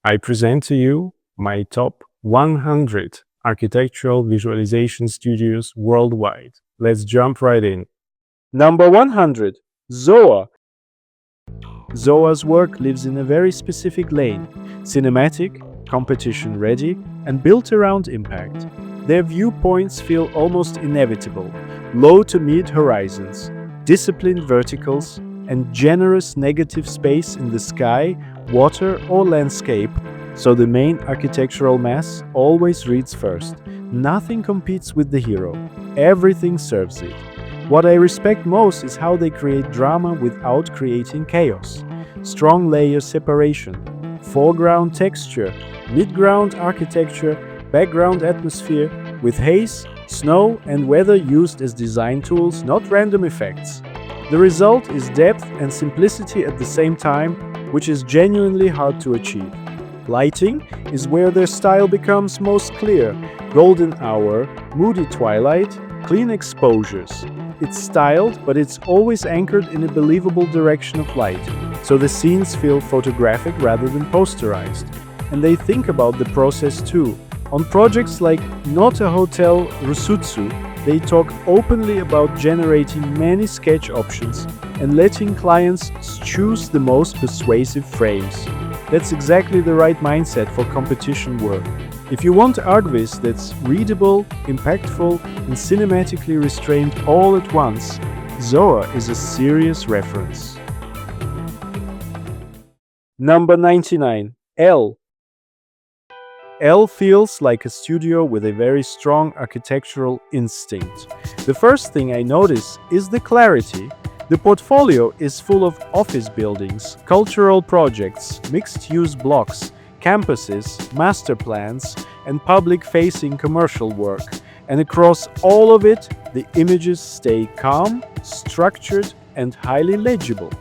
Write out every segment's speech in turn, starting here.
I present to you my top 100 architectural visualization studios worldwide. Let's jump right in. Number 100. Zoa. Zoa's work lives in a very specific lane, cinematic, competition-ready, and built around impact. Their viewpoints feel almost inevitable, low to mid horizons, disciplined verticals, and generous negative space in the sky, water, or landscape, so the main architectural mass always reads first. Nothing competes with the hero. Everything serves it. What I respect most is how they create drama without creating chaos. Strong layer separation, foreground texture, midground architecture, background atmosphere, with haze, snow, and weather used as design tools, not random effects. The result is depth and simplicity at the same time, which is genuinely hard to achieve. Lighting is where their style becomes most clear. Golden hour, moody twilight, clean exposures. It's styled, but it's always anchored in a believable direction of light, so the scenes feel photographic rather than posterized. And they think about the process too. On projects like Not a Hotel Rusutsu, they talk openly about generating many sketch options and letting clients choose the most persuasive frames. That's exactly the right mindset for competition work. If you want ArchViz that's readable, impactful, and cinematically restrained all at once, Zoa is a serious reference. Number 99. L. L feels like a studio with a very strong architectural instinct. The first thing I notice is the clarity. The portfolio is full of office buildings, cultural projects, mixed-use blocks, campuses, master plans, and public-facing commercial work. And across all of it, the images stay calm, structured, and highly legible.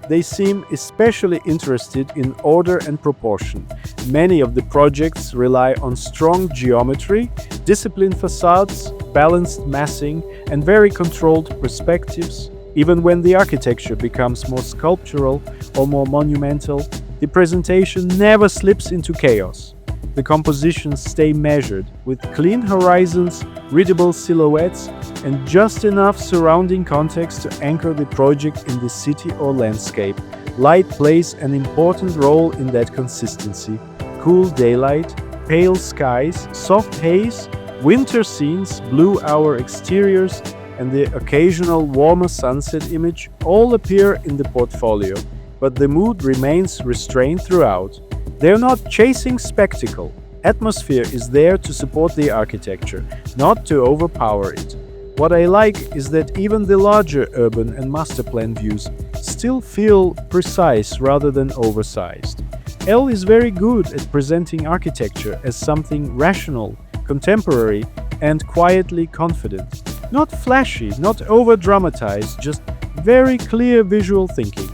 They seem especially interested in order and proportion. Many of the projects rely on strong geometry, disciplined facades, balanced massing, and very controlled perspectives. Even when the architecture becomes more sculptural or more monumental, the presentation never slips into chaos. The compositions stay measured, with clean horizons, readable silhouettes, and just enough surrounding context to anchor the project in the city or landscape. Light plays an important role in that consistency. Cool daylight, pale skies, soft haze, winter scenes, blue hour exteriors, and the occasional warmer sunset image all appear in the portfolio, but the mood remains restrained throughout. They're not chasing spectacle. Atmosphere is there to support the architecture, not to overpower it. What I like is that even the larger urban and master plan views still feel precise rather than oversized. L is very good at presenting architecture as something rational, contemporary, and quietly confident. Not flashy, not over-dramatized, just very clear visual thinking.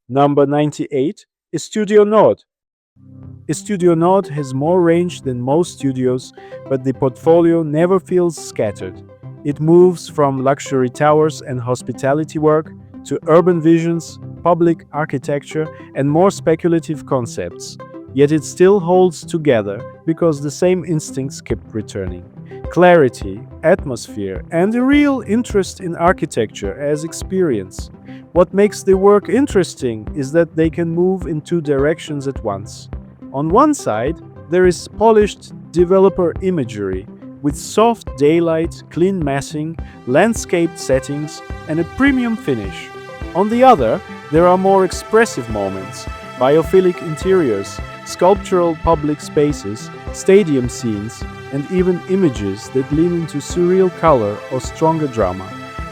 Number 98 is Studio Nord. Studio Nord has more range than most studios, but the portfolio never feels scattered. It moves from luxury towers and hospitality work to urban visions, public architecture, and more speculative concepts. Yet it still holds together because the same instincts keep returning. Clarity, atmosphere, and a real interest in architecture as experience. What makes the work interesting is that they can move in two directions at once. On one side, there is polished developer imagery with soft daylight, clean massing, landscaped settings, and a premium finish. On the other, there are more expressive moments, biophilic interiors, sculptural public spaces, stadium scenes, and even images that lean into surreal color or stronger drama.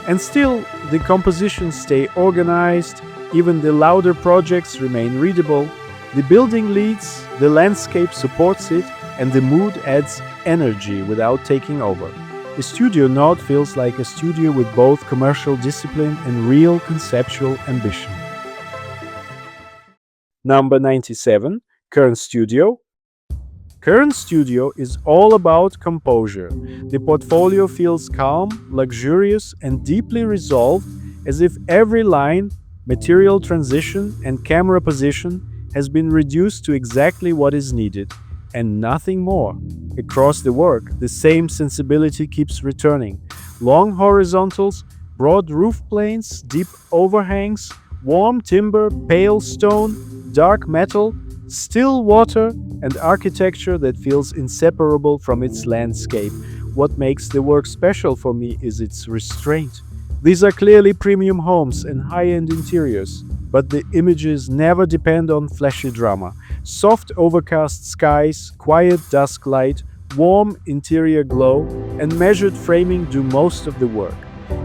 And still, the compositions stay organized, even the louder projects remain readable, the building leads, the landscape supports it, and the mood adds energy without taking over. The Studio Nord feels like a studio with both commercial discipline and real conceptual ambition. Number 97, Kern Studio. Kern Studio is all about composure. The portfolio feels calm, luxurious, and deeply resolved, as if every line, material transition, and camera position has been reduced to exactly what is needed, and nothing more. Across the work, the same sensibility keeps returning. Long horizontals, broad roof planes, deep overhangs, warm timber, pale stone, dark metal, still water, and architecture that feels inseparable from its landscape. What makes the work special for me is its restraint. These are clearly premium homes and high-end interiors, but the images never depend on flashy drama. Soft overcast skies, quiet dusk light, warm interior glow, and measured framing do most of the work.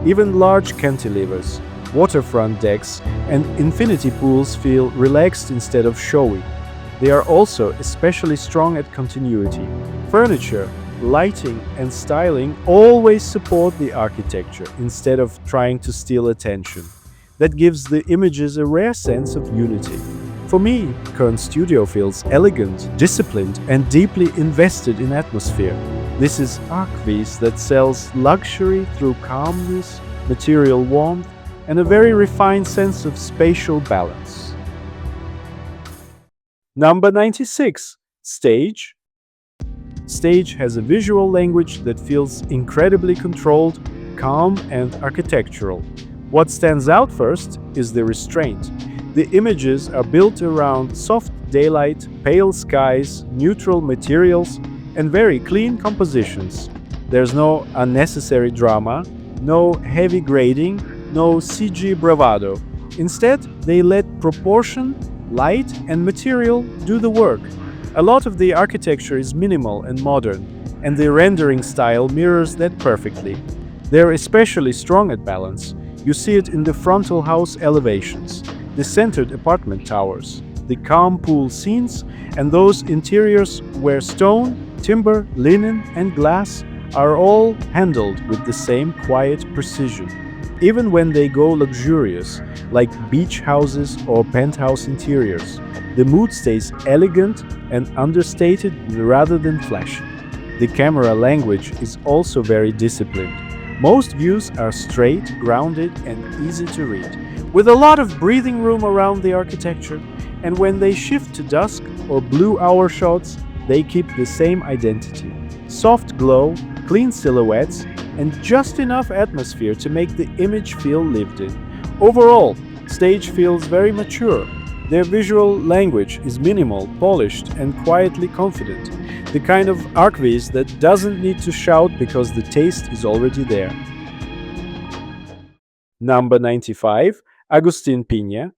Even large cantilevers, waterfront decks, and infinity pools feel relaxed instead of showy. They are also especially strong at continuity. Furniture, lighting, and styling always support the architecture instead of trying to steal attention. That gives the images a rare sense of unity. For me, current studio feels elegant, disciplined, and deeply invested in atmosphere. This is ArchViz that sells luxury through calmness, material warmth, and a very refined sense of spatial balance. Number 96. Stage. Stage has a visual language that feels incredibly controlled, calm, and architectural. What stands out first is the restraint. The images are built around soft daylight, pale skies, neutral materials, and very clean compositions. There's no unnecessary drama, no heavy grading, no CG bravado. Instead, they let proportion, light, and material do the work. A lot of the architecture is minimal and modern, and the rendering style mirrors that perfectly. They're especially strong at balance. You see it in the frontal house elevations, the centered apartment towers, the calm pool scenes, and those interiors where stone, timber, linen, and glass are all handled with the same quiet precision. Even when they go luxurious, like beach houses or penthouse interiors, the mood stays elegant and understated rather than flashy. The camera language is also very disciplined. Most views are straight, grounded, and easy to read, with a lot of breathing room around the architecture, and when they shift to dusk or blue hour shots, they keep the same identity. Soft glow, clean silhouettes, and just enough atmosphere to make the image feel lived in. Overall, Stage feels very mature. Their visual language is minimal, polished, and quietly confident. The kind of ArchViz that doesn't need to shout because the taste is already there. Number 95. Augustine Pina.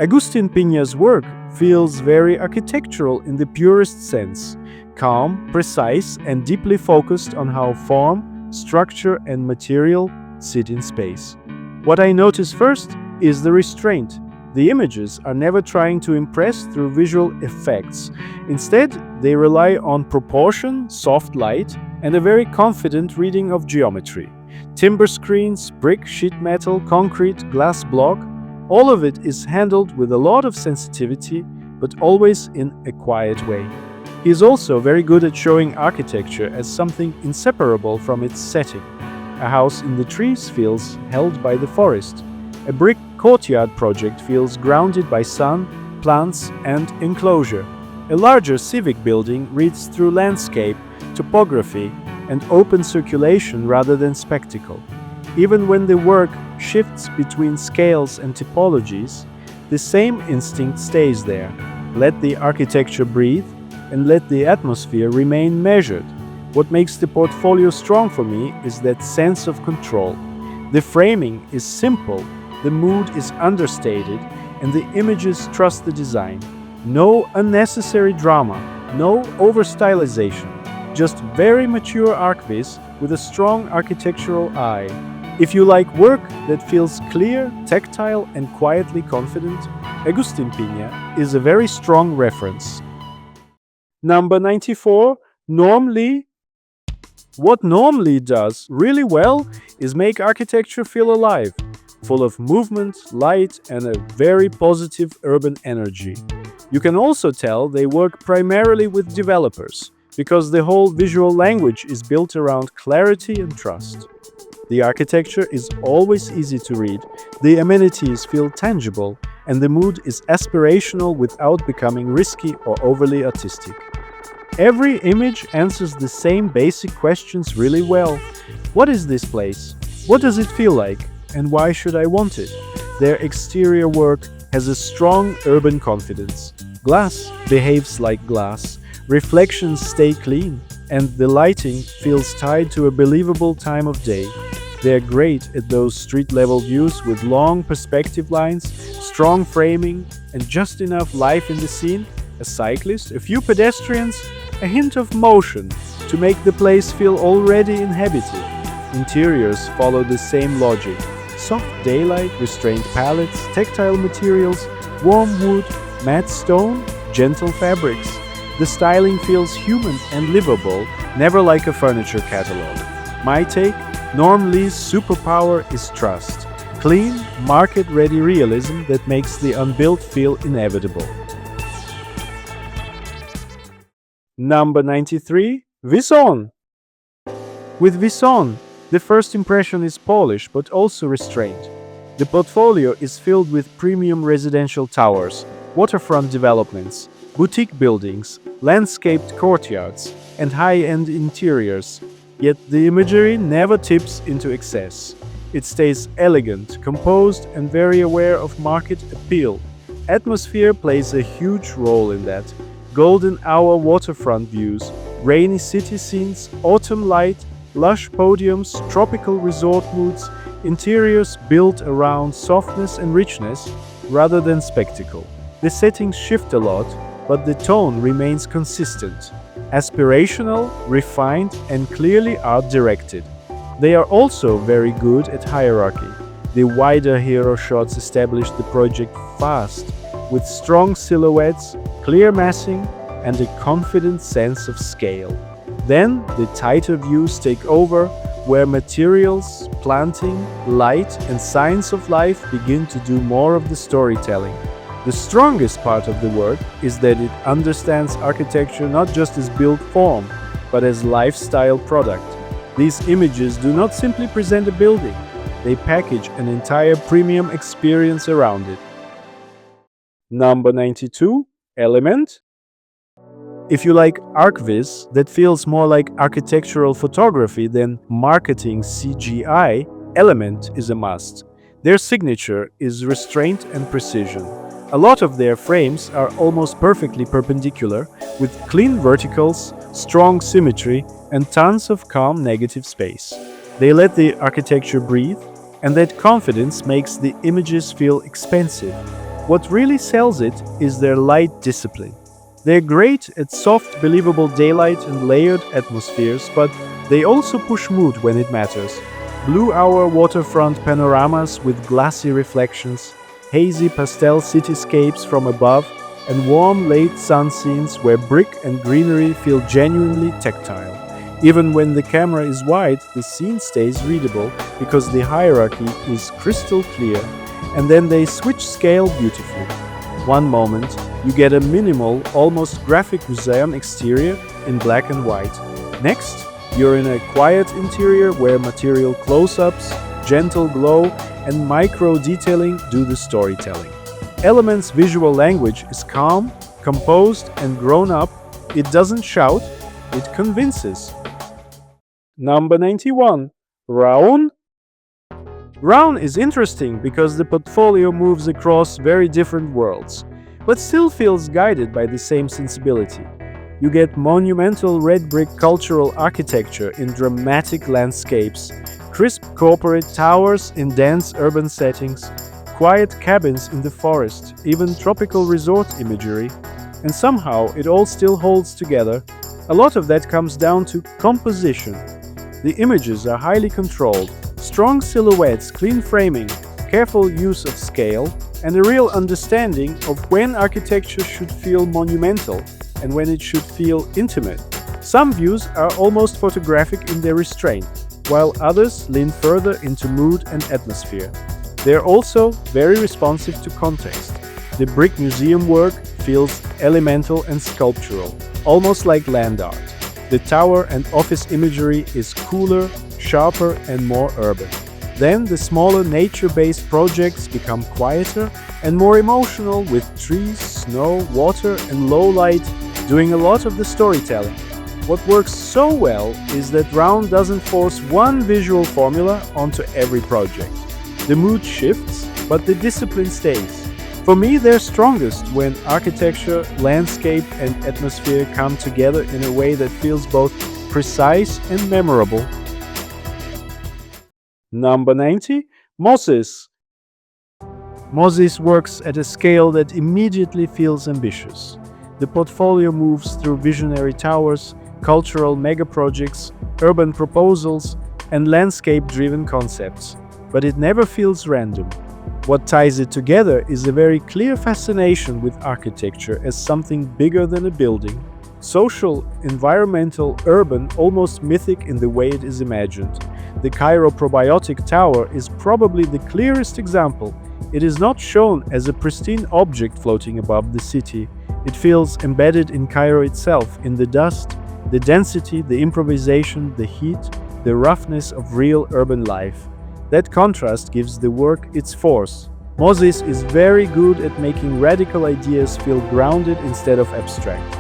Augustine Pina's work feels very architectural in the purest sense. Calm, precise, and deeply focused on how form, structure, and material sit in space. What I notice first is the restraint. The images are never trying to impress through visual effects. Instead, they rely on proportion, soft light, and a very confident reading of geometry. Timber screens, brick, sheet metal, concrete, glass block, all of it is handled with a lot of sensitivity, but always in a quiet way. He is also very good at showing architecture as something inseparable from its setting. A house in the trees feels held by the forest. A brick courtyard project feels grounded by sun, plants, and enclosure. A larger civic building reads through landscape, topography, and open circulation rather than spectacle. Even when the work shifts between scales and typologies, the same instinct stays there. Let the architecture breathe, and let the atmosphere remain measured. What makes the portfolio strong for me is that sense of control. The framing is simple, the mood is understated, and the images trust the design. No unnecessary drama, no over-stylization, just very mature ArchViz with a strong architectural eye. If you like work that feels clear, tactile, and quietly confident, Augustine Pina is a very strong reference. Number 94. Norm Lee. What Norm Lee does really well is make architecture feel alive, full of movement, light, and a very positive urban energy. You can also tell they work primarily with developers, because the whole visual language is built around clarity and trust. The architecture is always easy to read, the amenities feel tangible, and the mood is aspirational without becoming risky or overly artistic. Every image answers the same basic questions really well. What is this place? What does it feel like? And why should I want it? Their exterior work has a strong urban confidence. Glass behaves like glass, reflections stay clean, and the lighting feels tied to a believable time of day. They're great at those street-level views with long perspective lines, strong framing, and just enough life in the scene, a cyclist, a few pedestrians, a hint of motion to make the place feel already inhabited. Interiors follow the same logic. Soft daylight, restrained palettes, tactile materials, warm wood, matte stone, gentle fabrics. The styling feels human and livable, never like a furniture catalog. My take? Norm Lee's superpower is trust. Clean, market-ready realism that makes the unbuilt feel inevitable. Number 93. Visson. With Visson, the first impression is polished but also restrained. The portfolio is filled with premium residential towers, waterfront developments, boutique buildings, landscaped courtyards, and high-end interiors. Yet the imagery never tips into excess. It stays elegant, composed, and very aware of market appeal. Atmosphere plays a huge role in that. Golden hour waterfront views, rainy city scenes, autumn light, lush podiums, tropical resort moods, interiors built around softness and richness rather than spectacle. The settings shift a lot, but the tone remains consistent. Aspirational, refined, and clearly art-directed. They are also very good at hierarchy. The wider hero shots establish the project fast, with strong silhouettes, clear massing, and a confident sense of scale. Then the tighter views take over, where materials, planting, light, and signs of life begin to do more of the storytelling. The strongest part of the work is that it understands architecture not just as built form, but as lifestyle product. These images do not simply present a building, they package an entire premium experience around it. Number 92. Element. If you like ArchViz that feels more like architectural photography than marketing CGI, Element is a must. Their signature is restraint and precision. A lot of their frames are almost perfectly perpendicular, with clean verticals, strong symmetry, and tons of calm negative space. They let the architecture breathe, and that confidence makes the images feel expensive. What really sells it is their light discipline. They're great at soft, believable daylight and layered atmospheres, but they also push mood when it matters. Blue hour waterfront panoramas with glassy reflections, hazy pastel cityscapes from above, and warm late sun scenes where brick and greenery feel genuinely tactile. Even when the camera is wide, the scene stays readable because the hierarchy is crystal clear, and then they switch scale beautifully. One moment, you get a minimal, almost graphic museum exterior in black and white. Next, you're in a quiet interior where material close-ups, gentle glow, and micro-detailing do the storytelling. Element's visual language is calm, composed, and grown up. It doesn't shout, it convinces. Number 91. Raun. Raun is interesting because the portfolio moves across very different worlds, but still feels guided by the same sensibility. You get monumental red brick cultural architecture in dramatic landscapes, crisp corporate towers in dense urban settings, quiet cabins in the forest, even tropical resort imagery, and somehow it all still holds together. A lot of that comes down to composition. The images are highly controlled, strong silhouettes, clean framing, careful use of scale, and a real understanding of when architecture should feel monumental and when it should feel intimate. Some views are almost photographic in their restraint, while others lean further into mood and atmosphere. They're also very responsive to context. The brick museum work feels elemental and sculptural, almost like land art. The tower and office imagery is cooler, sharper, and more urban. Then the smaller nature-based projects become quieter and more emotional, with trees, snow, water, and low light doing a lot of the storytelling. What works so well is that Round doesn't force one visual formula onto every project. The mood shifts, but the discipline stays. For me, they're strongest when architecture, landscape, and atmosphere come together in a way that feels both precise and memorable. Number 90. Moses. Moses works at a scale that immediately feels ambitious. The portfolio moves through visionary towers, cultural megaprojects, urban proposals, and landscape-driven concepts, but it never feels random. What ties it together is a very clear fascination with architecture as something bigger than a building. Social, environmental, urban, almost mythic in the way it is imagined. The Cairo Probiotic Tower is probably the clearest example. It is not shown as a pristine object floating above the city. It feels embedded in Cairo itself, in the dust, the density, the improvisation, the heat, the roughness of real urban life. That contrast gives the work its force. Moses is very good at making radical ideas feel grounded instead of abstract.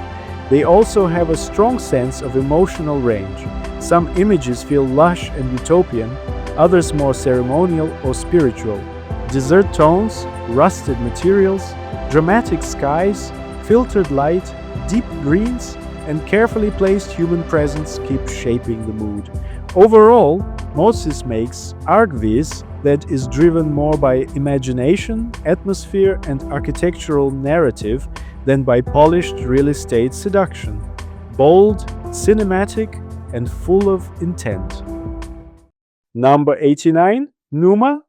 They also have a strong sense of emotional range. Some images feel lush and utopian, others more ceremonial or spiritual. Desert tones, rusted materials, dramatic skies, filtered light, deep greens, and carefully placed human presence keep shaping the mood. Overall, Moses makes ArchViz that is driven more by imagination, atmosphere, and architectural narrative than by polished real estate seduction. Bold, cinematic, and full of intent. Number 89. Numa.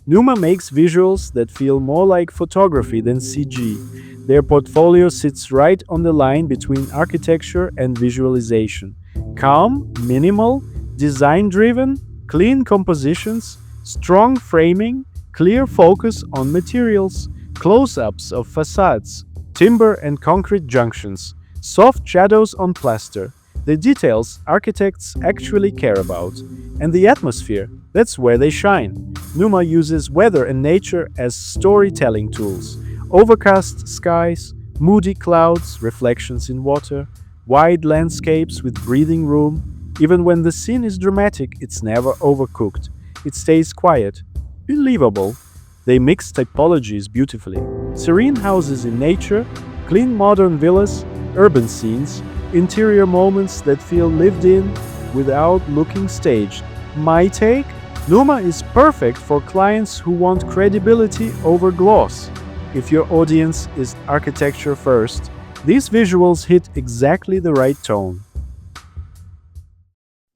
Numa makes visuals that feel more like photography than CG. Their portfolio sits right on the line between architecture and visualization. Calm, minimal, design-driven, clean compositions, strong framing, clear focus on materials, close-ups of facades, timber and concrete junctions, soft shadows on plaster. The details architects actually care about. And the atmosphere, that's where they shine. Numa uses weather and nature as storytelling tools. Overcast skies, moody clouds, reflections in water, wide landscapes with breathing room. Even when the scene is dramatic, it's never overcooked. It stays quiet, believable. They mix typologies beautifully. Serene houses in nature, clean modern villas, urban scenes, interior moments that feel lived in without looking staged. My take? Numa is perfect for clients who want credibility over gloss. If your audience is architecture first, these visuals hit exactly the right tone.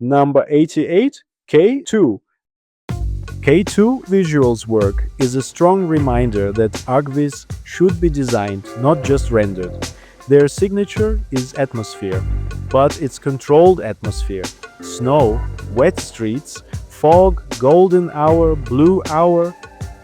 Number 88. K2. K2 Visuals work is a strong reminder that ArchViz should be designed, not just rendered. Their signature is atmosphere, but it's controlled atmosphere. Snow, wet streets, fog, golden hour, blue hour.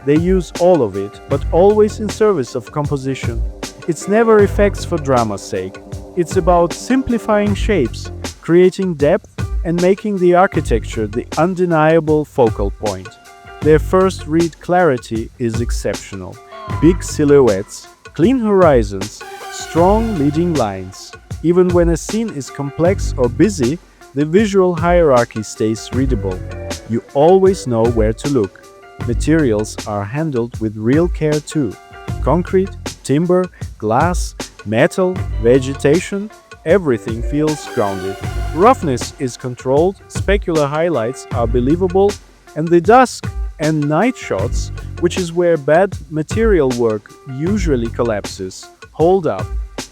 They use all of it, but always in service of composition. It's never effects for drama's sake. It's about simplifying shapes, creating depth, and making the architecture the undeniable focal point. Their first read clarity is exceptional. Big silhouettes, clean horizons, strong leading lines. Even when a scene is complex or busy, the visual hierarchy stays readable. You always know where to look. Materials are handled with real care too. Concrete, timber, glass, metal, vegetation, everything feels grounded. Roughness is controlled, specular highlights are believable, and the dusk and night shots, which is where bad material work usually collapses, hold up.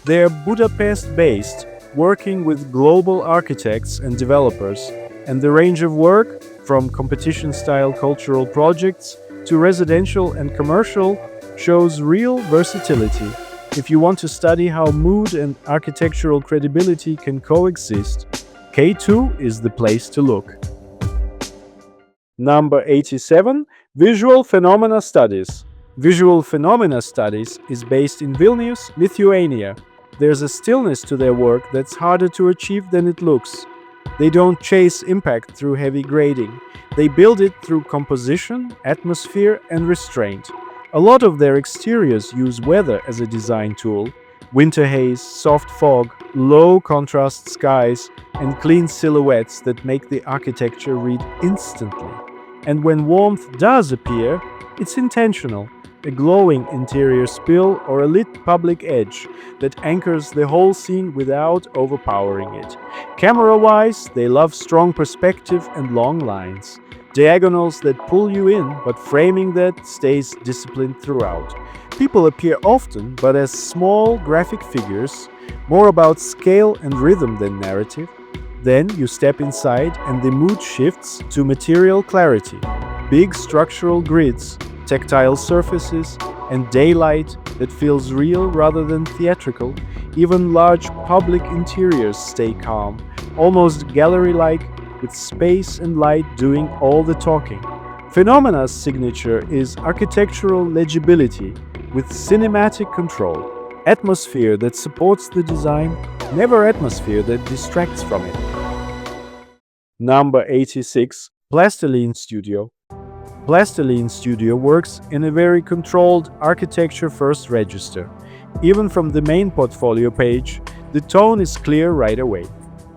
They're Budapest-based, working with global architects and developers, and the range of work, from competition-style cultural projects to residential and commercial, shows real versatility. If you want to study how mood and architectural credibility can coexist, K2 is the place to look. Number 87. Visual Phenomena Studies. Visual Phenomena Studies is based in Vilnius, Lithuania. There's a stillness to their work that's harder to achieve than it looks. They don't chase impact through heavy grading. They build it through composition, atmosphere, and restraint. A lot of their exteriors use weather as a design tool. Winter haze, soft fog, low contrast skies, and clean silhouettes that make the architecture read instantly. And when warmth does appear, it's intentional. A glowing interior spill or a lit public edge that anchors the whole scene without overpowering it. Camera-wise, they love strong perspective and long lines. Diagonals that pull you in, but framing that stays disciplined throughout. People appear often, but as small graphic figures, more about scale and rhythm than narrative. Then you step inside and the mood shifts to material clarity. Big structural grids, tactile surfaces, and daylight that feels real rather than theatrical. Even large public interiors stay calm, almost gallery-like, with space and light doing all the talking. Phenomena's signature is architectural legibility with cinematic control. Atmosphere that supports the design, never atmosphere that distracts from it. Number 86. Plasterine Studio. Plasterine Studio works in a very controlled architecture-first register. Even from the main portfolio page, the tone is clear right away.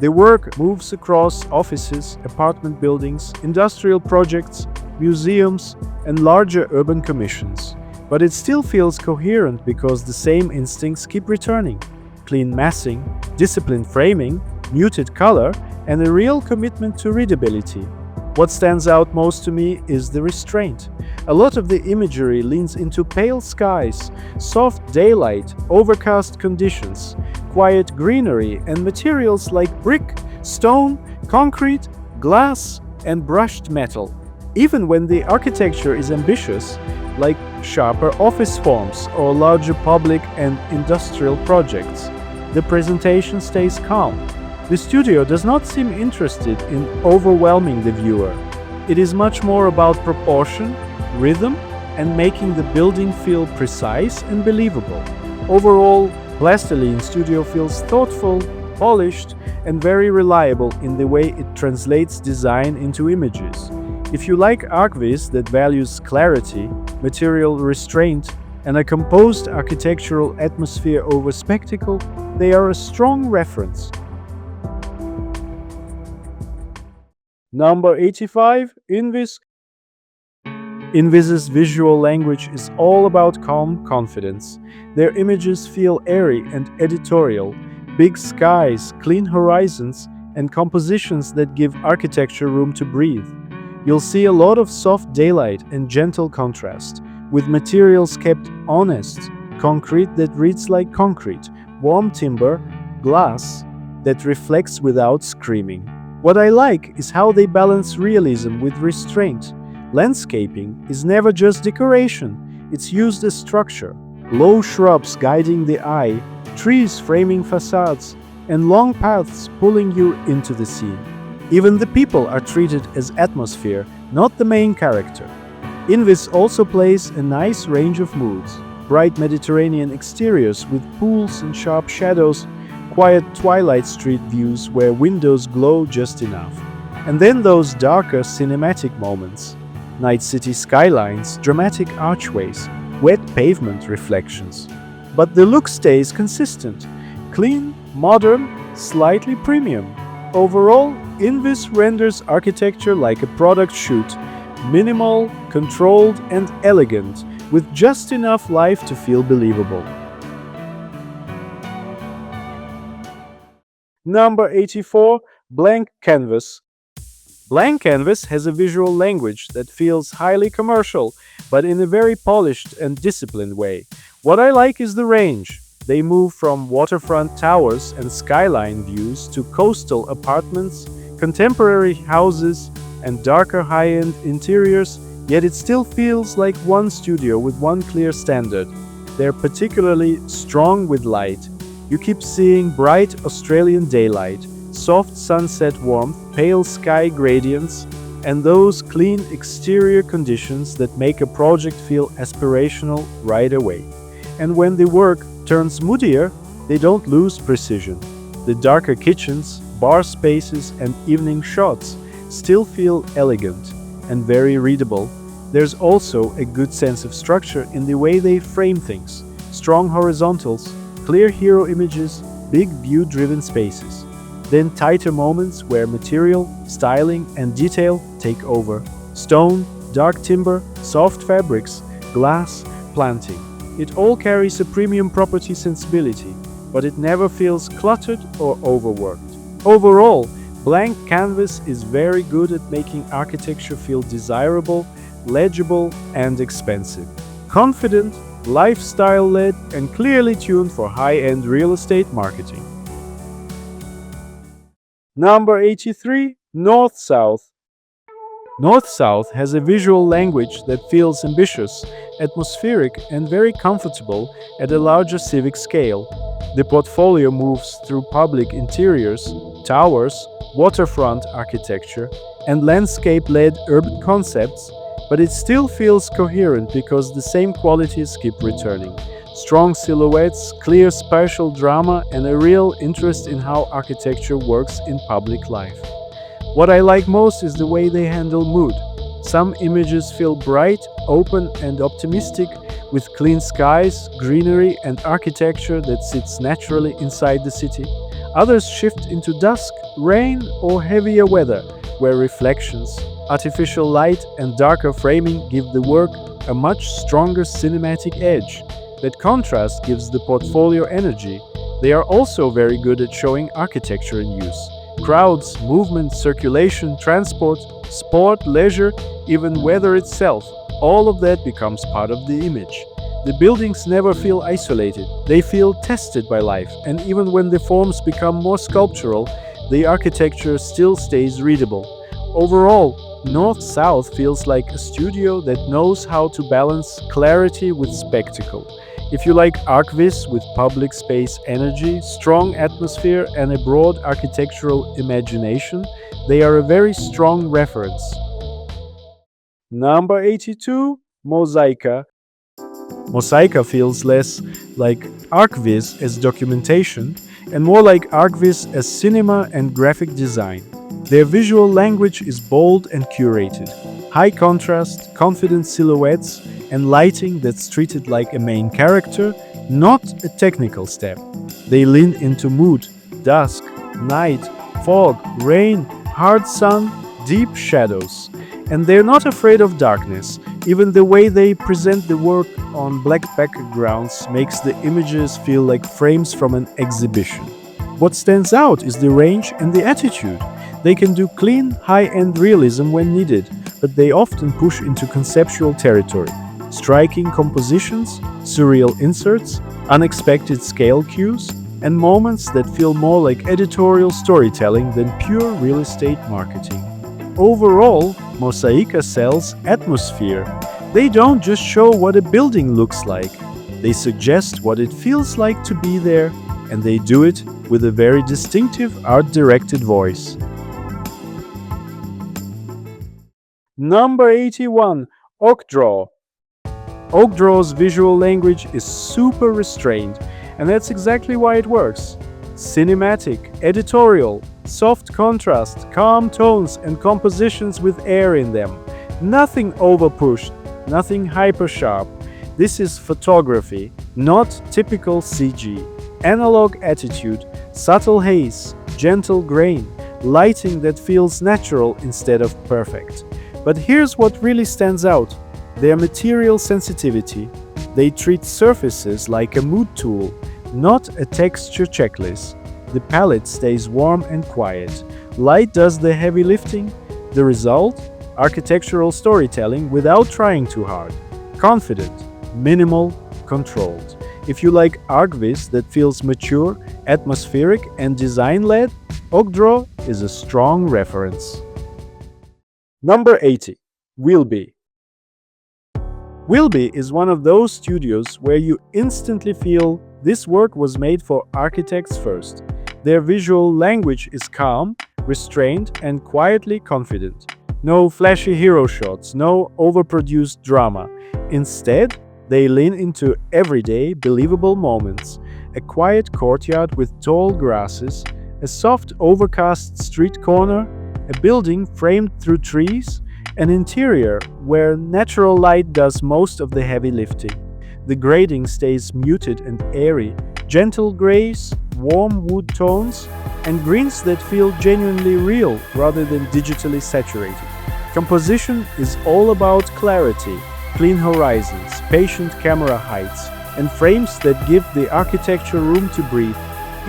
The work moves across offices, apartment buildings, industrial projects, museums, and larger urban commissions. But it still feels coherent because the same instincts keep returning. Clean massing, disciplined framing, muted color, and a real commitment to readability. What stands out most to me is the restraint. A lot of the imagery leans into pale skies, soft daylight, overcast conditions, quiet greenery, and materials like brick, stone, concrete, glass, and brushed metal. Even when the architecture is ambitious, like sharper office forms or larger public and industrial projects, the presentation stays calm. The studio does not seem interested in overwhelming the viewer. It is much more about proportion, rhythm, and making the building feel precise and believable. Overall, Plasterine Studio feels thoughtful, polished, and very reliable in the way it translates design into images. If you like ArchViz that values clarity, material restraint, and a composed architectural atmosphere over spectacle, they are a strong reference. Number 85. Invis. Invis's visual language is all about calm confidence. Their images feel airy and editorial. Big skies, clean horizons, and compositions that give architecture room to breathe. You'll see a lot of soft daylight and gentle contrast, with materials kept honest, concrete that reads like concrete, warm timber, glass that reflects without screaming. What I like is how they balance realism with restraint. Landscaping is never just decoration, it's used as structure. Low shrubs guiding the eye, trees framing facades, and long paths pulling you into the scene. Even the people are treated as atmosphere, not the main character. Invis also plays a nice range of moods. Bright Mediterranean exteriors with pools and sharp shadows, quiet twilight street views where windows glow just enough. And then those darker cinematic moments. Night city skylines, dramatic archways, wet pavement reflections. But the look stays consistent. Clean, modern, slightly premium. Overall, Invis renders architecture like a product shoot. Minimal, controlled, and elegant, with just enough life to feel believable. Number 84. Blank Canvas. Blank Canvas has a visual language that feels highly commercial, but in a very polished and disciplined way. What I like is the range. They move from waterfront towers and skyline views to coastal apartments, contemporary houses, and darker high-end interiors, yet it still feels like one studio with one clear standard. They're particularly strong with light. You keep seeing bright Australian daylight, soft sunset warmth, pale sky gradients, and those clean exterior conditions that make a project feel aspirational right away. And when the work turns moodier, they don't lose precision. The darker kitchens, bar spaces and evening shots still feel elegant and very readable. There's also a good sense of structure in the way they frame things. Strong horizontals, clear hero images, big view-driven spaces. Then tighter moments where material, styling, and detail take over. Stone, dark timber, soft fabrics, glass, planting. It all carries a premium property sensibility, but it never feels cluttered or overworked. Overall, blank canvas is very good at making architecture feel desirable, legible, and expensive. Confident, lifestyle-led, and clearly tuned for high-end real estate marketing. Number 83. North-South. North-South has a visual language that feels ambitious, atmospheric, and very comfortable at a larger civic scale. The portfolio moves through public interiors, towers, waterfront architecture, and landscape-led urban concepts, but it still feels coherent because the same qualities keep returning. Strong silhouettes, clear spatial drama, and a real interest in how architecture works in public life. What I like most is the way they handle mood. Some images feel bright, open, and optimistic, with clean skies, greenery, and architecture that sits naturally inside the city. Others shift into dusk, rain, or heavier weather, where reflections, artificial light, and darker framing give the work a much stronger cinematic edge. That contrast gives the portfolio energy. They are also very good at showing architecture in use. Crowds, movement, circulation, transport, sport, leisure, even weather itself, all of that becomes part of the image. The buildings never feel isolated, they feel tested by life, and even when the forms become more sculptural, the architecture still stays readable. Overall, North-South feels like a studio that knows how to balance clarity with spectacle. If you like ArchViz with public space energy, strong atmosphere, and a broad architectural imagination, they are a very strong reference. Number 82. Mosaica. Mosaica feels less like ArchViz as documentation and more like ArchViz as cinema and graphic design. Their visual language is bold and curated. High contrast, confident silhouettes, and lighting that's treated like a main character, not a technical step. They lean into mood, dusk, night, fog, rain, hard sun, deep shadows. And they're not afraid of darkness. Even the way they present the work on black backgrounds makes the images feel like frames from an exhibition. What stands out is the range and the attitude. They can do clean, high-end realism when needed, but they often push into conceptual territory. Striking compositions, surreal inserts, unexpected scale cues, and moments that feel more like editorial storytelling than pure real estate marketing. Overall, Mosaica sells atmosphere. They don't just show what a building looks like. They suggest what it feels like to be there, and they do it with a very distinctive art-directed voice. Number 81. Oakdraw. Oakdraw's visual language is super restrained, and that's exactly why it works. Cinematic, editorial, soft contrast, calm tones, and compositions with air in them. Nothing overpushed, nothing hyper-sharp. This is photography, not typical CG. Analog attitude, subtle haze, gentle grain, lighting that feels natural instead of perfect. But here's what really stands out. Their material sensitivity. They treat surfaces like a mood tool, not a texture checklist. The palette stays warm and quiet. Light does the heavy lifting. The result? Architectural storytelling without trying too hard. Confident, minimal, controlled. If you like ArchViz that feels mature, atmospheric, and design-led, Oakdraw is a strong reference. Number 80. Wilby. Wilby is one of those studios where you instantly feel this work was made for architects first. Their visual language is calm, restrained, and quietly confident. No flashy hero shots, no overproduced drama. Instead, they lean into everyday, believable moments. A quiet courtyard with tall grasses, a soft overcast street corner, a building framed through trees, an interior where natural light does most of the heavy lifting. The grading stays muted and airy, gentle grays, warm wood tones, and greens that feel genuinely real rather than digitally saturated. Composition is all about clarity, clean horizons, patient camera heights, and frames that give the architecture room to breathe.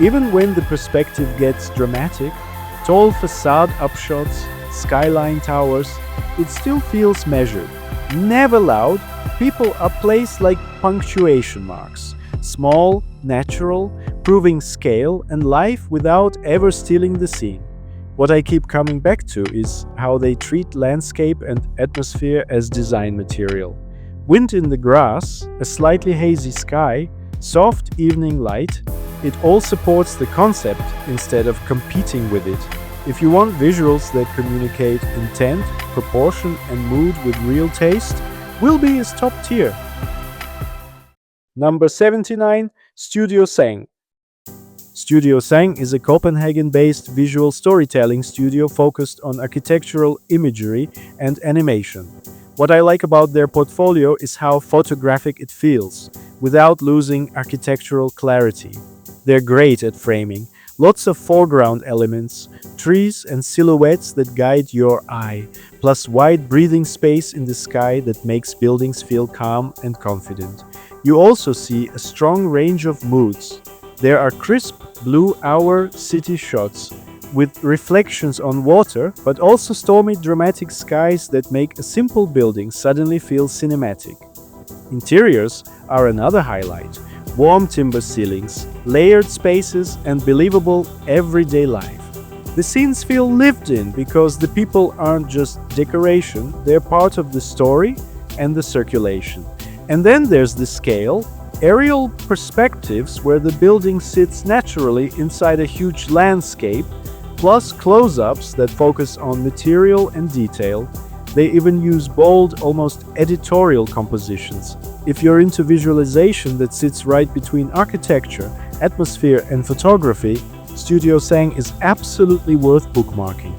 Even when the perspective gets dramatic, tall facade upshots, skyline towers, it still feels measured. Never loud, people are placed like punctuation marks. Small, natural, proving scale and life without ever stealing the scene. What I keep coming back to is how they treat landscape and atmosphere as design material. Wind in the grass, a slightly hazy sky, soft evening light, it all supports the concept instead of competing with it. If you want visuals that communicate intent, proportion, and mood with real taste, Wilby is top tier. Number 79, Studio Sang. Studio Sang is a Copenhagen-based visual storytelling studio focused on architectural imagery and animation. What I like about their portfolio is how photographic it feels, without losing architectural clarity. They're great at framing, lots of foreground elements, trees and silhouettes that guide your eye, plus wide breathing space in the sky that makes buildings feel calm and confident. You also see a strong range of moods. There are crisp, blue-hour city shots with reflections on water, but also stormy, dramatic skies that make a simple building suddenly feel cinematic. Interiors are another highlight. Warm timber ceilings, layered spaces, and believable everyday life. The scenes feel lived in because the people aren't just decoration, they're part of the story and the circulation. And then there's the scale, aerial perspectives where the building sits naturally inside a huge landscape, plus close-ups that focus on material and detail. They even use bold, almost editorial compositions. If you're into visualization that sits right between architecture, atmosphere, and photography, Studio Sang is absolutely worth bookmarking.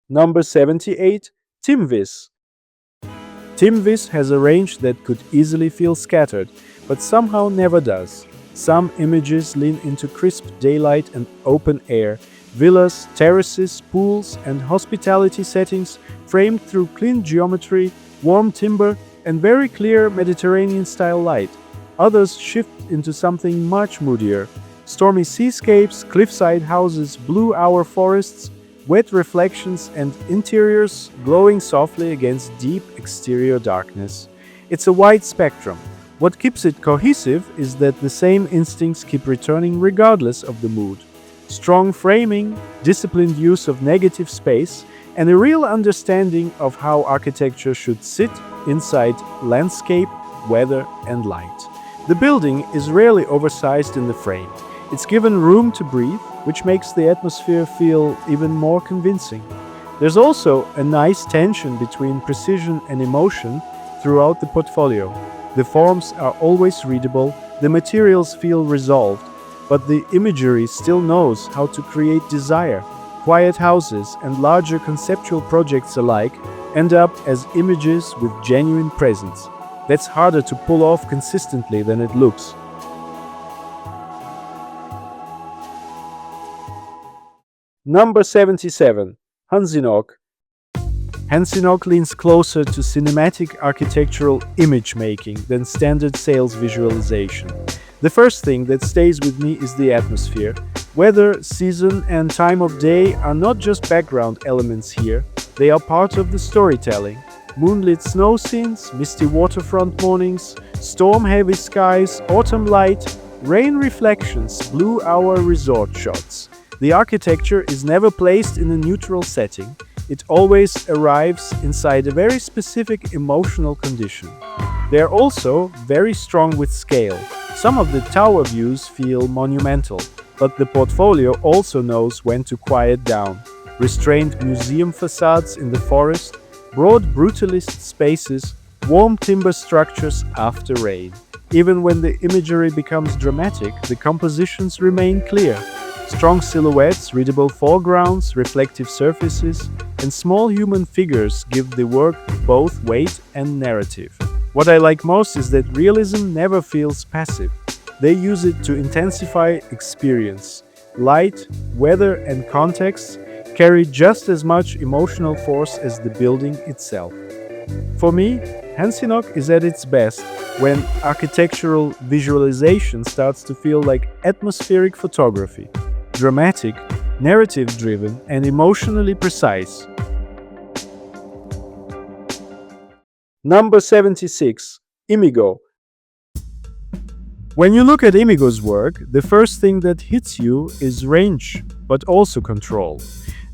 Number 78, Viss. Viss has a range that could easily feel scattered, but somehow never does. Some images lean into crisp daylight and open air, villas, terraces, pools, and hospitality settings framed through clean geometry, warm timber, and very clear Mediterranean-style light. Others shift into something much moodier. Stormy seascapes, cliffside houses, blue-hour forests, wet reflections, and interiors glowing softly against deep exterior darkness. It's a wide spectrum. What keeps it cohesive is that the same instincts keep returning regardless of the mood. Strong framing, disciplined use of negative space, and a real understanding of how architecture should sit inside landscape, weather, and light. The building is rarely oversized in the frame. It's given room to breathe, which makes the atmosphere feel even more convincing. There's also a nice tension between precision and emotion throughout the portfolio. The forms are always readable, the materials feel resolved, but the imagery still knows how to create desire. Quiet houses and larger conceptual projects alike end up as images with genuine presence. That's harder to pull off consistently than it looks. Number 77, Hanzino. Hanzino leans closer to cinematic architectural image making than standard sales visualization. The first thing that stays with me is the atmosphere. Weather, season, and time of day are not just background elements here, they are part of the storytelling. Moonlit snow scenes, misty waterfront mornings, storm-heavy skies, autumn light, rain reflections, blue-hour resort shots. The architecture is never placed in a neutral setting. It always arrives inside a very specific emotional condition. They are also very strong with scale. Some of the tower views feel monumental, but the portfolio also knows when to quiet down. Restrained museum facades in the forest, broad brutalist spaces, warm timber structures after rain. Even when the imagery becomes dramatic, the compositions remain clear. Strong silhouettes, readable foregrounds, reflective surfaces, and small human figures give the work both weight and narrative. What I like most is that realism never feels passive. They use it to intensify experience. Light, weather, and context carry just as much emotional force as the building itself. For me, Hanzino is at its best when architectural visualization starts to feel like atmospheric photography, dramatic, narrative-driven, and emotionally precise. Number 76. Imigo. When you look at Imigo's work, the first thing that hits you is range, but also control.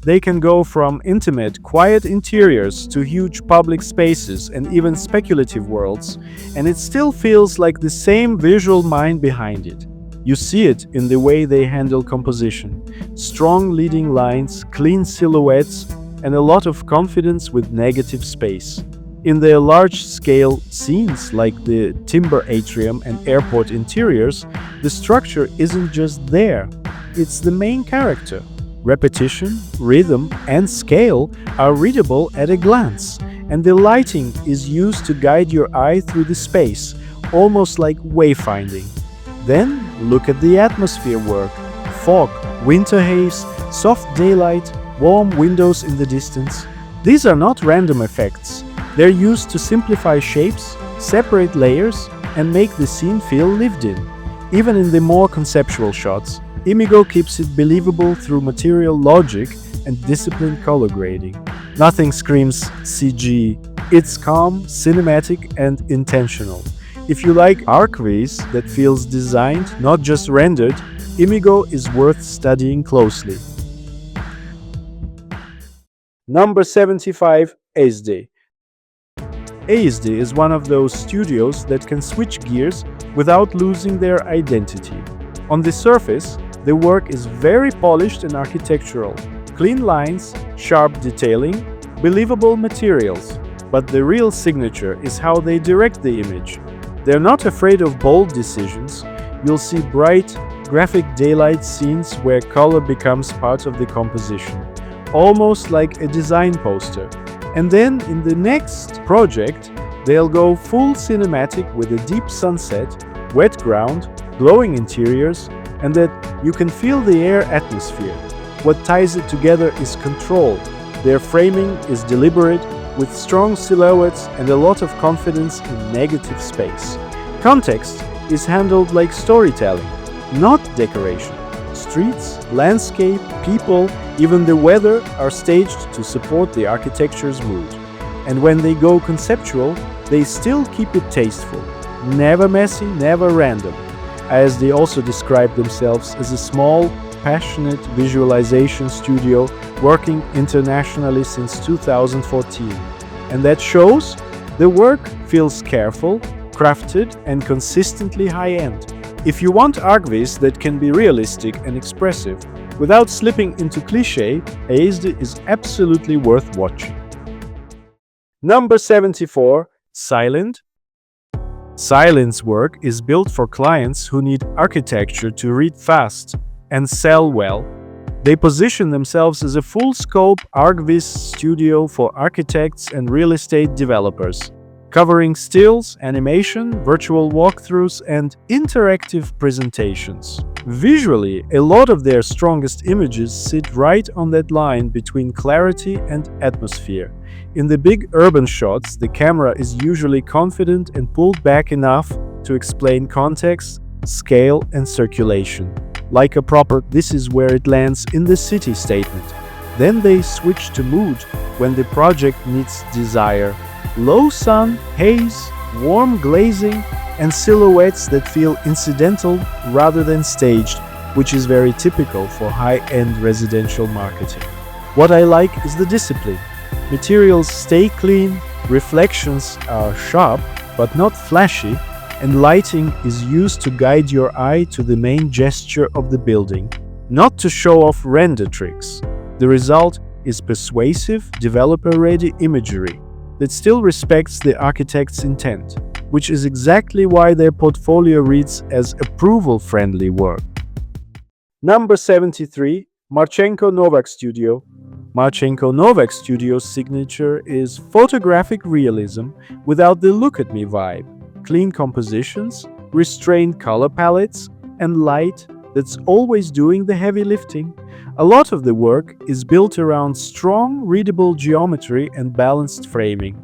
They can go from intimate, quiet interiors to huge public spaces and even speculative worlds, and it still feels like the same visual mind behind it. You see it in the way they handle composition. Strong leading lines, clean silhouettes, and a lot of confidence with negative space. In their large-scale scenes like the timber atrium and airport interiors, the structure isn't just there, it's the main character. Repetition, rhythm, and scale are readable at a glance, and the lighting is used to guide your eye through the space, almost like wayfinding. Then look at the atmosphere work: fog, winter haze, soft daylight, warm windows in the distance. These are not random effects. They're used to simplify shapes, separate layers, and make the scene feel lived in. Even in the more conceptual shots, Imigo keeps it believable through material logic and disciplined color grading. Nothing screams CG. It's calm, cinematic, and intentional. If you like ArchViz that feels designed, not just rendered, Imigo is worth studying closely. Number 75. ASD. ASD is one of those studios that can switch gears without losing their identity. On the surface, the work is very polished and architectural. Clean lines, sharp detailing, believable materials. But the real signature is how they direct the image. They're not afraid of bold decisions. You'll see bright, graphic daylight scenes where color becomes part of the composition, almost like a design poster. And then in the next project, they'll go full cinematic with a deep sunset, wet ground, glowing interiors, and that you can feel the air atmosphere. What ties it together is control. Their framing is deliberate, with strong silhouettes and a lot of confidence in negative space. Context is handled like storytelling, not decoration. Streets, landscape, people, even the weather are staged to support the architecture's mood. And when they go conceptual, they still keep it tasteful. Never messy, never random. As they also describe themselves as a small, passionate visualization studio working internationally since 2014. And that shows. The work feels careful, crafted, and consistently high-end. If you want ArchViz that can be realistic and expressive without slipping into cliché, ASD is absolutely worth watching. Number 74. Silent. Silent's work is built for clients who need architecture to read fast and sell well. They position themselves as a full-scope ArchViz studio for architects and real estate developers, covering stills, animation, virtual walkthroughs, and interactive presentations. Visually, a lot of their strongest images sit right on that line between clarity and atmosphere. In the big urban shots, the camera is usually confident and pulled back enough to explain context, scale, and circulation. Like a proper "this is where it lands in the city" statement. Then they switch to mood when the project meets desire. Low sun, haze, warm glazing, and silhouettes that feel incidental rather than staged, which is very typical for high-end residential marketing. What I like is the discipline. Materials stay clean, reflections are sharp but not flashy, and lighting is used to guide your eye to the main gesture of the building, not to show off render tricks. The result is persuasive, developer-ready imagery that still respects the architect's intent, which is exactly why their portfolio reads as approval-friendly work. Number 73, Marenko Novak Studio. Marenko Novak Studio's signature is photographic realism without the look at me vibe. Clean compositions, restrained color palettes, and light that's always doing the heavy lifting. A lot of the work is built around strong, readable geometry and balanced framing.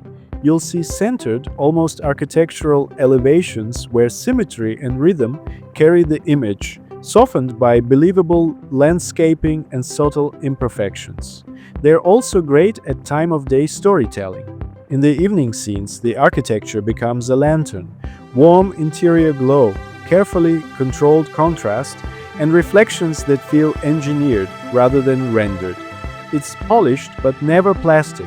You'll see centered, almost architectural elevations where symmetry and rhythm carry the image, softened by believable landscaping and subtle imperfections. They're also great at time-of-day storytelling. In the evening scenes, the architecture becomes a lantern, warm interior glow, carefully controlled contrast, and reflections that feel engineered rather than rendered. It's polished but never plastic.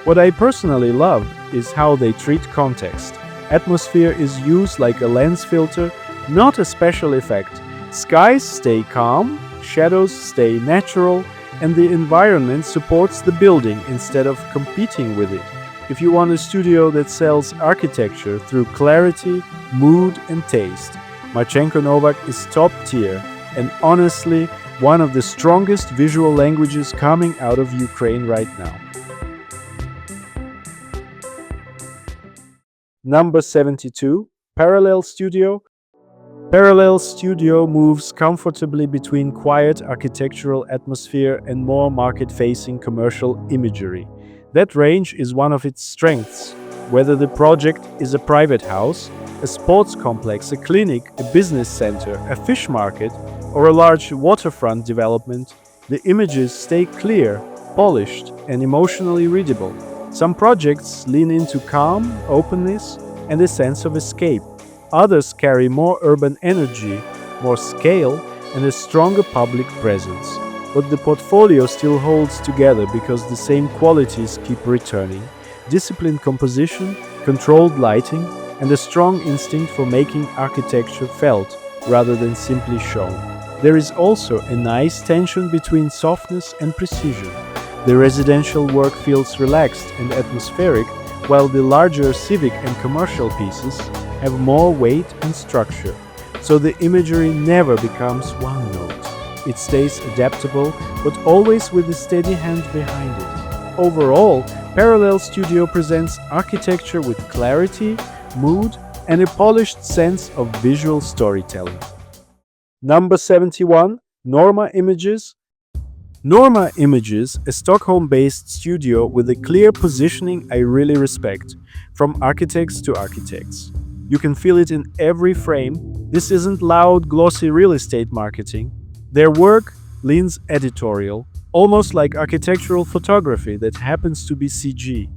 What I personally love is how they treat context. Atmosphere is used like a lens filter, not a special effect. Skies stay calm, shadows stay natural, and the environment supports the building instead of competing with it. If you want a studio that sells architecture through clarity, mood, and taste, Marenko Novak is top tier and honestly one of the strongest visual languages coming out of Ukraine right now. Number 72, Parallel Studio. Parallel Studio moves comfortably between quiet architectural atmosphere and more market-facing commercial imagery. That range is one of its strengths. Whether the project is a private house, a sports complex, a clinic, a business center, a fish market, or a large waterfront development, the images stay clear, polished, and emotionally readable. Some projects lean into calm, openness, and a sense of escape. Others carry more urban energy, more scale, and a stronger public presence. But the portfolio still holds together because the same qualities keep returning: disciplined composition, controlled lighting, and a strong instinct for making architecture felt rather than simply shown. There is also a nice tension between softness and precision. The residential work feels relaxed and atmospheric, while the larger civic and commercial pieces have more weight and structure. So the imagery never becomes one note. It stays adaptable, but always with a steady hand behind it. Overall, Parallel Studio presents architecture with clarity, mood, and a polished sense of visual storytelling. Number 71, Norma Images. Norma Images, a Stockholm-based studio with a clear positioning I really respect, from architects to architects. You can feel it in every frame. This isn't loud, glossy real estate marketing. Their work leans editorial, almost like architectural photography that happens to be CG.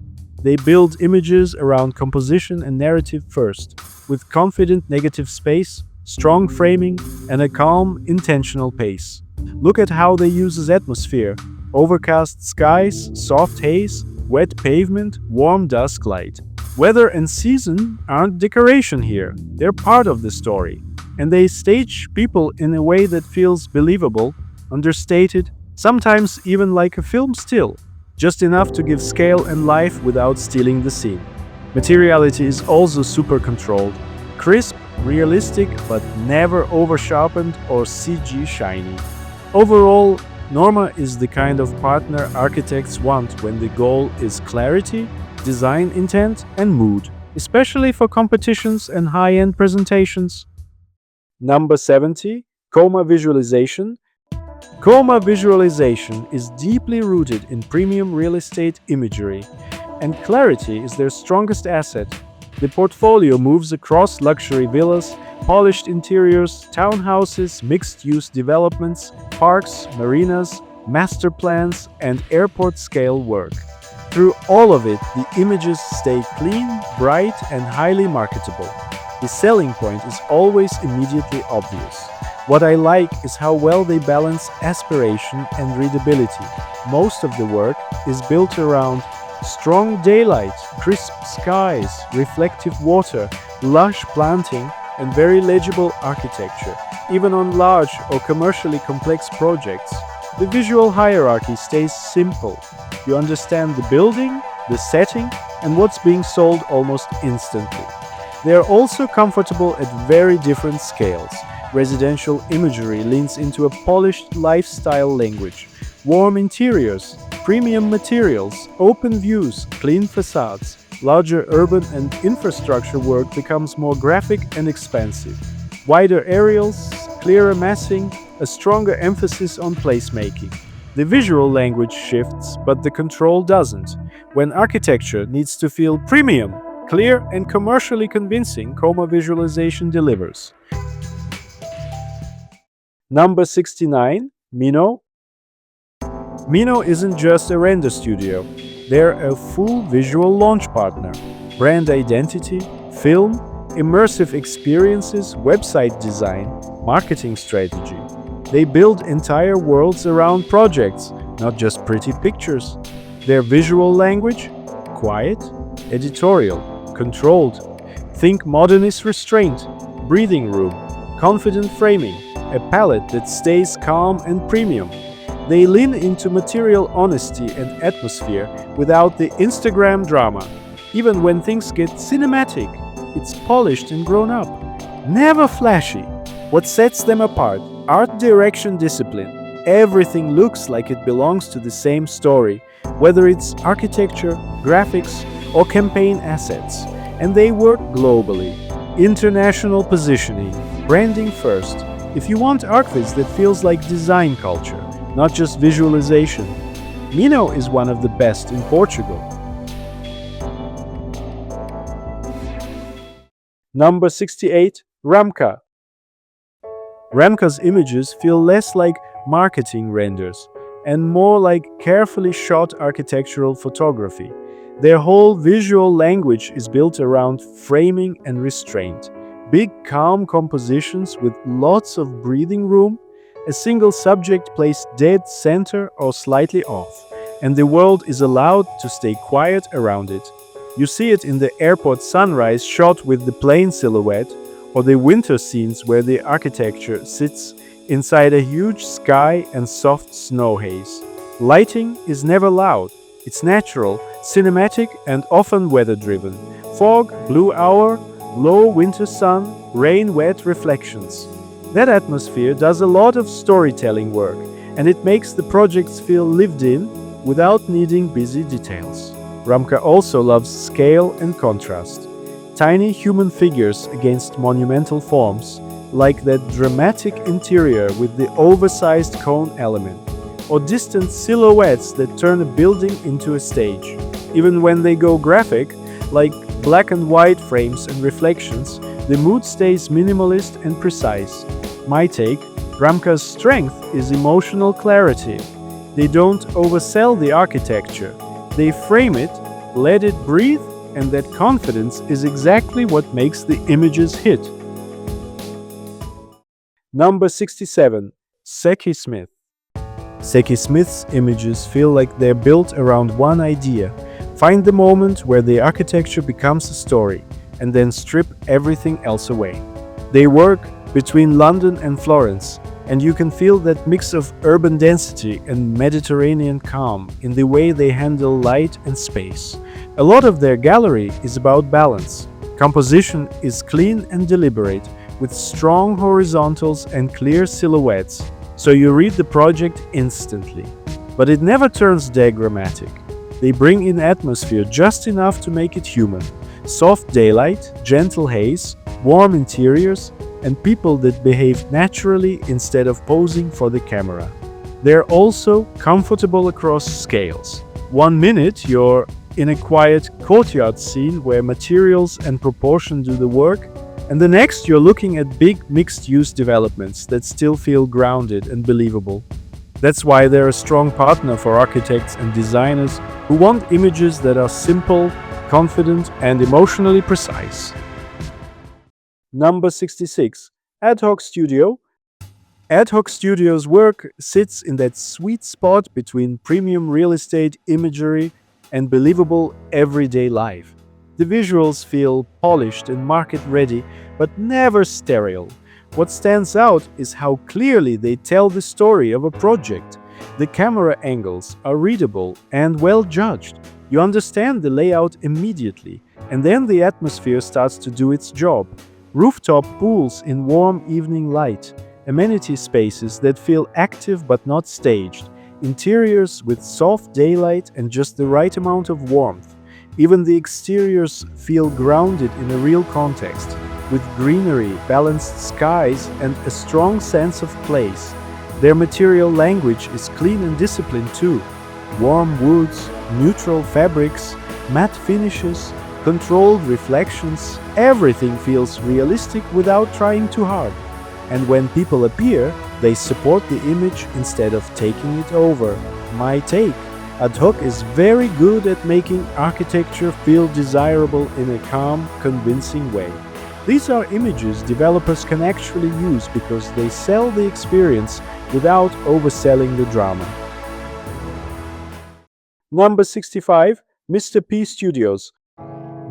They build images around composition and narrative first, with confident negative space, strong framing, and a calm, intentional pace. Look at how they use atmosphere: overcast skies, soft haze, wet pavement, warm dusk light. Weather and season aren't decoration here, they're part of the story. And they stage people in a way that feels believable, understated, sometimes even like a film still, just enough to give scale and life without stealing the scene. Materiality is also super controlled, crisp, realistic, but never over-sharpened or CG shiny. Overall, Norma is the kind of partner architects want when the goal is clarity, design intent, and mood, especially for competitions and high-end presentations. Number 70, Coma Visualization. Coma Visualization is deeply rooted in premium real estate imagery, and clarity is their strongest asset. The portfolio moves across luxury villas, polished interiors, townhouses, mixed-use developments, parks, marinas, master plans, and airport-scale work. Through all of it, the images stay clean, bright, and highly marketable. The selling point is always immediately obvious. What I like is how well they balance aspiration and readability. Most of the work is built around strong daylight, crisp skies, reflective water, lush planting, and very legible architecture. Even on large or commercially complex projects, the visual hierarchy stays simple. You understand the building, the setting, and what's being sold almost instantly. They are also comfortable at very different scales. residential imagery leans into a polished lifestyle language. Warm interiors, premium materials, open views, clean facades. Larger urban and infrastructure work becomes more graphic and expansive. Wider aerials, clearer massing, a stronger emphasis on placemaking. The visual language shifts, but the control doesn't. When architecture needs to feel premium, clear and commercially convincing, Coma visualization delivers. Number 69, Mino. Mino isn't just a render studio. They're a full visual launch partner. Brand identity, film, immersive experiences, website design, marketing strategy. They build entire worlds around projects, not just pretty pictures. Their visual language? Quiet, editorial, controlled. Think modernist restraint, breathing room, confident framing, a palette that stays calm and premium. They lean into material honesty and atmosphere without the Instagram drama. Even when things get cinematic, it's polished and grown up. Never flashy. What sets them apart? Art direction discipline. Everything looks like it belongs to the same story, whether it's architecture, graphics, or campaign assets. And they work globally. International positioning, branding first. If you want ArchViz that feels like design culture, not just visualization, Mino is one of the best in Portugal. Number 68, Ramka. Ramka's images feel less like marketing renders and more like carefully shot architectural photography. Their whole visual language is built around framing and restraint. Big, calm compositions with lots of breathing room, a single subject placed dead center or slightly off, and the world is allowed to stay quiet around it. You see it in the airport sunrise shot with the plane silhouette, or the winter scenes where the architecture sits inside a huge sky and soft snow haze. Lighting is never loud. It's natural, cinematic, and often weather-driven. Fog, blue hour, low winter sun, rain-wet reflections. That atmosphere does a lot of storytelling work, and it makes the projects feel lived in without needing busy details. Ramka also loves scale and contrast. Tiny human figures against monumental forms, like that dramatic interior with the oversized cone element, or distant silhouettes that turn a building into a stage. Even when they go graphic, like black and white frames and reflections, the mood stays minimalist and precise. My take, Ramka's strength is emotional clarity. They don't oversell the architecture. They frame it, let it breathe, and that confidence is exactly what makes the images hit. Number 67, Seki Smith. Seki Smith's images feel like they're built around one idea. Find the moment where the architecture becomes a story, and then strip everything else away. They work between London and Florence, and you can feel that mix of urban density and Mediterranean calm in the way they handle light and space. A lot of their gallery is about balance. Composition is clean and deliberate, with strong horizontals and clear silhouettes, so you read the project instantly. But it never turns diagrammatic. They bring in atmosphere just enough to make it human. Soft daylight, gentle haze, warm interiors, and people that behave naturally instead of posing for the camera. They're also comfortable across scales. 1 minute you're in a quiet courtyard scene where materials and proportion do the work, and the next you're looking at big mixed-use developments that still feel grounded and believable. That's why they're a strong partner for architects and designers who want images that are simple, confident, and emotionally precise. Number 66, Hoc Studio. Hoc Studio's work sits in that sweet spot between premium real estate imagery and believable everyday life. The visuals feel polished and market-ready, but never sterile. What stands out is how clearly they tell the story of a project. The camera angles are readable and well judged. You understand the layout immediately, and then the atmosphere starts to do its job. Rooftop pools in warm evening light, amenity spaces that feel active but not staged, interiors with soft daylight and just the right amount of warmth. Even the exteriors feel grounded in a real context, with greenery, balanced skies, and a strong sense of place. Their material language is clean and disciplined too. Warm woods, neutral fabrics, matte finishes, controlled reflections, everything feels realistic without trying too hard. And when people appear, they support the image instead of taking it over. My take: Ad Hoc is very good at making architecture feel desirable in a calm, convincing way. These are images developers can actually use because they sell the experience without overselling the drama. Number 65, Mr. P Studios.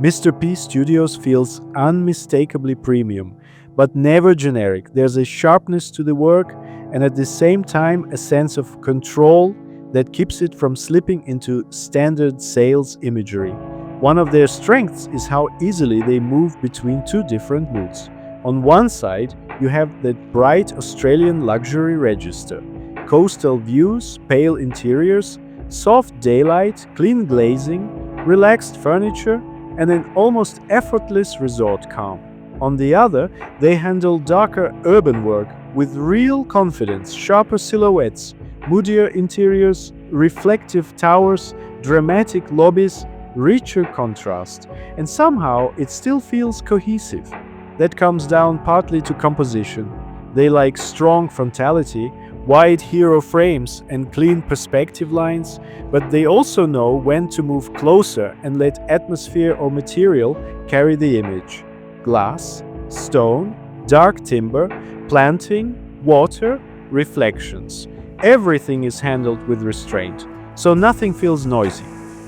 Mr. P Studios feels unmistakably premium, but never generic. There's a sharpness to the work and at the same time a sense of control that keeps it from slipping into standard sales imagery. One of their strengths is how easily they move between two different moods. On one side, you have that bright Australian luxury register, coastal views, pale interiors, soft daylight, clean glazing, relaxed furniture, and an almost effortless resort calm. On the other, they handle darker urban work with real confidence, sharper silhouettes, moodier interiors, reflective towers, dramatic lobbies, richer contrast, and somehow it still feels cohesive. That comes down partly to composition. They like strong frontality, wide hero frames, and clean perspective lines, but they also know when to move closer and let atmosphere or material carry the image. Glass, stone, dark timber, planting, water, reflections. Everything is handled with restraint, so nothing feels noisy.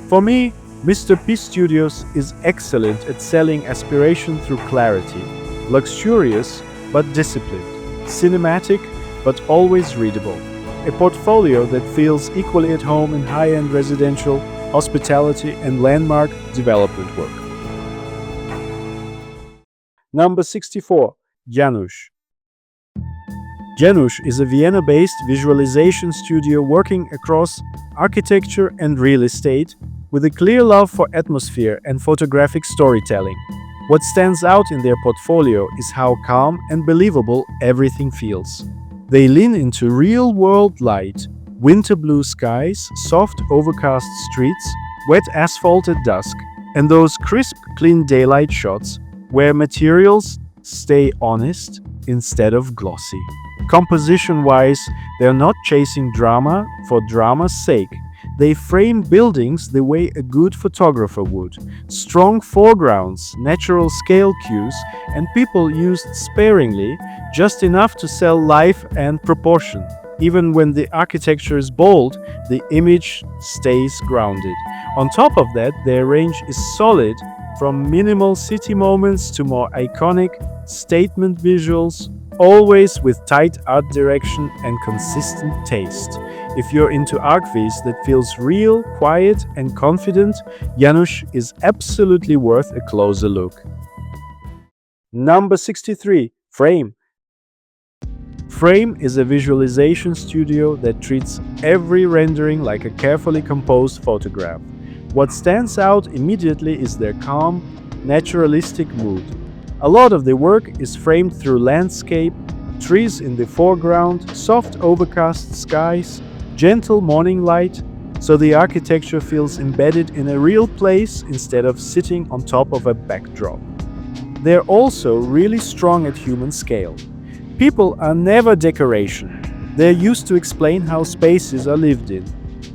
For me, Mr. P Studios is excellent at selling aspiration through clarity, luxurious but disciplined, cinematic but always readable. A portfolio that feels equally at home in high-end residential, hospitality and landmark development work. Number 64, Yanush. Yanush is a Vienna-based visualization studio working across architecture and real estate with a clear love for atmosphere and photographic storytelling. What stands out in their portfolio is how calm and believable everything feels. They lean into real-world light, winter blue skies, soft overcast streets, wet asphalt at dusk, and those crisp, clean daylight shots where materials stay honest instead of glossy. Composition-wise, they're not chasing drama for drama's sake. They frame buildings the way a good photographer would. Strong foregrounds, natural scale cues, and people used sparingly, just enough to sell life and proportion. Even when the architecture is bold, the image stays grounded. On top of that, their range is solid, from minimal city moments to more iconic statement visuals, always with tight art direction and consistent taste. If you're into ArchViz that feels real, quiet, and confident, Yanush is absolutely worth a closer look. Number 63, Frame. Frame is a visualization studio that treats every rendering like a carefully composed photograph. What stands out immediately is their calm, naturalistic mood. A lot of the work is framed through landscape, trees in the foreground, soft overcast skies, gentle morning light, so the architecture feels embedded in a real place instead of sitting on top of a backdrop. They're also really strong at human scale. People are never decoration. They're used to explain how spaces are lived in.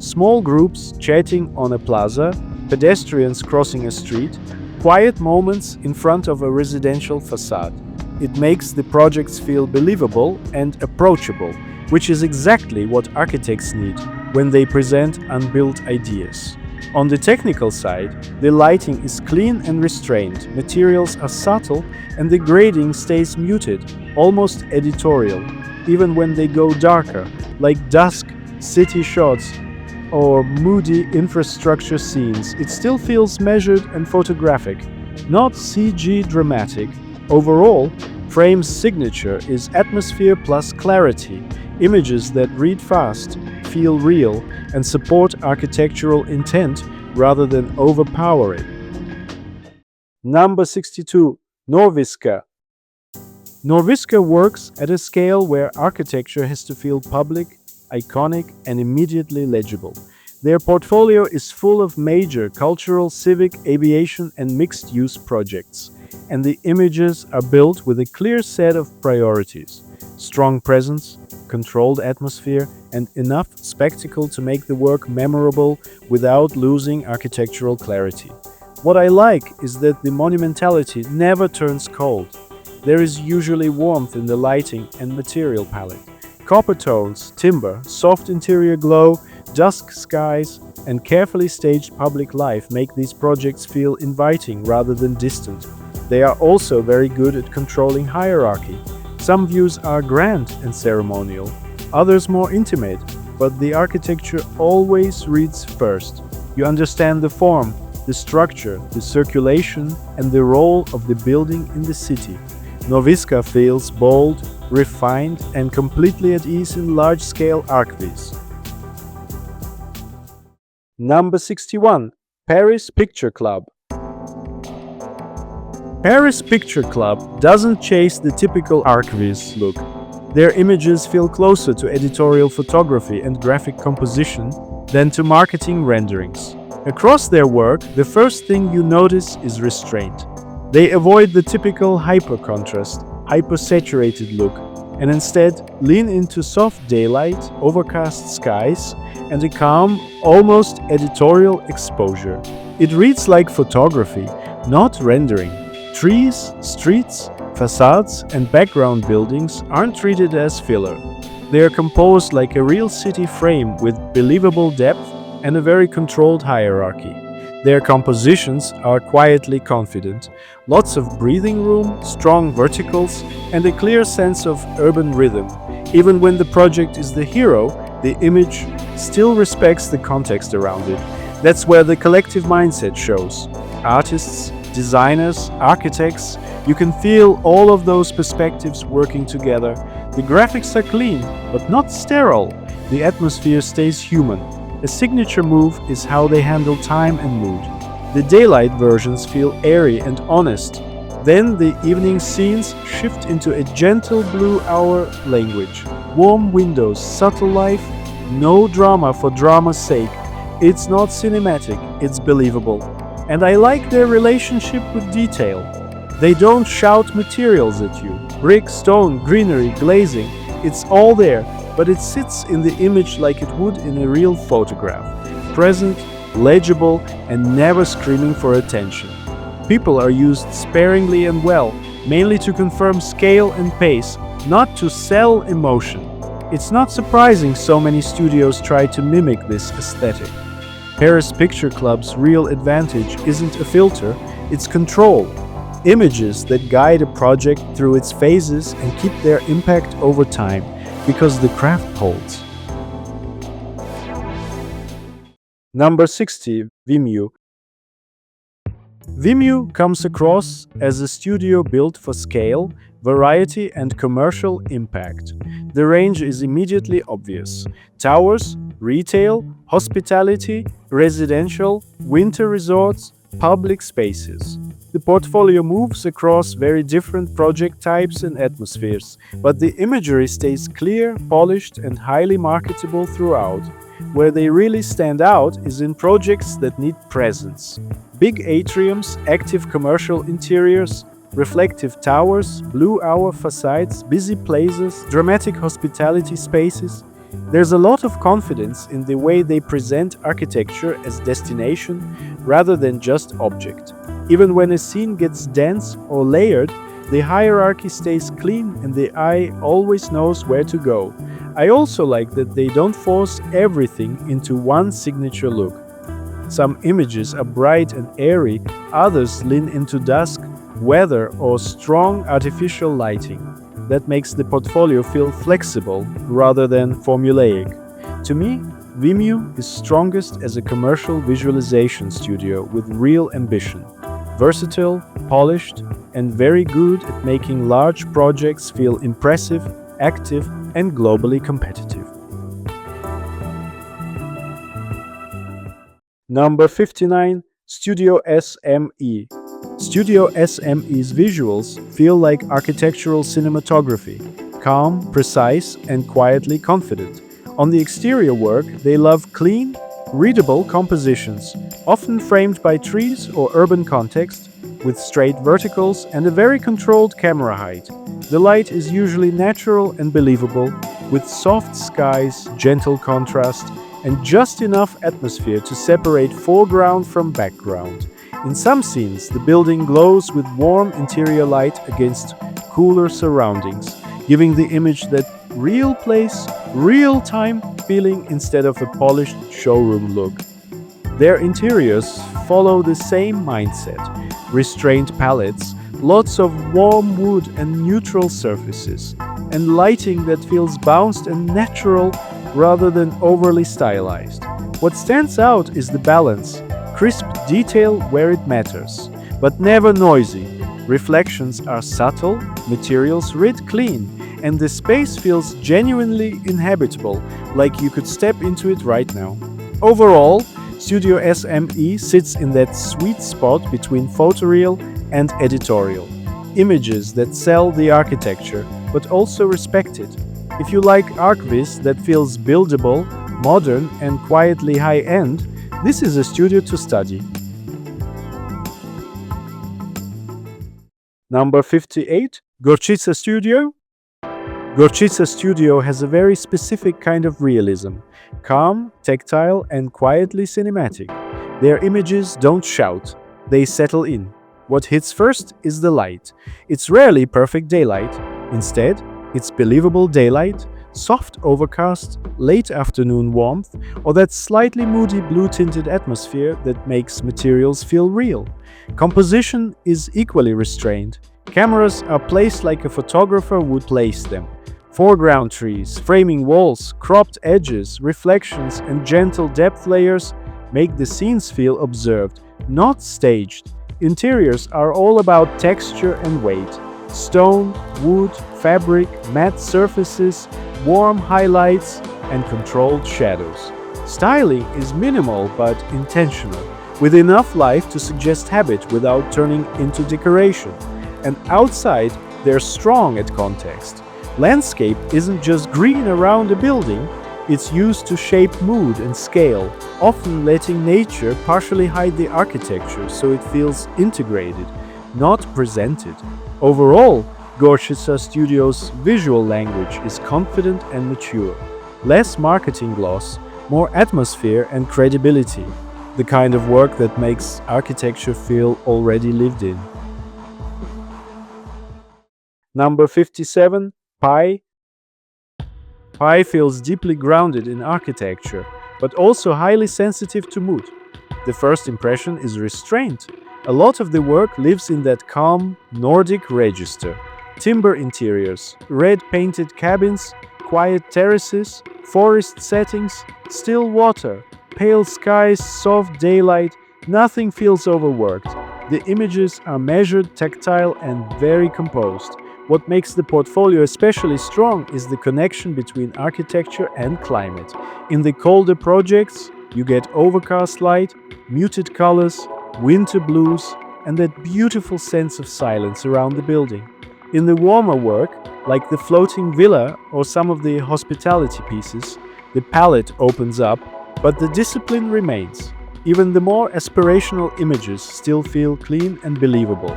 Small groups chatting on a plaza, pedestrians crossing a street, quiet moments in front of a residential facade. It makes the projects feel believable and approachable, which is exactly what architects need when they present unbuilt ideas. On the technical side, the lighting is clean and restrained, materials are subtle, and the grading stays muted, almost editorial. Even when they go darker, like dusk, city shots, or moody infrastructure scenes, it still feels measured and photographic, not CG dramatic. Overall, Frame's signature is atmosphere plus clarity, images that read fast, feel real, and support architectural intent rather than overpower it. Number 62. Norviska. Norviska works at a scale where architecture has to feel public, iconic, and immediately legible. Their portfolio is full of major cultural, civic, aviation, and mixed-use projects, and the images are built with a clear set of priorities: strong presence, controlled atmosphere, and enough spectacle to make the work memorable without losing architectural clarity. What I like is that the monumentality never turns cold. There is usually warmth in the lighting and material palette. Copper tones, timber, soft interior glow, dusk skies, and carefully staged public life make these projects feel inviting rather than distant. They are also very good at controlling hierarchy. Some views are grand and ceremonial, others more intimate, but the architecture always reads first. You understand the form, the structure, the circulation, and the role of the building in the city. Norviska feels bold, refined, and completely at ease in large-scale ArchViz. Number 61. Paris Picture Club. Paris Picture Club doesn't chase the typical ArchViz look. Their images feel closer to editorial photography and graphic composition than to marketing renderings. Across their work, the first thing you notice is restraint. They avoid the typical hyper-contrast, hyper-saturated look, and instead lean into soft daylight, overcast skies, and a calm, almost editorial exposure. It reads like photography, not rendering. Trees, streets, facades, and background buildings aren't treated as filler. They are composed like a real city frame with believable depth and a very controlled hierarchy. Their compositions are quietly confident, lots of breathing room, strong verticals, and a clear sense of urban rhythm. Even when the project is the hero, the image still respects the context around it. That's where the collective mindset shows. Artists, designers, architects, you can feel all of those perspectives working together. The graphics are clean, but not sterile. The atmosphere stays human. A signature move is how they handle time and mood. The daylight versions feel airy and honest. Then the evening scenes shift into a gentle blue hour language. Warm windows, subtle life, no drama for drama's sake. It's not cinematic, it's believable. And I like their relationship with detail. They don't shout materials at you. Brick, stone, greenery, glazing, it's all there, but it sits in the image like it would in a real photograph. Present, legible, and never screaming for attention. People are used sparingly and well, mainly to confirm scale and pace, not to sell emotion. It's not surprising so many studios try to mimic this aesthetic. Paris Picture Club's real advantage isn't a filter, it's control. Images that guide a project through its phases and keep their impact over time, because the craft holds. Number 60. Vimeo. Vimeo comes across as a studio built for scale, variety, and commercial impact. The range is immediately obvious. Towers, retail, hospitality, residential, winter resorts, public spaces. The portfolio moves across very different project types and atmospheres, but the imagery stays clear, polished, and highly marketable throughout. Where they really stand out is in projects that need presence. Big atriums, active commercial interiors, reflective towers, blue hour facades, busy plazas, dramatic hospitality spaces. There's a lot of confidence in the way they present architecture as destination rather than just object. Even when a scene gets dense or layered, the hierarchy stays clean and the eye always knows where to go. I also like that they don't force everything into one signature look. Some images are bright and airy, others lean into dusk, weather, or strong artificial lighting. That makes the portfolio feel flexible rather than formulaic. To me, Vimeo is strongest as a commercial visualization studio with real ambition. versatile, polished, and very good at making large projects feel impressive, active, and globally competitive. Number 59. Studio SME. Studio SME's visuals feel like architectural cinematography, calm, precise, and quietly confident. On the exterior work, they love clean, readable compositions, often framed by trees or urban context, with straight verticals and a very controlled camera height. The light is usually natural and believable, with soft skies, gentle contrast, and just enough atmosphere to separate foreground from background. In some scenes, the building glows with warm interior light against cooler surroundings, giving the image that real place, real time feeling instead of a polished showroom look. Their interiors follow the same mindset: restrained palettes, lots of warm wood and neutral surfaces, and lighting that feels bounced and natural rather than overly stylized. What stands out is the balance: crisp detail where it matters, but never noisy. Reflections are subtle, materials read clean, and the space feels genuinely inhabitable, like you could step into it right now. Overall, Studio SME sits in that sweet spot between photoreal and editorial. Images that sell the architecture, but also respect it. If you like ArchViz that feels buildable, modern, and quietly high-end, this is a studio to study. Number 58. GISA Studio. GISA Studio has a very specific kind of realism: calm, tactile, and quietly cinematic. Their images don't shout, they settle in. What hits first is the light. It's rarely perfect daylight. Instead, it's believable daylight, soft overcast, late afternoon warmth, or that slightly moody blue-tinted atmosphere that makes materials feel real. Composition is equally restrained. Cameras are placed like a photographer would place them. Foreground trees, framing walls, cropped edges, reflections, and gentle depth layers make the scenes feel observed, not staged. Interiors are all about texture and weight. Stone, wood, fabric, matte surfaces, warm highlights, and controlled shadows. Styling is minimal but intentional, with enough life to suggest habit without turning into decoration. And outside, they're strong at context. Landscape isn't just green around a building, it's used to shape mood and scale, often letting nature partially hide the architecture so it feels integrated, not presented. Overall, GISA Studio's visual language is confident and mature. Less marketing gloss, more atmosphere and credibility. The kind of work that makes architecture feel already lived in. Number 57. Pi. Pi feels deeply grounded in architecture, but also highly sensitive to mood. The first impression is restraint. A lot of the work lives in that calm, Nordic register. Timber interiors, red painted cabins, quiet terraces, forest settings, still water, pale skies, soft daylight, nothing feels overworked. The images are measured, tactile, and very composed. What makes the portfolio especially strong is the connection between architecture and climate. In the colder projects, you get overcast light, muted colors, winter blues, and that beautiful sense of silence around the building. In the warmer work, like the floating villa or some of the hospitality pieces, the palette opens up, but the discipline remains. Even the more aspirational images still feel clean and believable.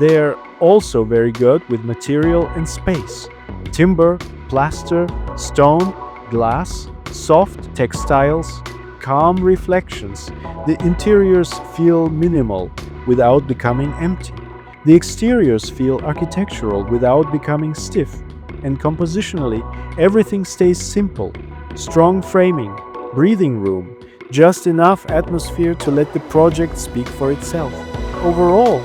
They're also very good with material and space. Timber, plaster, stone, glass, soft textiles, calm reflections. The interiors feel minimal without becoming empty. The exteriors feel architectural without becoming stiff. And compositionally, everything stays simple. Strong framing, breathing room, just enough atmosphere to let the project speak for itself. Overall,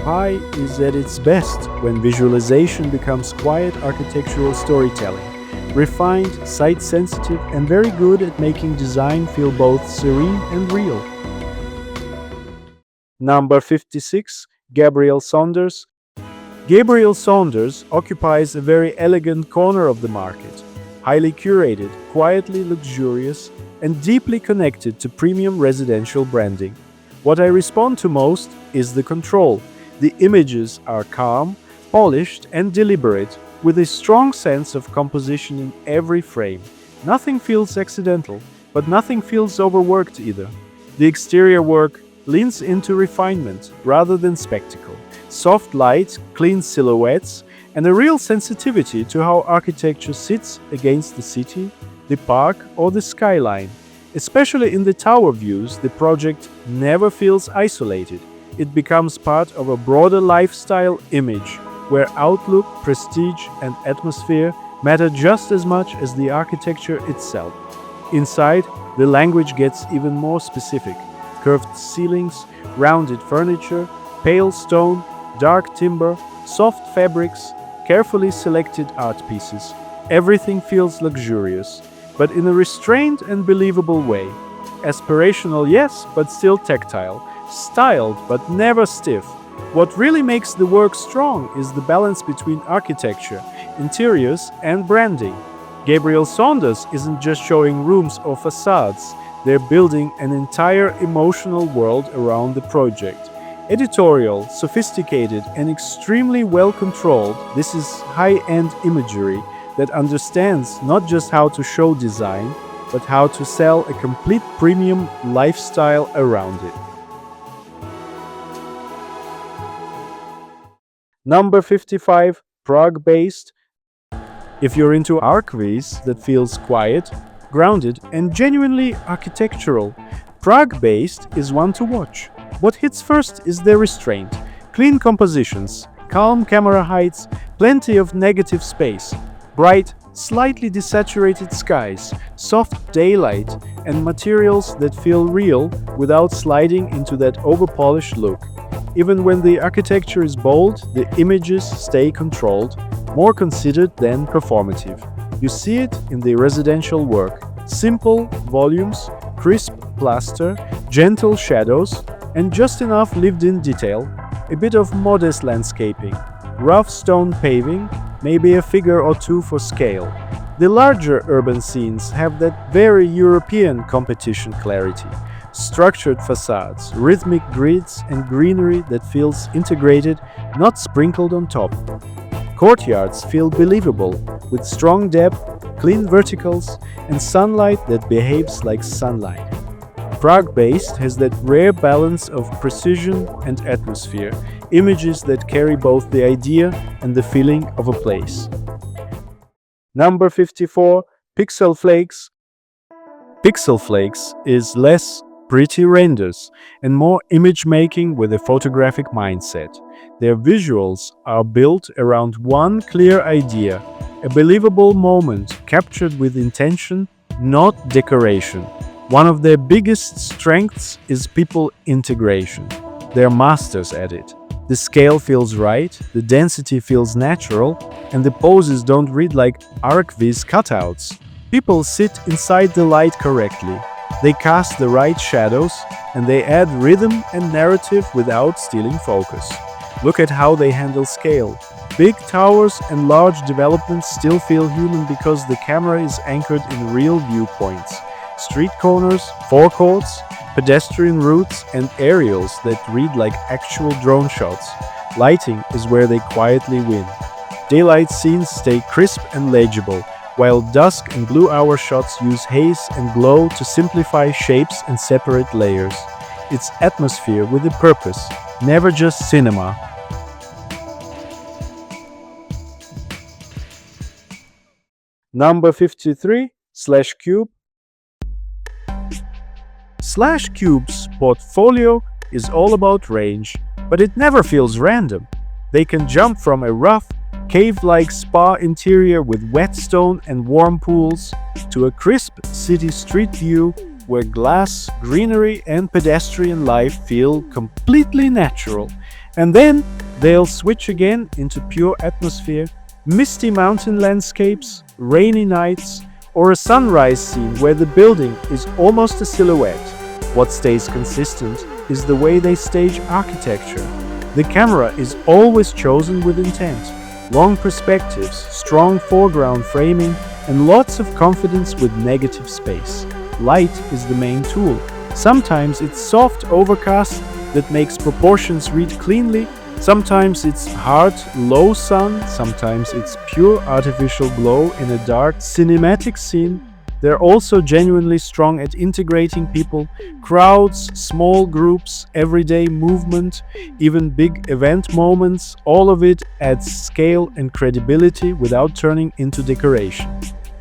Pi is at its best when visualization becomes quiet architectural storytelling, refined, sight-sensitive, and very good at making design feel both serene and real. Number 56, Gabrielle Saunders. Gabrielle Saunders occupies a very elegant corner of the market, highly curated, quietly luxurious, and deeply connected to premium residential branding. What I respond to most is the control. The images are calm, polished, and deliberate, with a strong sense of composition in every frame. Nothing feels accidental, but nothing feels overworked either. The exterior work leans into refinement rather than spectacle. Soft light, clean silhouettes, and a real sensitivity to how architecture sits against the city, the park, or the skyline. Especially in the tower views, the project never feels isolated. It becomes part of a broader lifestyle image, where outlook, prestige, and atmosphere matter just as much as the architecture itself. Inside, the language gets even more specific. Curved ceilings, rounded furniture, pale stone, dark timber, soft fabrics, carefully selected art pieces. Everything feels luxurious, but in a restrained and believable way. Aspirational, yes, but still tactile. Styled, but never stiff. What really makes the work strong is the balance between architecture, interiors, and branding. Gabrielle Saunders isn't just showing rooms or facades, they're building an entire emotional world around the project. Editorial, sophisticated, and extremely well controlled, this is high-end imagery that understands not just how to show design, but how to sell a complete premium lifestyle around it. Number 55, Prague-based. If you're into ARCHVIZ that feels quiet, grounded, and genuinely architectural, Prague-based is one to watch. What hits first is their restraint, clean compositions, calm camera heights, plenty of negative space, bright, slightly desaturated skies, soft daylight, and materials that feel real without sliding into that overpolished look. Even when the architecture is bold, the images stay controlled, more considered than performative. You see it in the residential work. Simple volumes, crisp plaster, gentle shadows, and just enough lived-in detail, a bit of modest landscaping, rough stone paving, maybe a figure or two for scale. The larger urban scenes have that very European competition clarity. Structured facades, rhythmic grids, and greenery that feels integrated, not sprinkled on top. Courtyards feel believable, with strong depth, clean verticals, and sunlight that behaves like sunlight. Prague-based has that rare balance of precision and atmosphere, images that carry both the idea and the feeling of a place. Number 54, Pixel Flakes. Pixel Flakes is less pretty renders and more image making with a photographic mindset. Their visuals are built around one clear idea, a believable moment captured with intention, not decoration. One of their biggest strengths is people integration. They're masters at it. The scale feels right, the density feels natural, and the poses don't read like ArchViz cutouts. People sit inside the light correctly. They cast the right shadows, and they add rhythm and narrative without stealing focus. Look at how they handle scale. Big towers and large developments still feel human because the camera is anchored in real viewpoints. Street corners, forecourts, pedestrian routes, and aerials that read like actual drone shots. Lighting is where they quietly win. Daylight scenes stay crisp and legible, while dusk and blue hour shots use haze and glow to simplify shapes and separate layers. It's atmosphere with a purpose, never just cinema. Number 53, Cube. Cube's portfolio is all about range, but it never feels random. They can jump from a rough, cave-like spa interior with wet stone and warm pools to a crisp city street view where glass, greenery, and pedestrian life feel completely natural. And then they'll switch again into pure atmosphere, misty mountain landscapes, rainy nights, or a sunrise scene where the building is almost a silhouette. What stays consistent is the way they stage architecture. The camera is always chosen with intent. Long perspectives, strong foreground framing, and lots of confidence with negative space. Light is the main tool. Sometimes it's soft overcast that makes proportions read cleanly. Sometimes it's hard, low sun. Sometimes it's pure artificial glow in a dark, cinematic scene. They're also genuinely strong at integrating people, crowds, small groups, everyday movement, even big event moments. All of it adds scale and credibility without turning into decoration.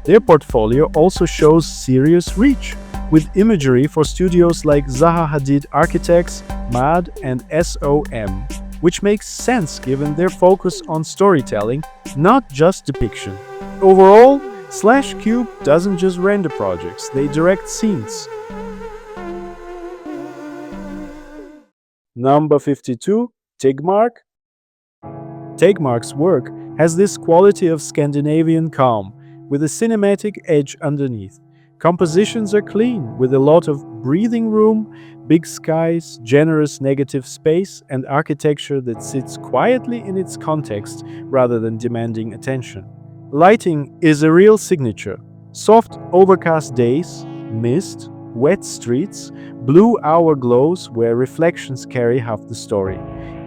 Their portfolio also shows serious reach, with imagery for studios like Zaha Hadid Architects, MAD, and SOM, which makes sense given their focus on storytelling, not just depiction. Overall, Slash Cube doesn't just render projects, they direct scenes. Number 52, Tegmark. Tegmark's work has this quality of Scandinavian calm, with a cinematic edge underneath. Compositions are clean, with a lot of breathing room, big skies, generous negative space, and architecture that sits quietly in its context rather than demanding attention. Lighting is a real signature. Soft, overcast days, mist, wet streets, blue hour glows where reflections carry half the story.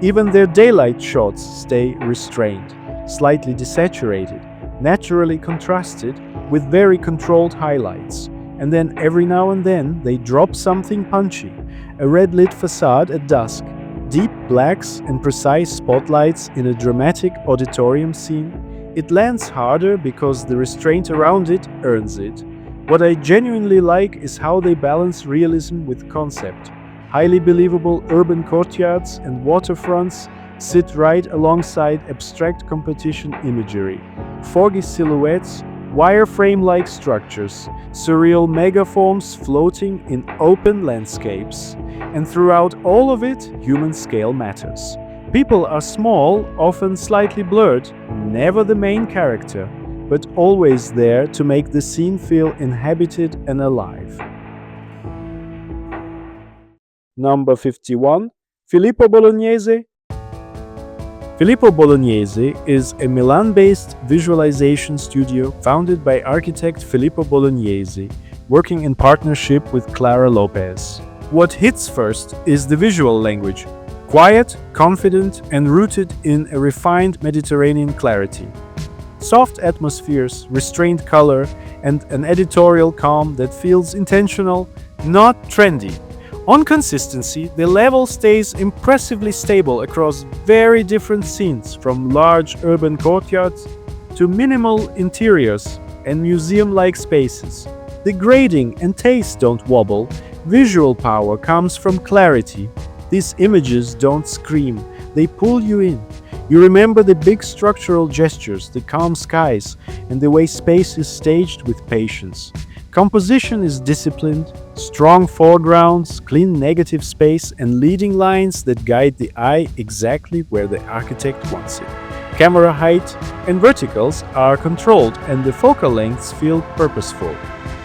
Even their daylight shots stay restrained, slightly desaturated, naturally contrasted, with very controlled highlights. And then every now and then they drop something punchy, a red-lit facade at dusk, deep blacks and precise spotlights in a dramatic auditorium scene. It lands harder because the restraint around it earns it. What I genuinely like is how they balance realism with concept. Highly believable urban courtyards and waterfronts sit right alongside abstract competition imagery. Foggy silhouettes, wireframe-like structures, surreal megaforms floating in open landscapes. And throughout all of it, human scale matters. People are small, often slightly blurred, never the main character, but always there to make the scene feel inhabited and alive. Number 51, Filipo Bologn. Filipo Bologn is a Milan-based visualization studio founded by architect Filipo Bologn, working in partnership with Clara Lopez. What hits first is the visual language. Quiet, confident, and rooted in a refined Mediterranean clarity. Soft atmospheres, restrained color, and an editorial calm that feels intentional, not trendy. On consistency, the level stays impressively stable across very different scenes, from large urban courtyards to minimal interiors and museum-like spaces. The grading and taste don't wobble. Visual power comes from clarity. These images don't scream, they pull you in. You remember the big structural gestures, the calm skies, and the way space is staged with patience. Composition is disciplined, strong foregrounds, clean negative space, and leading lines that guide the eye exactly where the architect wants it. Camera height and verticals are controlled, and the focal lengths feel purposeful.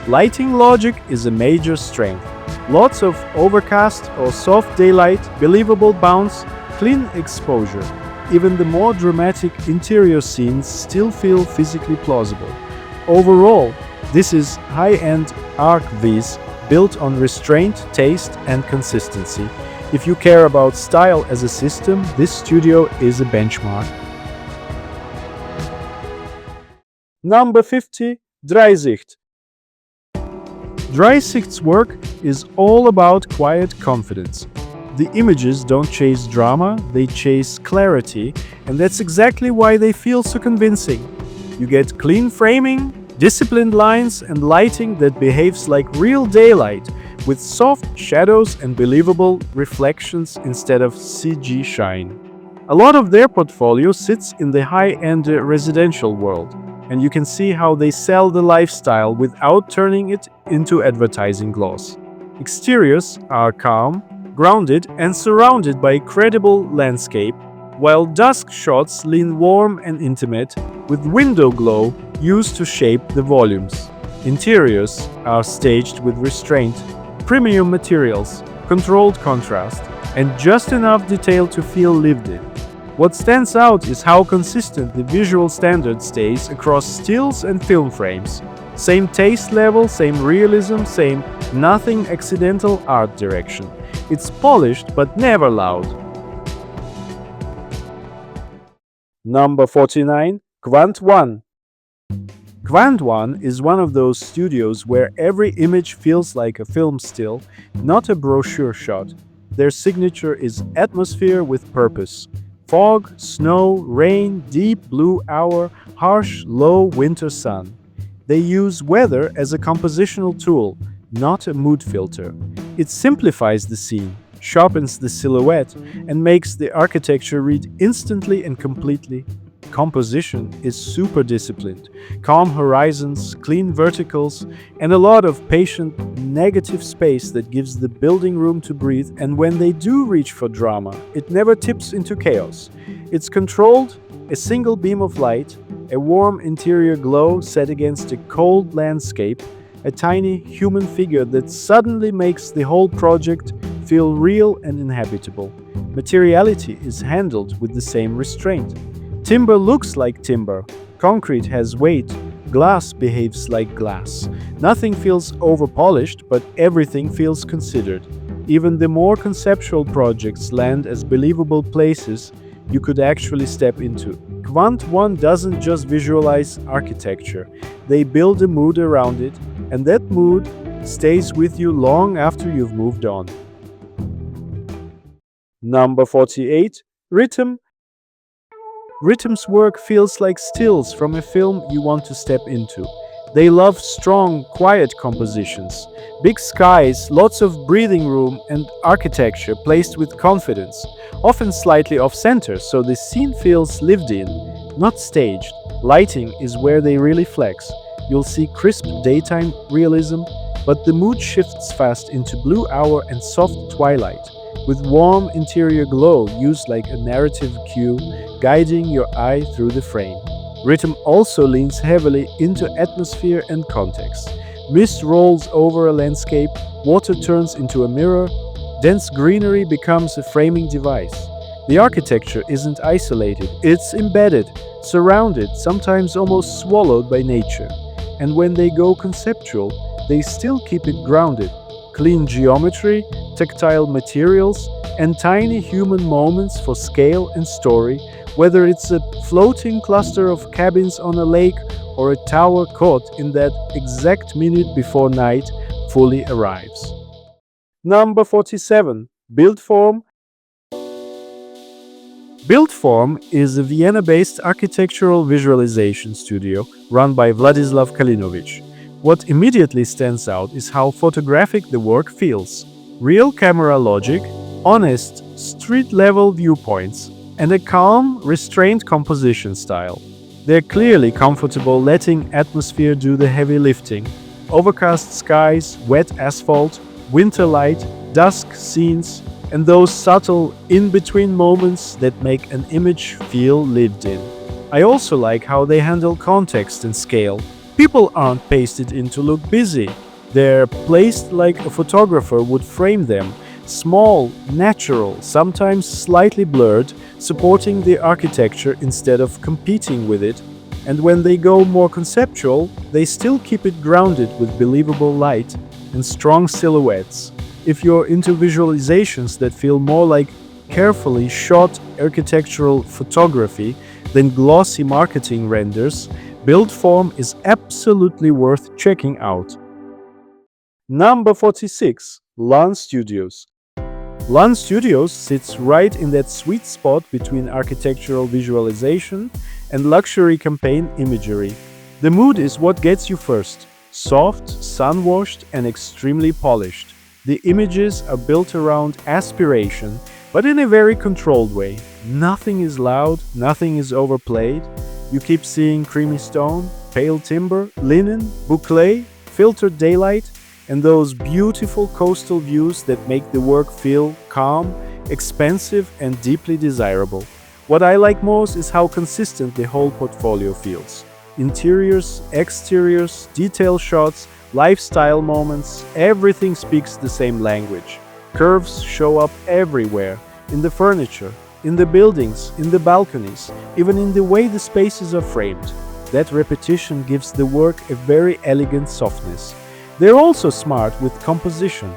Lighting logic is a major strength. Lots of overcast or soft daylight, believable bounce, clean exposure. Even the more dramatic interior scenes still feel physically plausible. Overall, this is high-end ArchViz built on restraint, taste, and consistency. If you care about style as a system, this studio is a benchmark. Number 50, Dreizicht. Dreizicht's work is all about quiet confidence. The images don't chase drama, they chase clarity, and that's exactly why they feel so convincing. You get clean framing, disciplined lines, and lighting that behaves like real daylight, with soft shadows and believable reflections instead of CG shine. A lot of their portfolio sits in the high-end residential world, and you can see how they sell the lifestyle without turning it into advertising gloss. Exteriors are calm, grounded, and surrounded by credible landscape, while dusk shots lean warm and intimate, with window glow used to shape the volumes. Interiors are staged with restraint, premium materials, controlled contrast, and just enough detail to feel lived in. What stands out is how consistent the visual standard stays across stills and film frames. Same taste level, same realism, same nothing accidental art direction. It's polished but never loud. Number 49. Quant One. Quant One is one of those studios where every image feels like a film still, not a brochure shot. Their signature is atmosphere with purpose. Fog, snow, rain, deep blue hour, harsh, low winter sun. They use weather as a compositional tool, not a mood filter. It simplifies the scene, sharpens the silhouette, and makes the architecture read instantly and completely. Composition is super disciplined. Calm horizons, clean verticals, and a lot of patient negative space that gives the building room to breathe, and when they do reach for drama, it never tips into chaos. It's controlled, a single beam of light, a warm interior glow set against a cold landscape, a tiny human figure that suddenly makes the whole project feel real and inhabitable. Materiality is handled with the same restraint. Timber looks like timber, concrete has weight, glass behaves like glass. Nothing feels over-polished, but everything feels considered. Even the more conceptual projects land as believable places you could actually step into. Quant One doesn't just visualize architecture, they build a mood around it, and that mood stays with you long after you've moved on. Number 48. Rhythm. Rhythm's work feels like stills from a film you want to step into. They love strong, quiet compositions, big skies, lots of breathing room, and architecture placed with confidence, often slightly off-center, so the scene feels lived in, not staged. Lighting is where they really flex. You'll see crisp daytime realism, but the mood shifts fast into blue hour and soft twilight, with warm interior glow used like a narrative cue, guiding your eye through the frame. Rhythm also leans heavily into atmosphere and context. Mist rolls over a landscape, water turns into a mirror, dense greenery becomes a framing device. The architecture isn't isolated, it's embedded, surrounded, sometimes almost swallowed by nature. And when they go conceptual, they still keep it grounded. Clean geometry, tactile materials, and tiny human moments for scale and story, whether it's a floating cluster of cabins on a lake or a tower caught in that exact minute before night fully arrives. Number 47. Buildform. Buildform is a Vienna-based architectural visualization studio run by Vladislav Kalinovic. What immediately stands out is how photographic the work feels. Real camera logic, honest, street-level viewpoints, and a calm, restrained composition style. They're clearly comfortable letting atmosphere do the heavy lifting. Overcast skies, wet asphalt, winter light, dusk scenes, and those subtle in-between moments that make an image feel lived in. I also like how they handle context and scale. People aren't pasted in to look busy. They're placed like a photographer would frame them. Small, natural, sometimes slightly blurred, supporting the architecture instead of competing with it. And when they go more conceptual, they still keep it grounded with believable light and strong silhouettes. If you're into visualizations that feel more like carefully shot architectural photography than glossy marketing renders, Buildform is absolutely worth checking out. Number 46. Lan Studios. Lan Studios sits right in that sweet spot between architectural visualization and luxury campaign imagery. The mood is what gets you first. Soft, sun-washed, and extremely polished. The images are built around aspiration, but in a very controlled way. Nothing is loud, nothing is overplayed. You keep seeing creamy stone, pale timber, linen, boucle, filtered daylight, and those beautiful coastal views that make the work feel calm, expensive, and deeply desirable. What I like most is how consistent the whole portfolio feels. Interiors, exteriors, detail shots, lifestyle moments, everything speaks the same language. Curves show up everywhere, in the furniture, in the buildings, in the balconies, even in the way the spaces are framed. That repetition gives the work a very elegant softness. They're also smart with composition.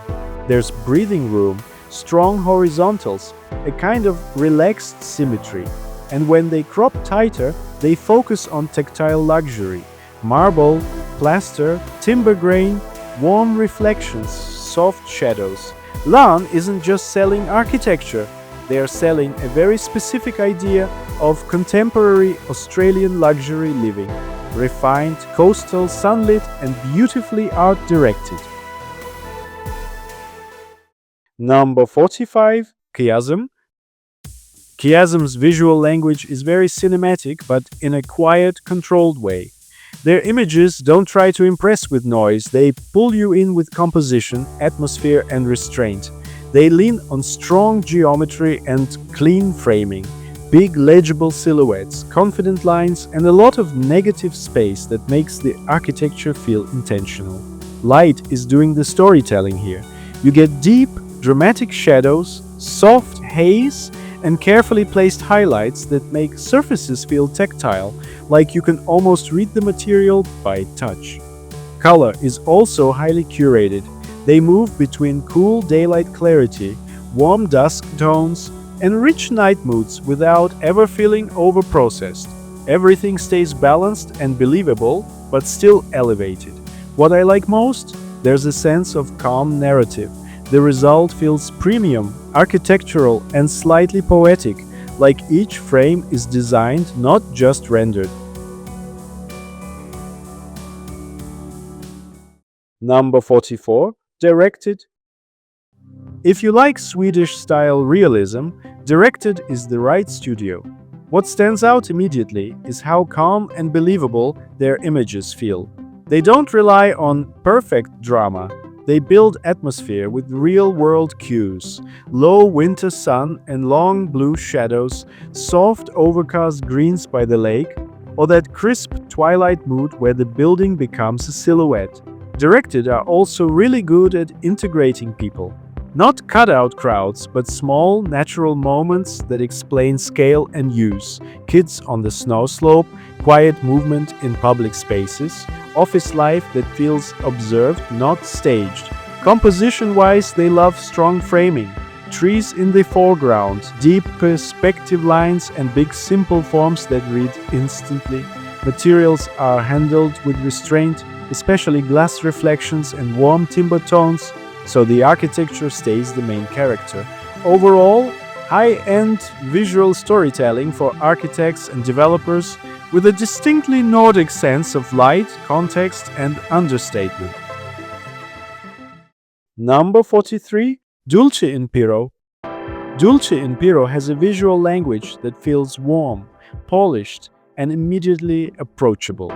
There's breathing room, strong horizontals, a kind of relaxed symmetry. And when they crop tighter, they focus on tactile luxury. Marble, plaster, timber grain, warm reflections, soft shadows. Lan isn't just selling architecture, they are selling a very specific idea of contemporary Australian luxury living. Refined, coastal, sunlit, and beautifully art-directed. Number 45. Chiasm. Chiasm's visual language is very cinematic, but in a quiet, controlled way. Their images don't try to impress with noise, they pull you in with composition, atmosphere, and restraint. They lean on strong geometry and clean framing, big legible silhouettes, confident lines, and a lot of negative space that makes the architecture feel intentional. Light is doing the storytelling here. You get deep, dramatic shadows, soft haze, and carefully placed highlights that make surfaces feel tactile, like you can almost read the material by touch. Color is also highly curated. They move between cool daylight clarity, warm dusk tones, and rich night moods without ever feeling overprocessed. Everything stays balanced and believable, but still elevated. What I like most? There's a sense of calm narrative. The result feels premium, architectural, and slightly poetic, like each frame is designed, not just rendered. Number 44. Directed. If you like Swedish-style realism, Directed is the right studio. What stands out immediately is how calm and believable their images feel. They don't rely on perfect drama. They build atmosphere with real-world cues, low winter sun and long blue shadows, soft overcast greens by the lake, or that crisp twilight mood where the building becomes a silhouette. Directed are also really good at integrating people. Not cut-out crowds, but small, natural moments that explain scale and use. Kids on the snow slope, quiet movement in public spaces, office life that feels observed, not staged. Composition-wise, they love strong framing. Trees in the foreground, deep perspective lines, and big simple forms that read instantly. Materials are handled with restraint, especially glass reflections and warm timber tones, so the architecture stays the main character. Overall, high-end visual storytelling for architects and developers with a distinctly Nordic sense of light, context, and understatement. Number 43. Dulchi Iniro. Dulchi Iniro has a visual language that feels warm, polished, and immediately approachable.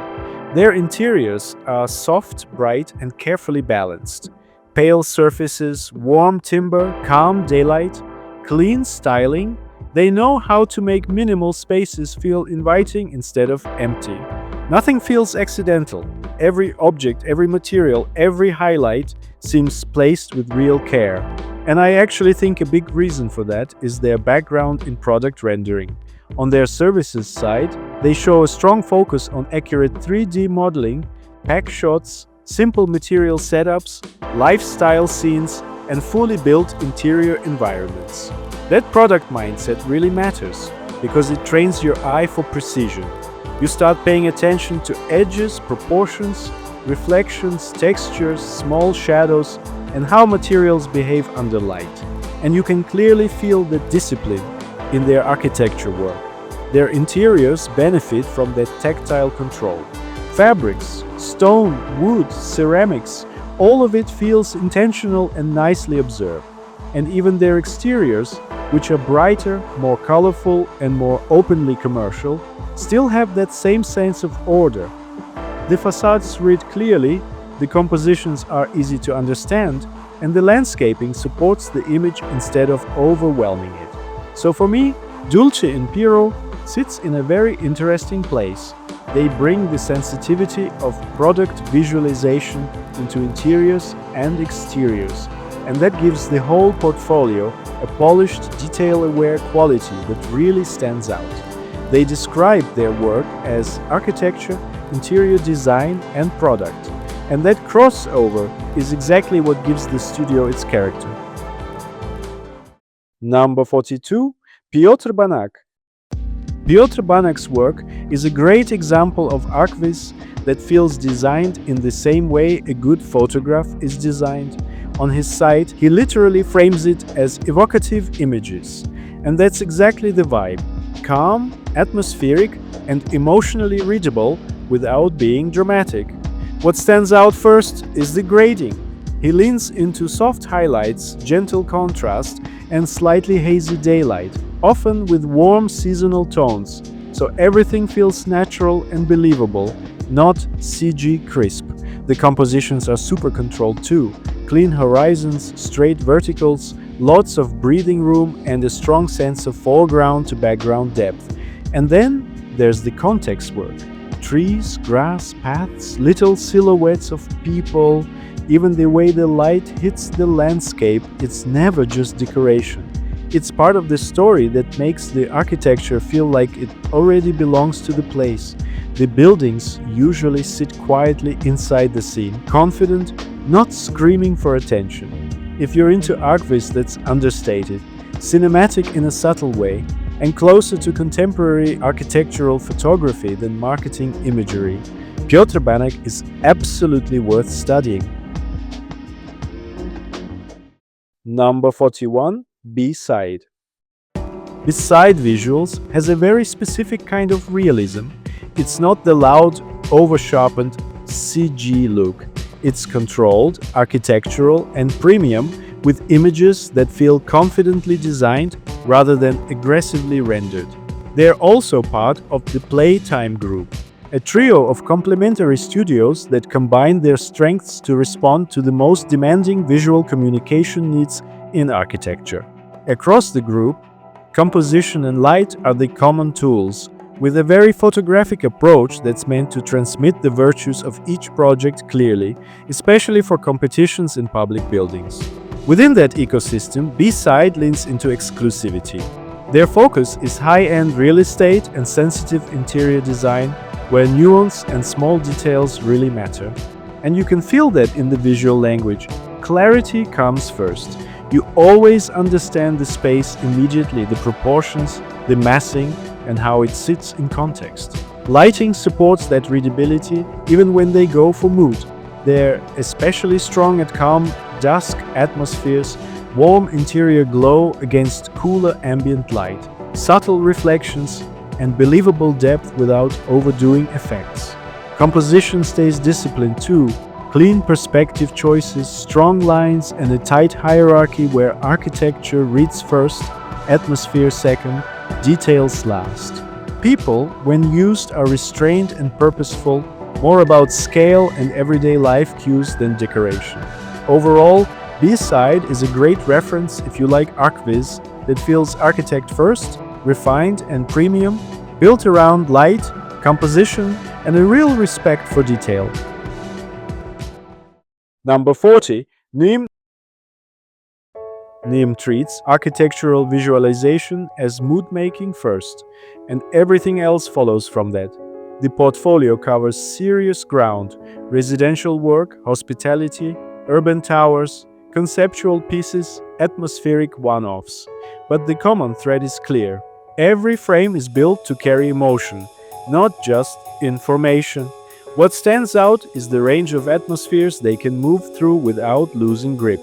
Their interiors are soft, bright, and carefully balanced. Pale surfaces, warm timber, calm daylight, clean styling. They know how to make minimal spaces feel inviting instead of empty. Nothing feels accidental. Every object, every material, every highlight seems placed with real care. And I actually think a big reason for that is their background in product rendering. On their services side, they show a strong focus on accurate 3D modeling, pack shots, simple material setups, lifestyle scenes, and fully built interior environments. That product mindset really matters because it trains your eye for precision. You start paying attention to edges, proportions, reflections, textures, small shadows, and how materials behave under light. And you can clearly feel the discipline in their architecture work. Their interiors benefit from that tactile control. Fabrics, stone, wood, ceramics, all of it feels intentional and nicely observed. And even their exteriors, which are brighter, more colorful, and more openly commercial, still have that same sense of order. The facades read clearly, the compositions are easy to understand, and the landscaping supports the image instead of overwhelming it. So for me, Dulchi Iniro sits in a very interesting place. They bring the sensitivity of product visualization into interiors and exteriors, and that gives the whole portfolio a polished, detail-aware quality that really stands out. They describe their work as architecture, interior design, and product, and that crossover is exactly what gives the studio its character. Number 42. Piotr Banak. Piotr Banak's work is a great example of ArchViz that feels designed in the same way a good photograph is designed. On his site, he literally frames it as evocative images, and that's exactly the vibe. Calm, atmospheric, and emotionally readable without being dramatic. What stands out first is the grading. He leans into soft highlights, gentle contrast, and slightly hazy daylight, often with warm seasonal tones, so everything feels natural and believable, not CG crisp. The compositions are super controlled too. Clean horizons, straight verticals, lots of breathing room, and a strong sense of foreground to background depth. And then there's the context work. Trees, grass, paths, little silhouettes of people, even the way the light hits the landscape, it's never just decoration. It's part of the story that makes the architecture feel like it already belongs to the place. The buildings usually sit quietly inside the scene, confident, not screaming for attention. If you're into ArchViz, that's understated, cinematic in a subtle way, and closer to contemporary architectural photography than marketing imagery, Piotr Banak is absolutely worth studying. Number 41. B-side. B-side visuals has a very specific kind of realism. It's not the loud, over-sharpened CG look. It's controlled, architectural, and premium, with images that feel confidently designed rather than aggressively rendered. They're also part of the Playtime Group, a trio of complementary studios that combine their strengths to respond to the most demanding visual communication needs in architecture. Across the group, composition and light are the common tools, with a very photographic approach that's meant to transmit the virtues of each project clearly, especially for competitions in public buildings. Within that ecosystem, B-side leans into exclusivity. Their focus is high-end real estate and sensitive interior design, where nuance and small details really matter. And you can feel that in the visual language. Clarity comes first. You always understand the space immediately, the proportions, the massing, and how it sits in context. Lighting supports that readability even when they go for mood. They're especially strong at calm, dusk atmospheres, warm interior glow against cooler ambient light, subtle reflections, and believable depth without overdoing effects. Composition stays disciplined too. Clean perspective choices, strong lines, and a tight hierarchy where architecture reads first, atmosphere second, details last. People, when used, are restrained and purposeful, more about scale and everyday life cues than decoration. Overall, B-side is a great reference if you like ArchViz that feels architect first, refined and premium, built around light, composition, and a real respect for detail. Number 40. Numa treats architectural visualization as mood-making first, and everything else follows from that. The portfolio covers serious ground: residential work, hospitality, urban towers, conceptual pieces, atmospheric one-offs. But the common thread is clear. Every frame is built to carry emotion, not just information. What stands out is the range of atmospheres they can move through without losing grip.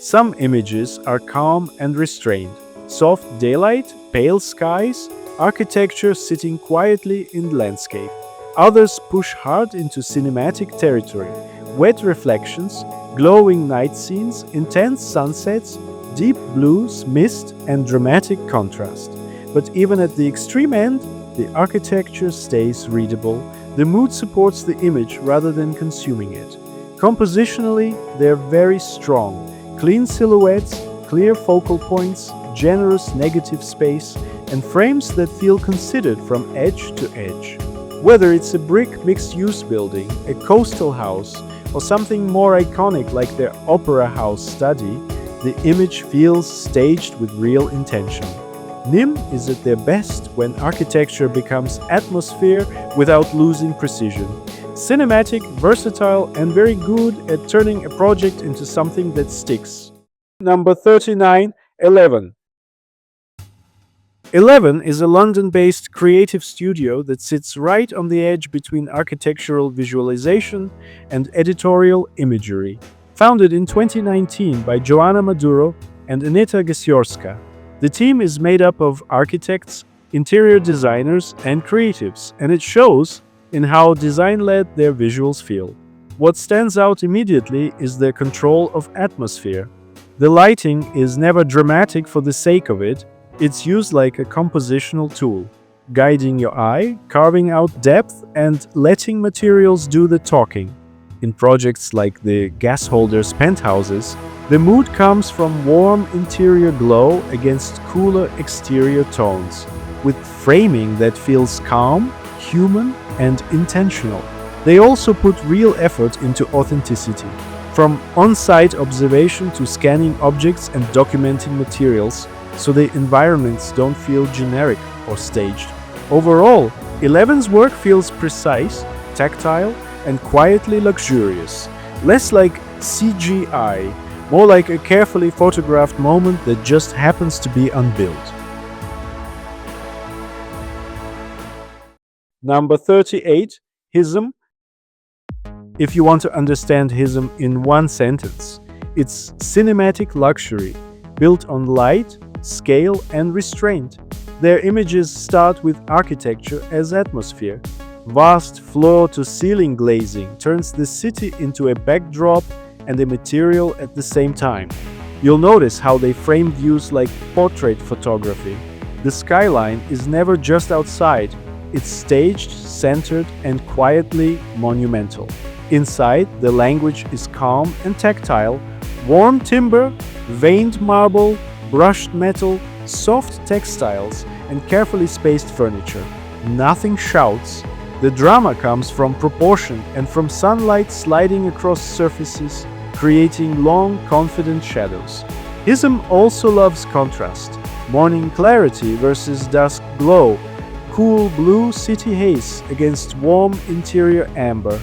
Some images are calm and restrained. Soft daylight, pale skies, architecture sitting quietly in landscape. Others push hard into cinematic territory. Wet reflections, glowing night scenes, intense sunsets, deep blues, mist, and dramatic contrast. But even at the extreme end, the architecture stays readable. The mood supports the image rather than consuming it. Compositionally, they're very strong. Clean silhouettes, clear focal points, generous negative space, and frames that feel considered from edge to edge. Whether it's a brick mixed-use building, a coastal house, or something more iconic like their opera house study, the image feels staged with real intention. NIM is at their best when architecture becomes atmosphere without losing precision. Cinematic, versatile, and very good at turning a project into something that sticks. Number 39, 11. 11 is a London-based creative studio that sits right on the edge between architectural visualization and editorial imagery. Founded in 2019 by Joanna Maduro and Anita Gasiorska, the team is made up of architects, interior designers, and creatives, and it shows in how design-led their visuals feel. What stands out immediately is their control of atmosphere. The lighting is never dramatic for the sake of it. It's used like a compositional tool, guiding your eye, carving out depth, and letting materials do the talking. In projects like the gas holders penthouses, the mood comes from warm interior glow against cooler exterior tones, with framing that feels calm, human, and intentional. They also put real effort into authenticity, from on-site observation to scanning objects and documenting materials, so the environments don't feel generic or staged. Overall, 11's work feels precise, tactile, and quietly luxurious, less like CGI, more like a carefully photographed moment that just happens to be unbuilt. Number 38, HISM. If you want to understand HISM in one sentence, it's cinematic luxury, built on light, scale, and restraint. Their images start with architecture as atmosphere. Vast floor-to-ceiling glazing turns the city into a backdrop and a material at the same time. You'll notice how they frame views like portrait photography. The skyline is never just outside, it's staged, centered, and quietly monumental. Inside, the language is calm and tactile: warm timber, veined marble, brushed metal, soft textiles, and carefully spaced furniture. Nothing shouts. The drama comes from proportion and from sunlight sliding across surfaces, creating long, confident shadows. HISM also loves contrast: morning clarity versus dusk glow, cool blue city haze against warm interior amber.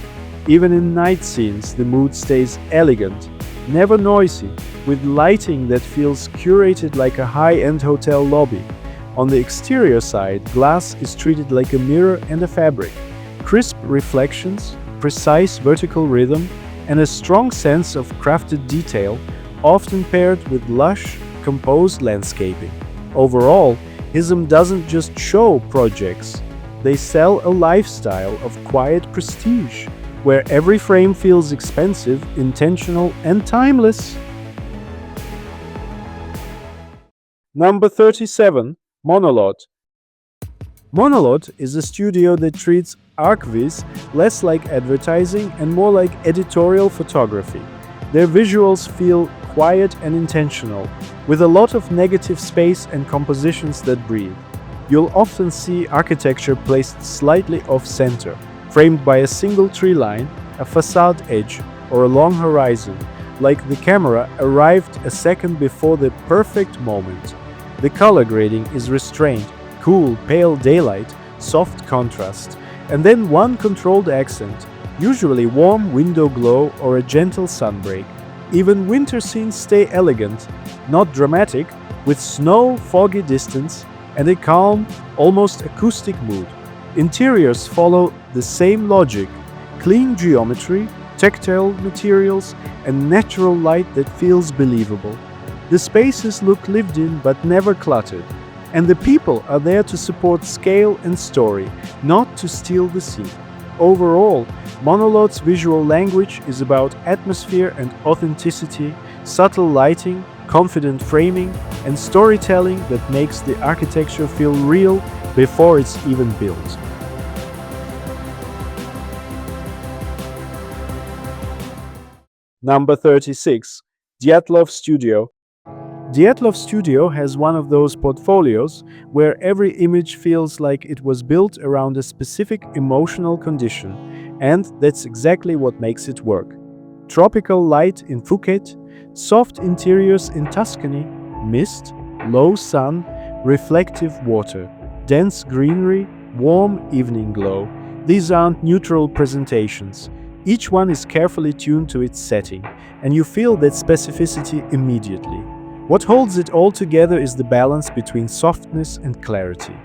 Even in night scenes, the mood stays elegant, never noisy, with lighting that feels curated like a high-end hotel lobby. On the exterior side, glass is treated like a mirror and a fabric. Crisp reflections, precise vertical rhythm, and a strong sense of crafted detail, often paired with lush, composed landscaping. Overall, HISM doesn't just show projects, they sell a lifestyle of quiet prestige, where every frame feels expensive, intentional, and timeless. Number 37, Monolot. Monolot is a studio that treats ArchViz less like advertising and more like editorial photography. Their visuals feel quiet and intentional, with a lot of negative space and compositions that breathe. You'll often see architecture placed slightly off-center, framed by a single tree line, a facade edge, or a long horizon, like the camera arrived a second before the perfect moment. The color grading is restrained: cool, pale daylight, soft contrast, and then one controlled accent, usually warm window glow or a gentle sunbreak. Even winter scenes stay elegant, not dramatic, with snow, foggy distance, and a calm, almost acoustic mood. Interiors follow the same logic: clean geometry, tactile materials, and natural light that feels believable. The spaces look lived in but never cluttered, and the people are there to support scale and story, not to steal the scene. Overall, Monolot's visual language is about atmosphere and authenticity, subtle lighting, confident framing, and storytelling that makes the architecture feel real before it's even built. Number 36, Diatlo Studio. Diatlo Studio has one of those portfolios where every image feels like it was built around a specific emotional condition, and that's exactly what makes it work. tropical light in Phuket, soft interiors in Tuscany, mist, low sun, reflective water, dense greenery, warm evening glow. These aren't neutral presentations. Each one is carefully tuned to its setting, and you feel that specificity immediately. What holds it all together is the balance between softness and clarity.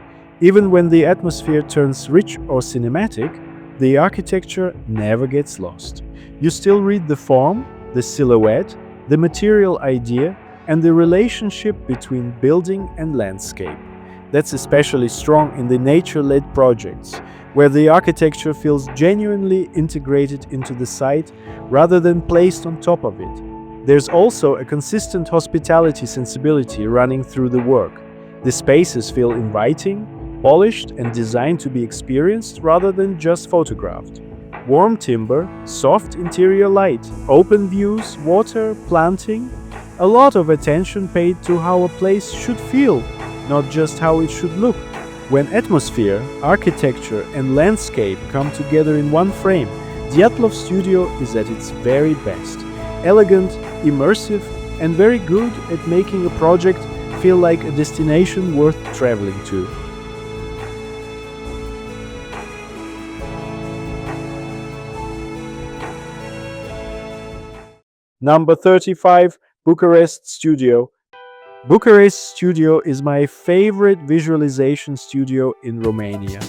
Even when the atmosphere turns rich or cinematic, the architecture never gets lost. You still read the form, the silhouette, the material idea, and the relationship between building and landscape. That's especially strong in the nature-led projects, where the architecture feels genuinely integrated into the site rather than placed on top of it. There's also a consistent hospitality sensibility running through the work. The spaces feel inviting, polished, and designed to be experienced rather than just photographed. Warm timber, soft interior light, open views, water, planting. A lot of attention paid to how a place should feel, not just how it should look. When atmosphere, architecture, and landscape come together in one frame, Diatlo Studio is at its very best. Elegant, immersive, and very good at making a project feel like a destination worth traveling to. Number 35, Bucharest Studio. Bucharest Studio is my favorite visualization studio in Romania,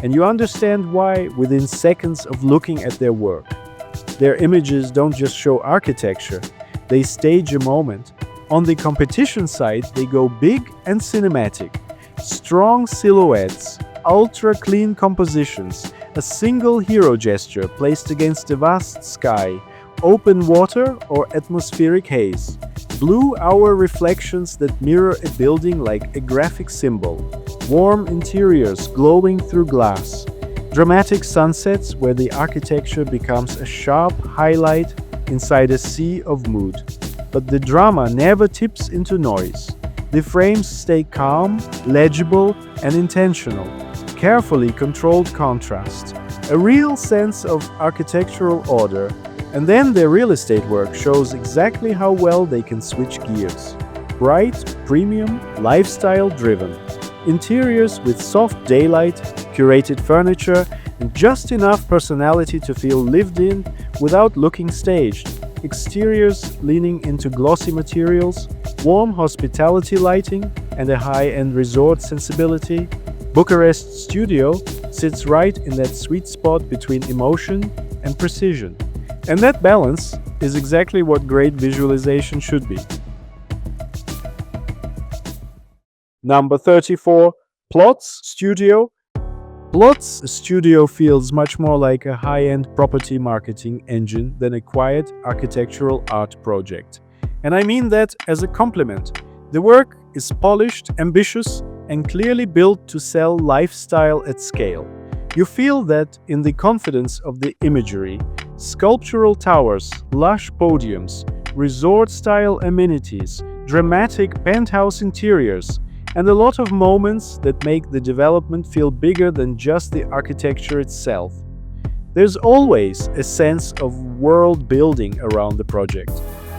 and you understand why within seconds of looking at their work. Their images don't just show architecture, they stage a moment. On the competition side, they go big and cinematic. Strong silhouettes, ultra-clean compositions, a single hero gesture placed against a vast sky, open water or atmospheric haze, blue hour reflections that mirror a building like a graphic symbol, warm interiors glowing through glass, dramatic sunsets where the architecture becomes a sharp highlight inside a sea of mood. But the drama never tips into noise. The frames stay calm, legible, and intentional, carefully controlled contrast, a real sense of architectural order. And then their real estate work shows exactly how well they can switch gears. Bright, premium, lifestyle-driven. Interiors with soft daylight, curated furniture, and just enough personality to feel lived in without looking staged. Exteriors leaning into glossy materials, warm hospitality lighting, and a high-end resort sensibility. Bucharest Studio sits right in that sweet spot between emotion and precision. And that balance is exactly what great visualization should be. Number 34, Plots Studio. Plots Studio feels much more like a high-end property marketing engine than a quiet architectural art project. And I mean that as a compliment. The work is polished, ambitious, and clearly built to sell lifestyle at scale. You feel that in the confidence of the imagery. Sculptural towers, lush podiums, resort-style amenities, dramatic penthouse interiors, and a lot of moments that make the development feel bigger than just the architecture itself. There's always a sense of world building around the project.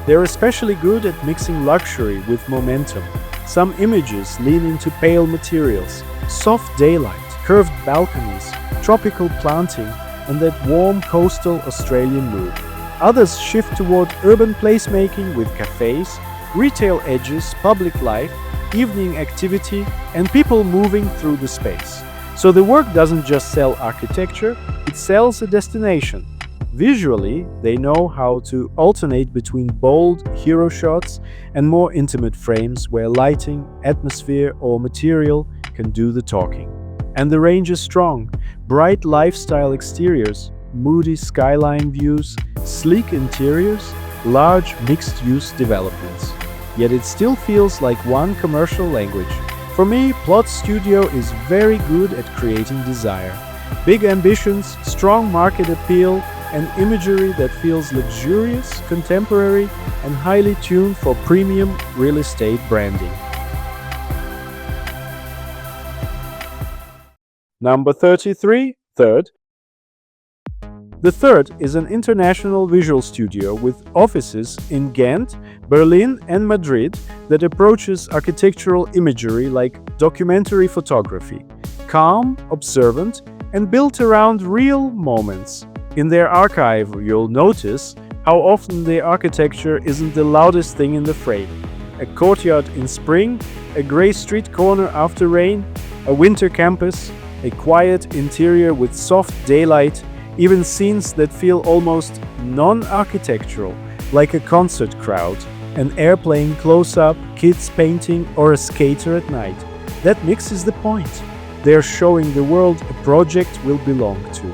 They're especially good at mixing luxury with momentum. Some images lean into pale materials, soft daylight, curved balconies, tropical planting, and that warm coastal Australian mood. Others shift toward urban placemaking with cafes, retail edges, public life, evening activity, and people moving through the space. So the work doesn't just sell architecture, it sells a destination. Visually, they know how to alternate between bold hero shots and more intimate frames where lighting, atmosphere, or material can do the talking. And the range is strong. Bright lifestyle exteriors, moody skyline views, sleek interiors, large mixed-use developments. Yet it still feels like one commercial language. For me, Plot Studio is very good at creating desire. Big ambitions, strong market appeal, and imagery that feels luxurious, contemporary, and highly tuned for premium real estate branding. Number 33, third. The third is an international visual studio with offices in Ghent, Berlin, and Madrid that approaches architectural imagery like documentary photography, calm, observant, and built around real moments. In their archive, you'll notice how often the architecture isn't the loudest thing in the frame. A courtyard in spring, a grey street corner after rain, a winter campus, a quiet interior with soft daylight, even scenes that feel almost non-architectural, like a concert crowd, an airplane close-up, kids painting, or a skater at night. That mixes the point. They're showing the world a project will belong to.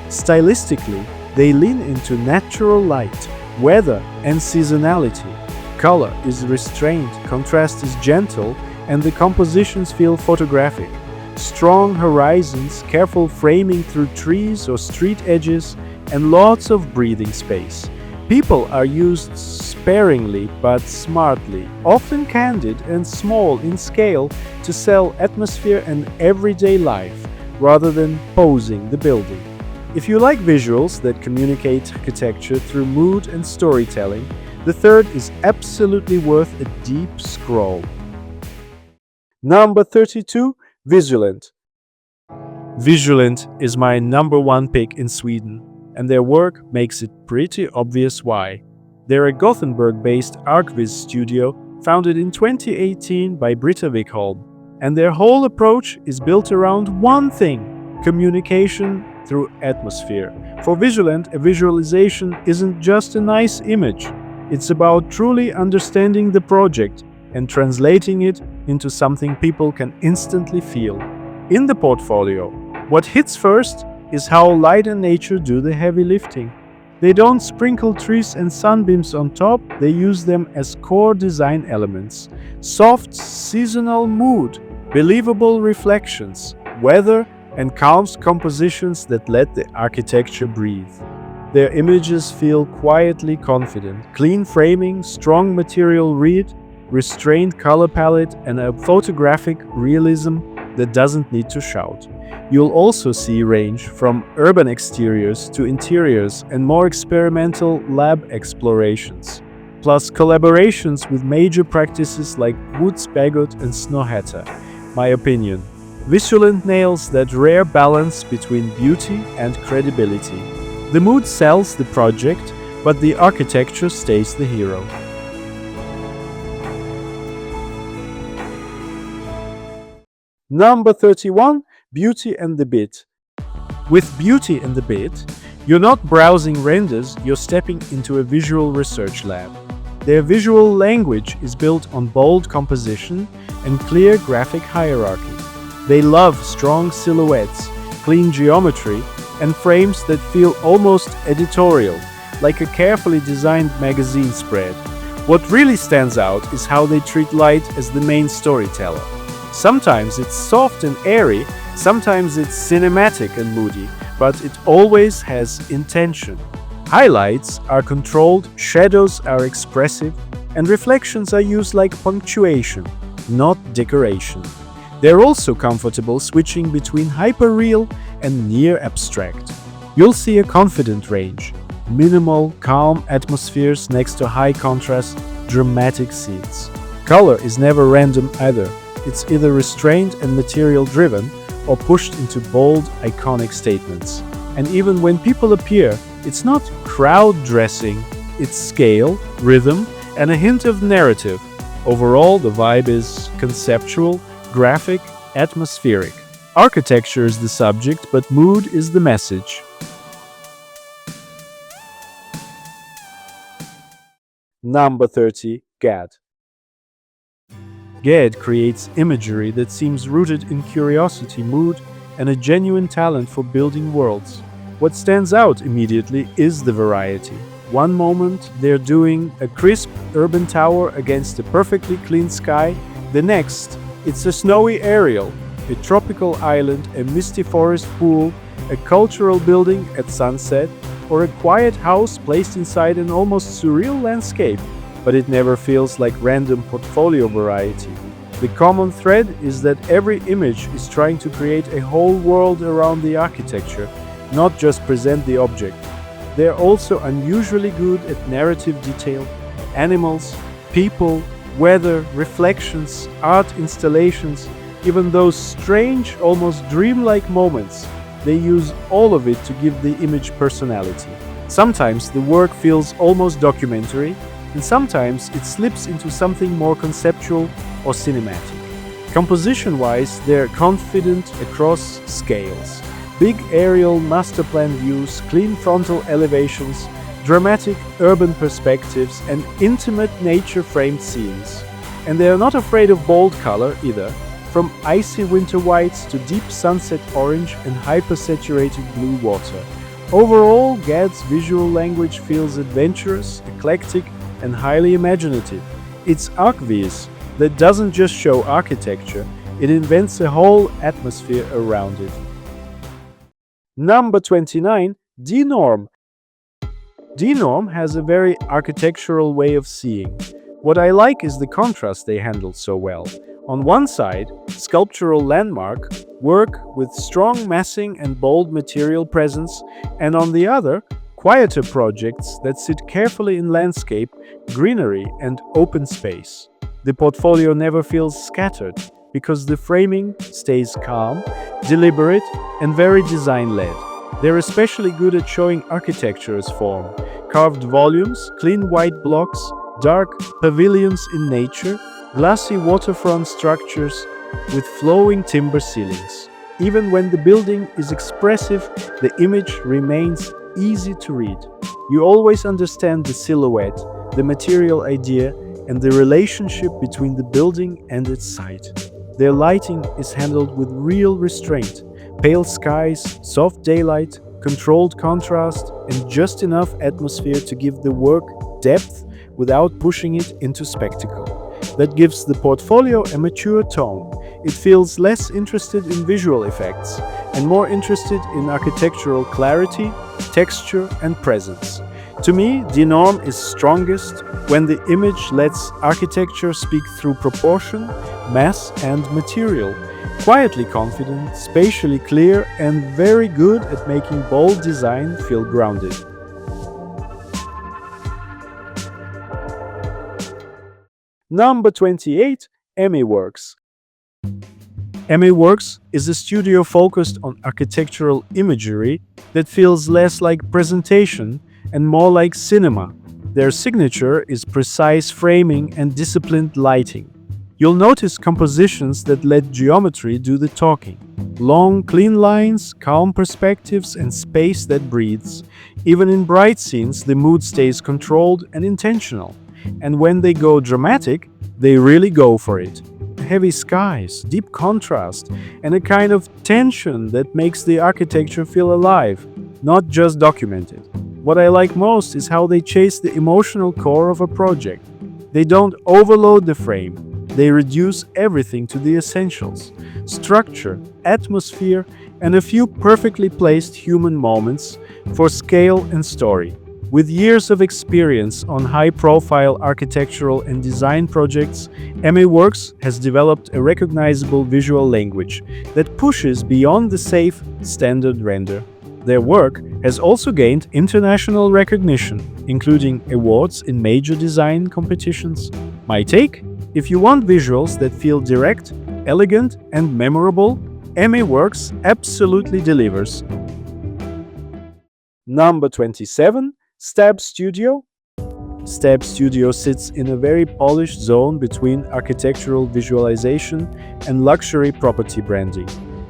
Stylistically, they lean into natural light, weather, and seasonality. Color is restrained, contrast is gentle, and the compositions feel photographic. Strong horizons, careful framing through trees or street edges, and lots of breathing space. People are used sparingly but smartly, often candid and small in scale to sell atmosphere and everyday life, rather than posing the building. If you like visuals that communicate architecture through mood and storytelling, the third is absolutely worth a deep scroll. Number 32. Visulant. Visulant is my number one pick in Sweden, and their work makes it pretty obvious why. They're a Gothenburg-based ArchViz studio founded in 2018 by Britta Wickholm, and their whole approach is built around one thing: communication through atmosphere. For Visulant, a visualization isn't just a nice image. It's about truly understanding the project and translating it into something people can instantly feel. In the portfolio, what hits first is how light and nature do the heavy lifting. They don't sprinkle trees and sunbeams on top, they use them as core design elements. Soft, seasonal mood, believable reflections, weather, and calm compositions that let the architecture breathe. Their images feel quietly confident. Clean framing, strong material read, restrained color palette, and a photographic realism that doesn't need to shout. You'll also see range from urban exteriors to interiors and more experimental lab explorations, plus collaborations with major practices like Woods Bagot and Snøhetta. My opinion, Visulant nails that rare balance between beauty and credibility. The mood sells the project, but the architecture stays the hero. Number 31. Beauty and the Bit. With Beauty and the Bit, you're not browsing renders, you're stepping into a visual research lab. Their visual language is built on bold composition and clear graphic hierarchy. They love strong silhouettes, clean geometry, and frames that feel almost editorial, like a carefully designed magazine spread. What really stands out is how they treat light as the main storyteller. Sometimes it's soft and airy, sometimes it's cinematic and moody, but it always has intention. Highlights are controlled, shadows are expressive, and reflections are used like punctuation, not decoration. They're also comfortable switching between hyper-real and near-abstract. You'll see a confident range, minimal, calm atmospheres next to high-contrast, dramatic scenes. Color is never random either. It's either restrained and material-driven or pushed into bold, iconic statements. And even when people appear, it's not crowd-dressing, it's scale, rhythm, and a hint of narrative. Overall, the vibe is conceptual, graphic, atmospheric. Architecture is the subject, but mood is the message. Number 30. GAD. GAD creates imagery that seems rooted in curiosity, mood, and a genuine talent for building worlds. What stands out immediately is the variety. One moment, they're doing a crisp urban tower against a perfectly clean sky. The next, it's a snowy aerial, a tropical island, a misty forest pool, a cultural building at sunset, or a quiet house placed inside an almost surreal landscape. But it never feels like random portfolio variety. The common thread is that every image is trying to create a whole world around the architecture, not just present the object. they're also unusually good at narrative detail, animals, people, weather, reflections, art installations, even those strange, almost dreamlike moments. They use all of it to give the image personality. Sometimes the work feels almost documentary, and sometimes it slips into something more conceptual or cinematic. Composition-wise, they're confident across scales. Big aerial master plan views, clean frontal elevations, dramatic urban perspectives, and intimate nature-framed scenes. And they are not afraid of bold color either, from icy winter whites to deep sunset orange and hyper-saturated blue water. Overall, GAD's visual language feels adventurous, eclectic, and highly imaginative. It's ArchViz that doesn't just show architecture, it invents a whole atmosphere around it. Number 29, DNorm. DNorm has a very architectural way of seeing. What I like is the contrast they handle so well. On one side, sculptural landmark work with strong massing and bold material presence, and on the other, quieter projects that sit carefully in landscape, greenery, and open space. The portfolio never feels scattered because the framing stays calm, deliberate, and very design-led. They're especially good at showing architecture as form, carved volumes, clean white blocks, dark pavilions in nature, glassy waterfront structures with flowing timber ceilings. Even when the building is expressive, the image remains easy to read. You always understand the silhouette, the material idea, and the relationship between the building and its site. Their lighting is handled with real restraint. Pale skies, soft daylight, controlled contrast, and just enough atmosphere to give the work depth without pushing it into spectacle. That gives the portfolio a mature tone. It feels less interested in visual effects and more interested in architectural clarity, texture, and presence. To me, DNorm is strongest when the image lets architecture speak through proportion, mass, and material. Quietly confident, spatially clear, and very good at making bold design feel grounded. Number 28, Emmy Works. Emmy Works is a studio focused on architectural imagery that feels less like presentation and more like cinema. Their signature is precise framing and disciplined lighting. You'll notice compositions that let geometry do the talking. Long, clean lines, calm perspectives, and space that breathes. Even in bright scenes, the mood stays controlled and intentional. And when they go dramatic, they really go for it. Heavy skies, deep contrast, and a kind of tension that makes the architecture feel alive, not just documented. What I like most is how they chase the emotional core of a project. They don't overload the frame. They reduce everything to the essentials: structure, atmosphere, and a few perfectly placed human moments for scale and story. With years of experience on high-profile architectural and design projects, Emmy Works has developed a recognizable visual language that pushes beyond the safe, standard render. Their work has also gained international recognition, including awards in major design competitions. My take? If you want visuals that feel direct, elegant, and memorable, Emmy Works absolutely delivers. Number 27, Stab Studio. Stab Studio sits in a very polished zone between architectural visualization and luxury property branding.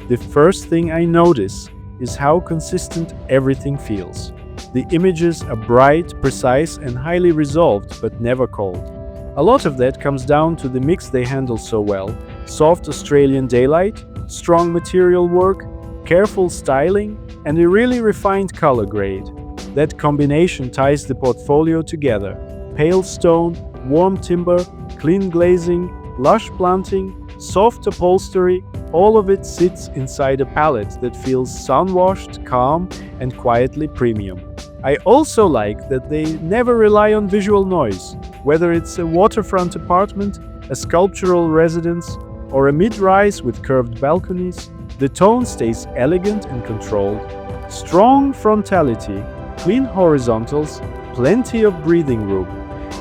The first thing I notice is how consistent everything feels. The images are bright, precise, and highly resolved, but never cold. A lot of that comes down to the mix they handle so well: soft Australian daylight, strong material work, careful styling, and a really refined color grade. That combination ties the portfolio together. Pale stone, warm timber, clean glazing, lush planting, soft upholstery, all of it sits inside a palette that feels sun-washed, calm, and quietly premium. I also like that they never rely on visual noise. Whether it's a waterfront apartment, a sculptural residence, or a mid-rise with curved balconies, the tone stays elegant and controlled. Strong frontality, clean horizontals, plenty of breathing room.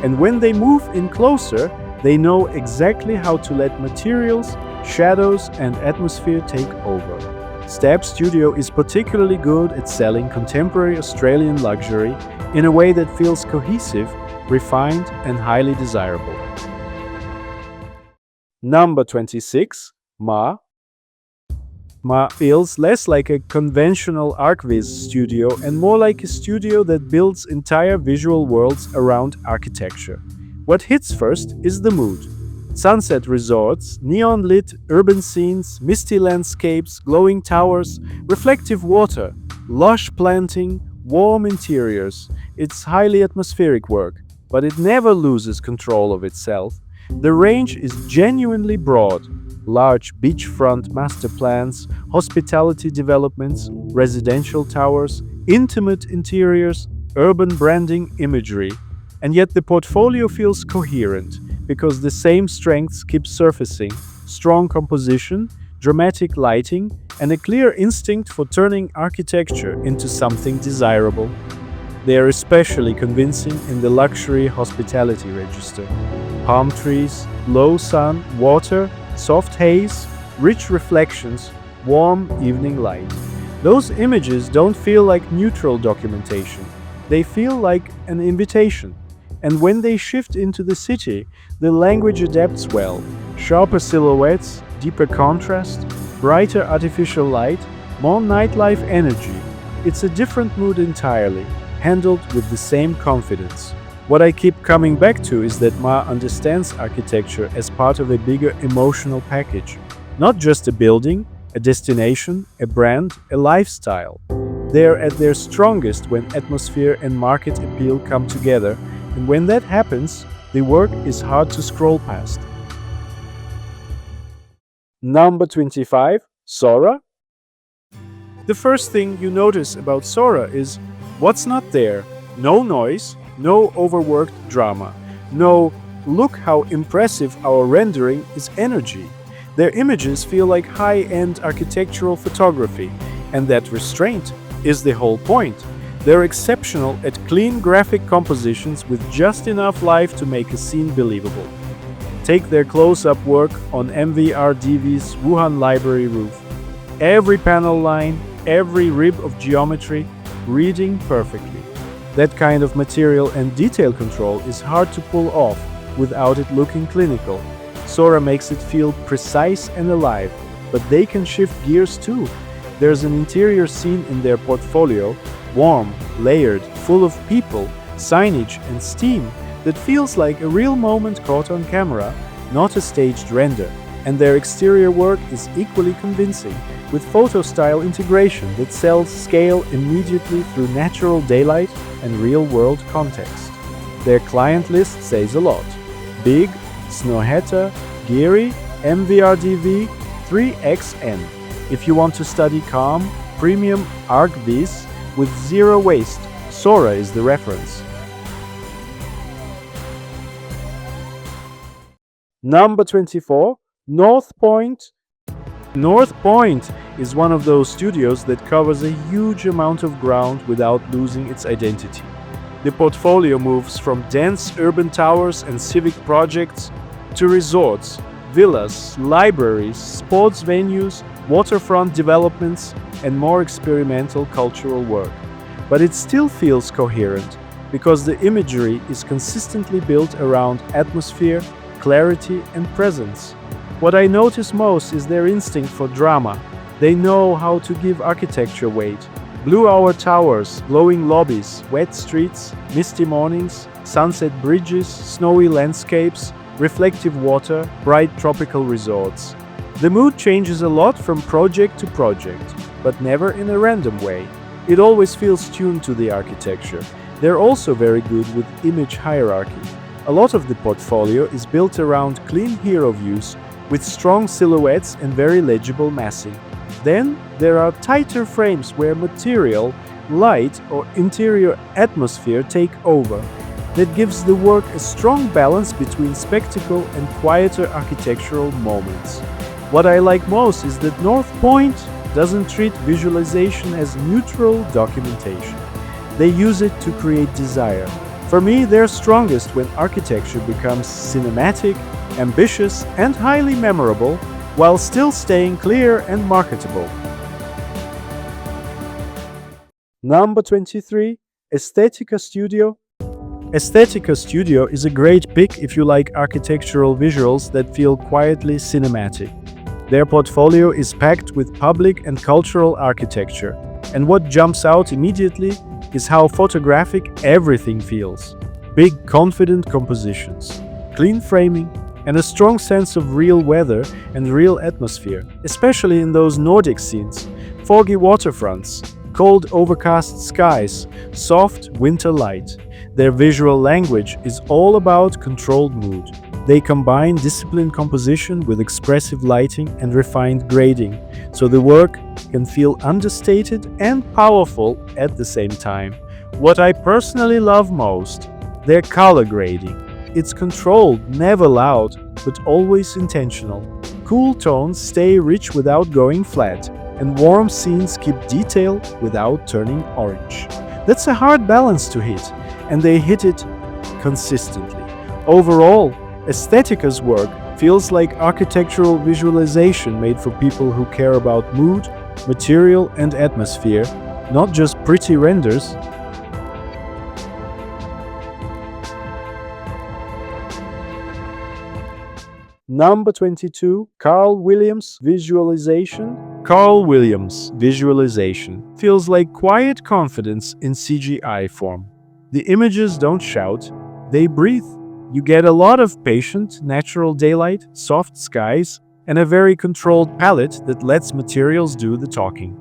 And when they move in closer, they know exactly how to let materials, shadows, and atmosphere take over. Stab Studio is particularly good at selling contemporary Australian luxury in a way that feels cohesive, refined, and highly desirable. Number 26. Ma. Ma feels less like a conventional ArchViz studio and more like a studio that builds entire visual worlds around architecture. What hits first is the mood. Sunset resorts, neon-lit urban scenes, misty landscapes, glowing towers, reflective water, lush planting, warm interiors. It's highly atmospheric work, but it never loses control of itself. The range is genuinely broad. Large beachfront master plans, hospitality developments, residential towers, intimate interiors, urban branding imagery. And yet the portfolio feels coherent because the same strengths keep surfacing: strong composition, dramatic lighting, and a clear instinct for turning architecture into something desirable. They are especially convincing in the luxury hospitality register. Palm trees, low sun, water, soft haze, rich reflections, warm evening light. Those images don't feel like neutral documentation. They feel like an invitation. And when they shift into the city, the language adapts well. Sharper silhouettes, deeper contrast, brighter artificial light, more nightlife energy. It's a different mood entirely, handled with the same confidence. What I keep coming back to is that Ma understands architecture as part of a bigger emotional package. Not just a building, a destination, a brand, a lifestyle. They're at their strongest when atmosphere and market appeal come together, and when that happens, the work is hard to scroll past. Number 25. Sora. The first thing you notice about Sora is what's not there. No noise, no overworked drama, no "look how impressive our rendering" is energy. Their images feel like high-end architectural photography, and that restraint is the whole point. They're exceptional at clean graphic compositions with just enough life to make a scene believable. Take their close-up work on MVRDV's Wuhan library roof. Every panel line, every rib of geometry, reading perfectly. That kind of material and detail control is hard to pull off without it looking clinical. Sora makes it feel precise and alive, but they can shift gears too. There's an interior scene in their portfolio, warm, layered, full of people, signage and steam, that feels like a real moment caught on camera, not a staged render. And their exterior work is equally convincing, with photo-style integration that sells scale immediately through natural daylight and real-world context. Their client list says a lot. Big, Snohetta, Geary, MVRDV, 3XN. If you want to study calm, premium ArchViz with zero waste, Sora is the reference. Number 24. North Point. North Point is one of those studios that covers a huge amount of ground without losing its identity. The portfolio moves from dense urban towers and civic projects to resorts, villas, libraries, sports venues, waterfront developments, and more experimental cultural work. But it still feels coherent because the imagery is consistently built around atmosphere, clarity, and presence. What I notice most is their instinct for drama. They know how to give architecture weight. Blue-hour towers, glowing lobbies, wet streets, misty mornings, sunset bridges, snowy landscapes, reflective water, bright tropical resorts. The mood changes a lot from project to project, but never in a random way. It always feels tuned to the architecture. They're also very good with image hierarchy. A lot of the portfolio is built around clean hero views with strong silhouettes and very legible massing. Then there are tighter frames where material, light, or interior atmosphere take over. That gives the work a strong balance between spectacle and quieter architectural moments. What I like most is that North Point doesn't treat visualization as neutral documentation. They use it to create desire. For me, they're strongest when architecture becomes cinematic, ambitious, and highly memorable, while still staying clear and marketable. Number 23. Aesthetica Studio. Aesthetica Studio is a great pick if you like architectural visuals that feel quietly cinematic. Their portfolio is packed with public and cultural architecture, and what jumps out immediately is how photographic everything feels. Big, confident compositions, clean framing, and a strong sense of real weather and real atmosphere, especially in those Nordic scenes, foggy waterfronts, cold overcast skies, soft winter light. Their visual language is all about controlled mood. They combine disciplined composition with expressive lighting and refined grading, so the work can feel understated and powerful at the same time. What I personally love most, their color grading. It's controlled, never loud, but always intentional. Cool tones stay rich without going flat, and warm scenes keep detail without turning orange. That's a hard balance to hit, and they hit it consistently. Overall, Aesthetica's work feels like architectural visualization made for people who care about mood, material, and atmosphere, not just pretty renders. Number 22. Carl Williams Visualization. Carl Williams Visualization feels like quiet confidence in CGI form. The images don't shout, they breathe. You get a lot of patient, natural daylight, soft skies, and a very controlled palette that lets materials do the talking.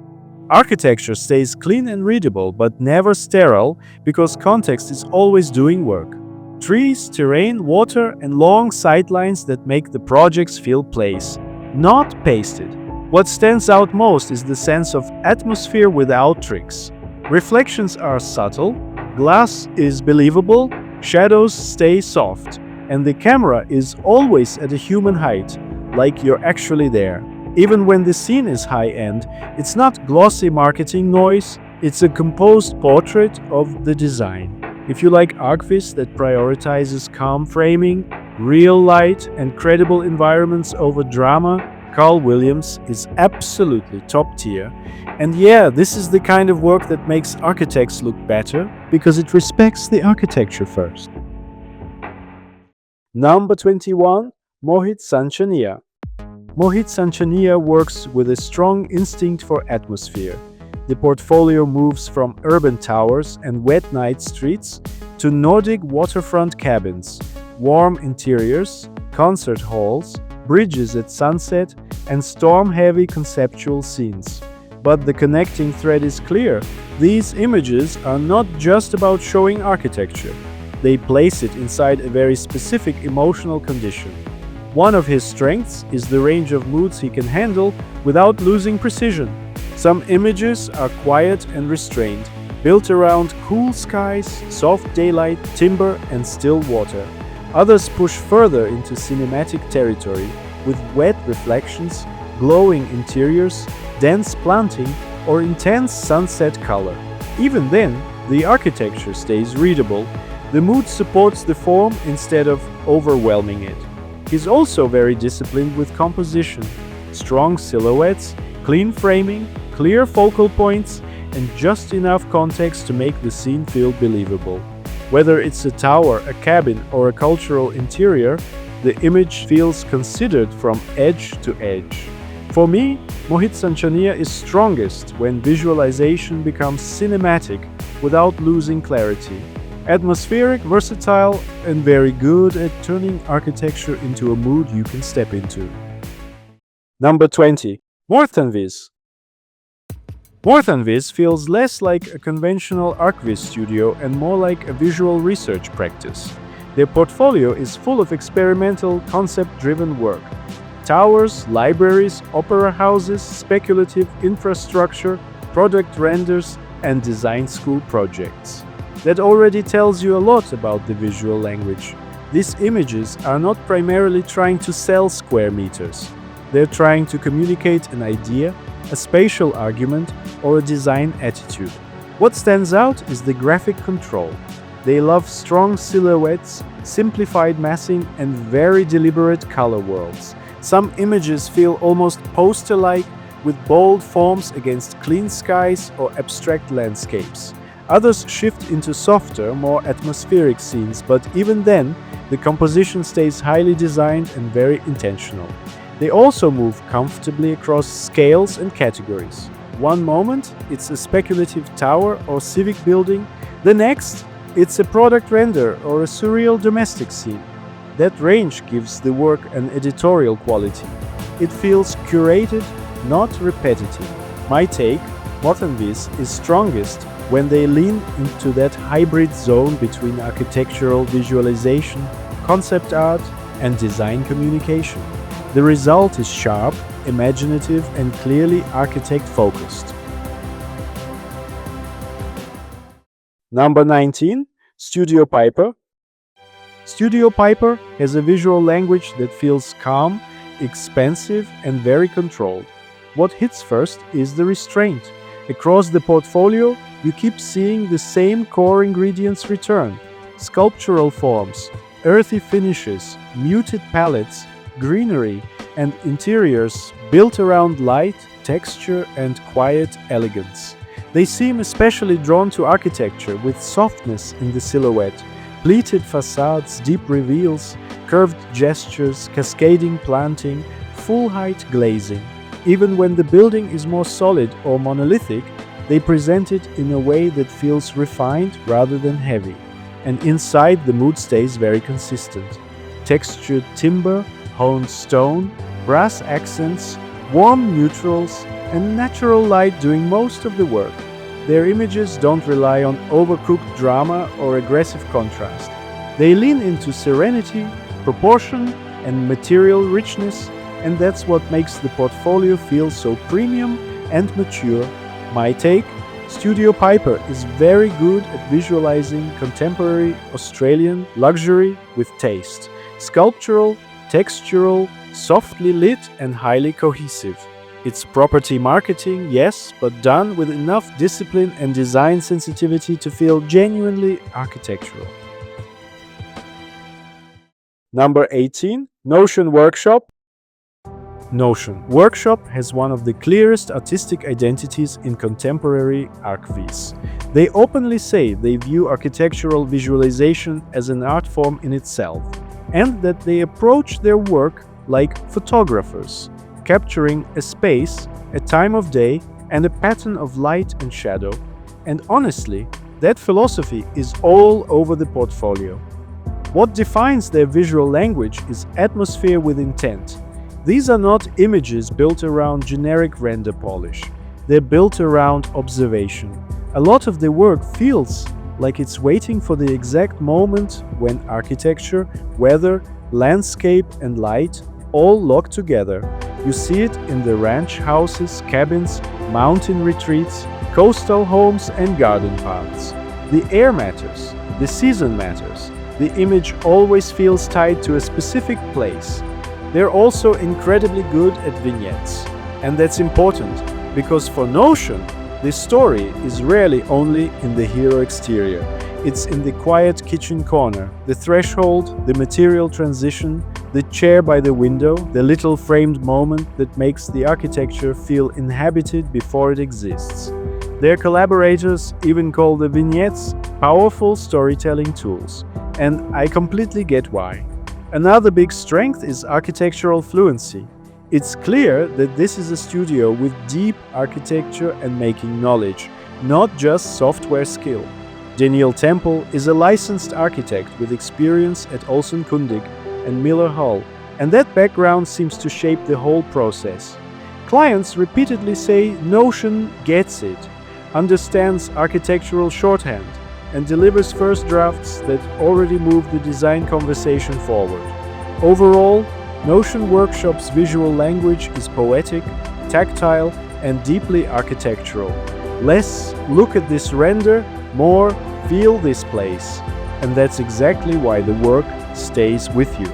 Architecture stays clean and readable, but never sterile, because context is always doing work. Trees, terrain, water, and long sightlines that make the projects feel place, not pasted. What stands out most is the sense of atmosphere without tricks. Reflections are subtle, glass is believable, shadows stay soft, and the camera is always at a human height, like you're actually there. Even when the scene is high-end, it's not glossy marketing noise, it's a composed portrait of the design. If you like ArchViz that prioritizes calm framing, real light, and credible environments over drama, Carl Williams is absolutely top tier. And yeah, this is the kind of work that makes architects look better because it respects the architecture first. Number 21. Moit Sanchia. Moit Sanchia works with a strong instinct for atmosphere. The portfolio moves from urban towers and wet night streets to Nordic waterfront cabins, warm interiors, concert halls, bridges at sunset, and storm-heavy conceptual scenes. But the connecting thread is clear. These images are not just about showing architecture. They place it inside a very specific emotional condition. One of his strengths is the range of moods he can handle without losing precision. Some images are quiet and restrained, built around cool skies, soft daylight, timber, and still water. Others push further into cinematic territory, with wet reflections, glowing interiors, dense planting, or intense sunset color. Even then, the architecture stays readable. The mood supports the form instead of overwhelming it. He's also very disciplined with composition. Strong silhouettes, clean framing, clear focal points, and just enough context to make the scene feel believable. Whether it's a tower, a cabin, or a cultural interior, the image feels considered from edge to edge. For me, Moit Sanchia is strongest when visualization becomes cinematic without losing clarity. Atmospheric, versatile, and very good at turning architecture into a mood you can step into. Number 20. Moran Viz. Moran Viz feels less like a conventional ArchViz studio and more like a visual research practice. Their portfolio is full of experimental, concept-driven work. Towers, libraries, opera houses, speculative infrastructure, product renders, and design school projects. That already tells you a lot about the visual language. These images are not primarily trying to sell square meters. They're trying to communicate an idea, a spatial argument, or a design attitude. What stands out is the graphic control. They love strong silhouettes, simplified massing, and very deliberate color worlds. Some images feel almost poster-like, with bold forms against clean skies or abstract landscapes. Others shift into softer, more atmospheric scenes, but even then, the composition stays highly designed and very intentional. They also move comfortably across scales and categories. One moment, it's a speculative tower or civic building. The next, it's a product render or a surreal domestic scene. That range gives the work an editorial quality. It feels curated, not repetitive. My take, Moran Viz is strongest when they lean into that hybrid zone between architectural visualization, concept art, and design communication. The result is sharp, imaginative, and clearly architect-focused. Number 19. Studio Piper. Studio Piper has a visual language that feels calm, expansive, and very controlled. What hits first is the restraint. Across the portfolio, you keep seeing the same core ingredients return: sculptural forms, earthy finishes, muted palettes, greenery, and interiors built around light, texture, and quiet elegance. They seem especially drawn to architecture with softness in the silhouette, pleated facades, deep reveals, curved gestures, cascading planting, full-height glazing. Even when the building is more solid or monolithic, they present it in a way that feels refined rather than heavy. And inside, the mood stays very consistent. Textured timber, honed stone, brass accents, warm neutrals, and natural light doing most of the work. Their images don't rely on overcooked drama or aggressive contrast. They lean into serenity, proportion, and material richness, and that's what makes the portfolio feel so premium and mature. My take? Studio Piper is very good at visualizing contemporary Australian luxury with taste. Sculptural, textural, softly lit, and highly cohesive. It's property marketing, yes, but done with enough discipline and design sensitivity to feel genuinely architectural. Number 18. Notion Workshop. Notion Workshop has one of the clearest artistic identities in contemporary ArchViz. They openly say they view architectural visualization as an art form in itself, and that they approach their work like photographers, capturing a space, a time of day, and a pattern of light and shadow. And honestly, that philosophy is all over the portfolio. What defines their visual language is atmosphere with intent. These are not images built around generic render polish. They're built around observation. A lot of the work feels like it's waiting for the exact moment when architecture, weather, landscape, and light all lock together. You see it in the ranch houses, cabins, mountain retreats, coastal homes, and garden paths. The air matters. The season matters. The image always feels tied to a specific place. They're also incredibly good at vignettes. And that's important, because for Notion, the story is rarely only in the hero exterior. It's in the quiet kitchen corner, the threshold, the material transition, the chair by the window, the little framed moment that makes the architecture feel inhabited before it exists. Their collaborators even call the vignettes powerful storytelling tools, and I completely get why. Another big strength is architectural fluency. It's clear that this is a studio with deep architecture and making knowledge, not just software skill. Daniel Temple is a licensed architect with experience at Olsen Kundig and Miller Hall, and that background seems to shape the whole process. Clients repeatedly say Notion gets it, understands architectural shorthand, and delivers first drafts that already move the design conversation forward. Overall, Notion Workshop's visual language is poetic, tactile, and deeply architectural. Less look at this render, more feel this place. And that's exactly why the work stays with you.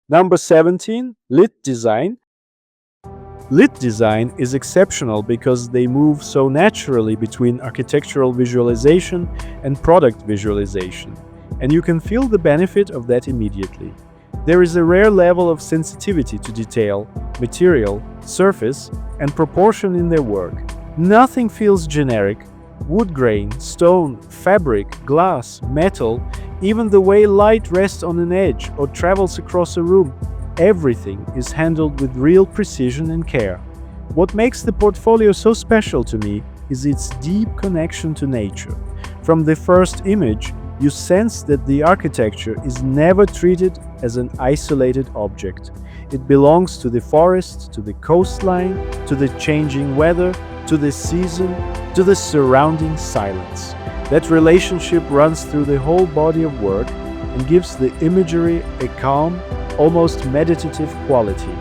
Number 17. Lit Design. Lit design is exceptional because they move so naturally between architectural visualization and product visualization, and you can feel the benefit of that immediately. There is a rare level of sensitivity to detail, material, surface, and proportion in their work. Nothing feels generic. Wood grain, stone, fabric, glass, metal, even the way light rests on an edge or travels across a room, everything is handled with real precision and care. What makes the portfolio so special to me is its deep connection to nature. From the first image, you sense that the architecture is never treated as an isolated object. It belongs to the forest, to the coastline, to the changing weather, to the season, to the surrounding silence. That relationship runs through the whole body of work and gives the imagery a calm, almost meditative quality.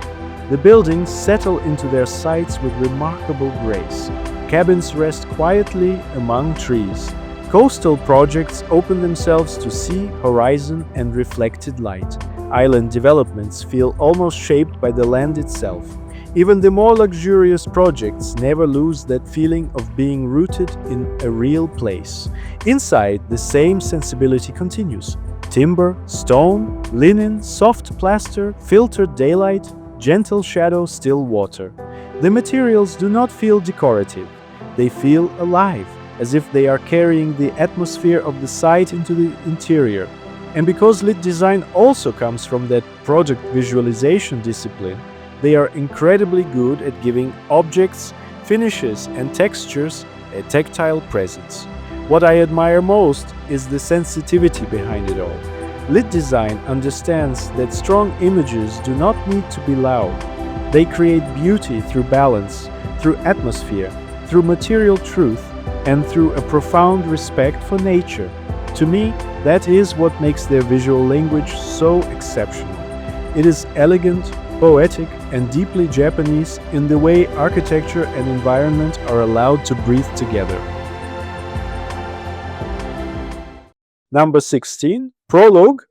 The buildings settle into their sites with remarkable grace. Cabins rest quietly among trees. Coastal projects open themselves to sea, horizon, and reflected light. Island developments feel almost shaped by the land itself. Even the more luxurious projects never lose that feeling of being rooted in a real place. Inside, the same sensibility continues. Timber, stone, linen, soft plaster, filtered daylight, gentle shadow, still water. The materials do not feel decorative. They feel alive, as if they are carrying the atmosphere of the site into the interior. And because lit design also comes from that project visualization discipline, they are incredibly good at giving objects, finishes, and textures a tactile presence. What I admire most is the sensitivity behind it all. Lit design understands that strong images do not need to be loud. They create beauty through balance, through atmosphere, through material truth, and through a profound respect for nature. To me, that is what makes their visual language so exceptional. It is elegant, poetic, and deeply Japanese in the way architecture and environment are allowed to breathe together. Number 16. Prologue.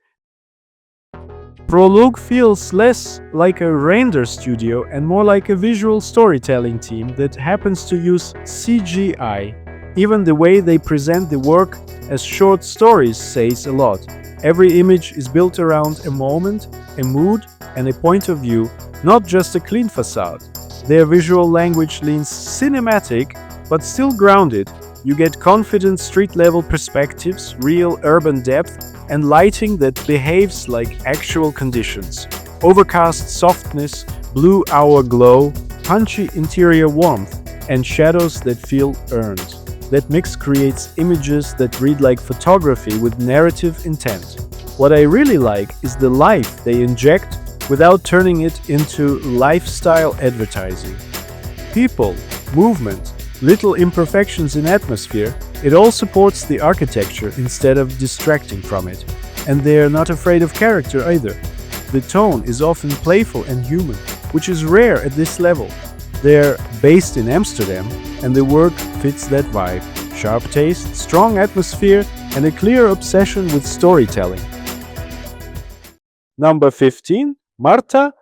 Prologue feels less like a render studio and more like a visual storytelling team that happens to use CGI. Even the way they present the work as short stories says a lot. Every image is built around a moment, a mood, and a point of view, not just a clean facade. Their visual language leans cinematic, but still grounded. You get confident street-level perspectives, real urban depth, and lighting that behaves like actual conditions. Overcast softness, blue hour glow, punchy interior warmth, and shadows that feel earned. That mix creates images that read like photography with narrative intent. What I really like is the life they inject without turning it into lifestyle advertising. People, movement, little imperfections in atmosphere, it all supports the architecture instead of distracting from it. And they're not afraid of character either. The tone is often playful and human, which is rare at this level. They're based in Amsterdam, and the work fits that vibe. Sharp taste, strong atmosphere, and a clear obsession with storytelling. Number 15. Marta.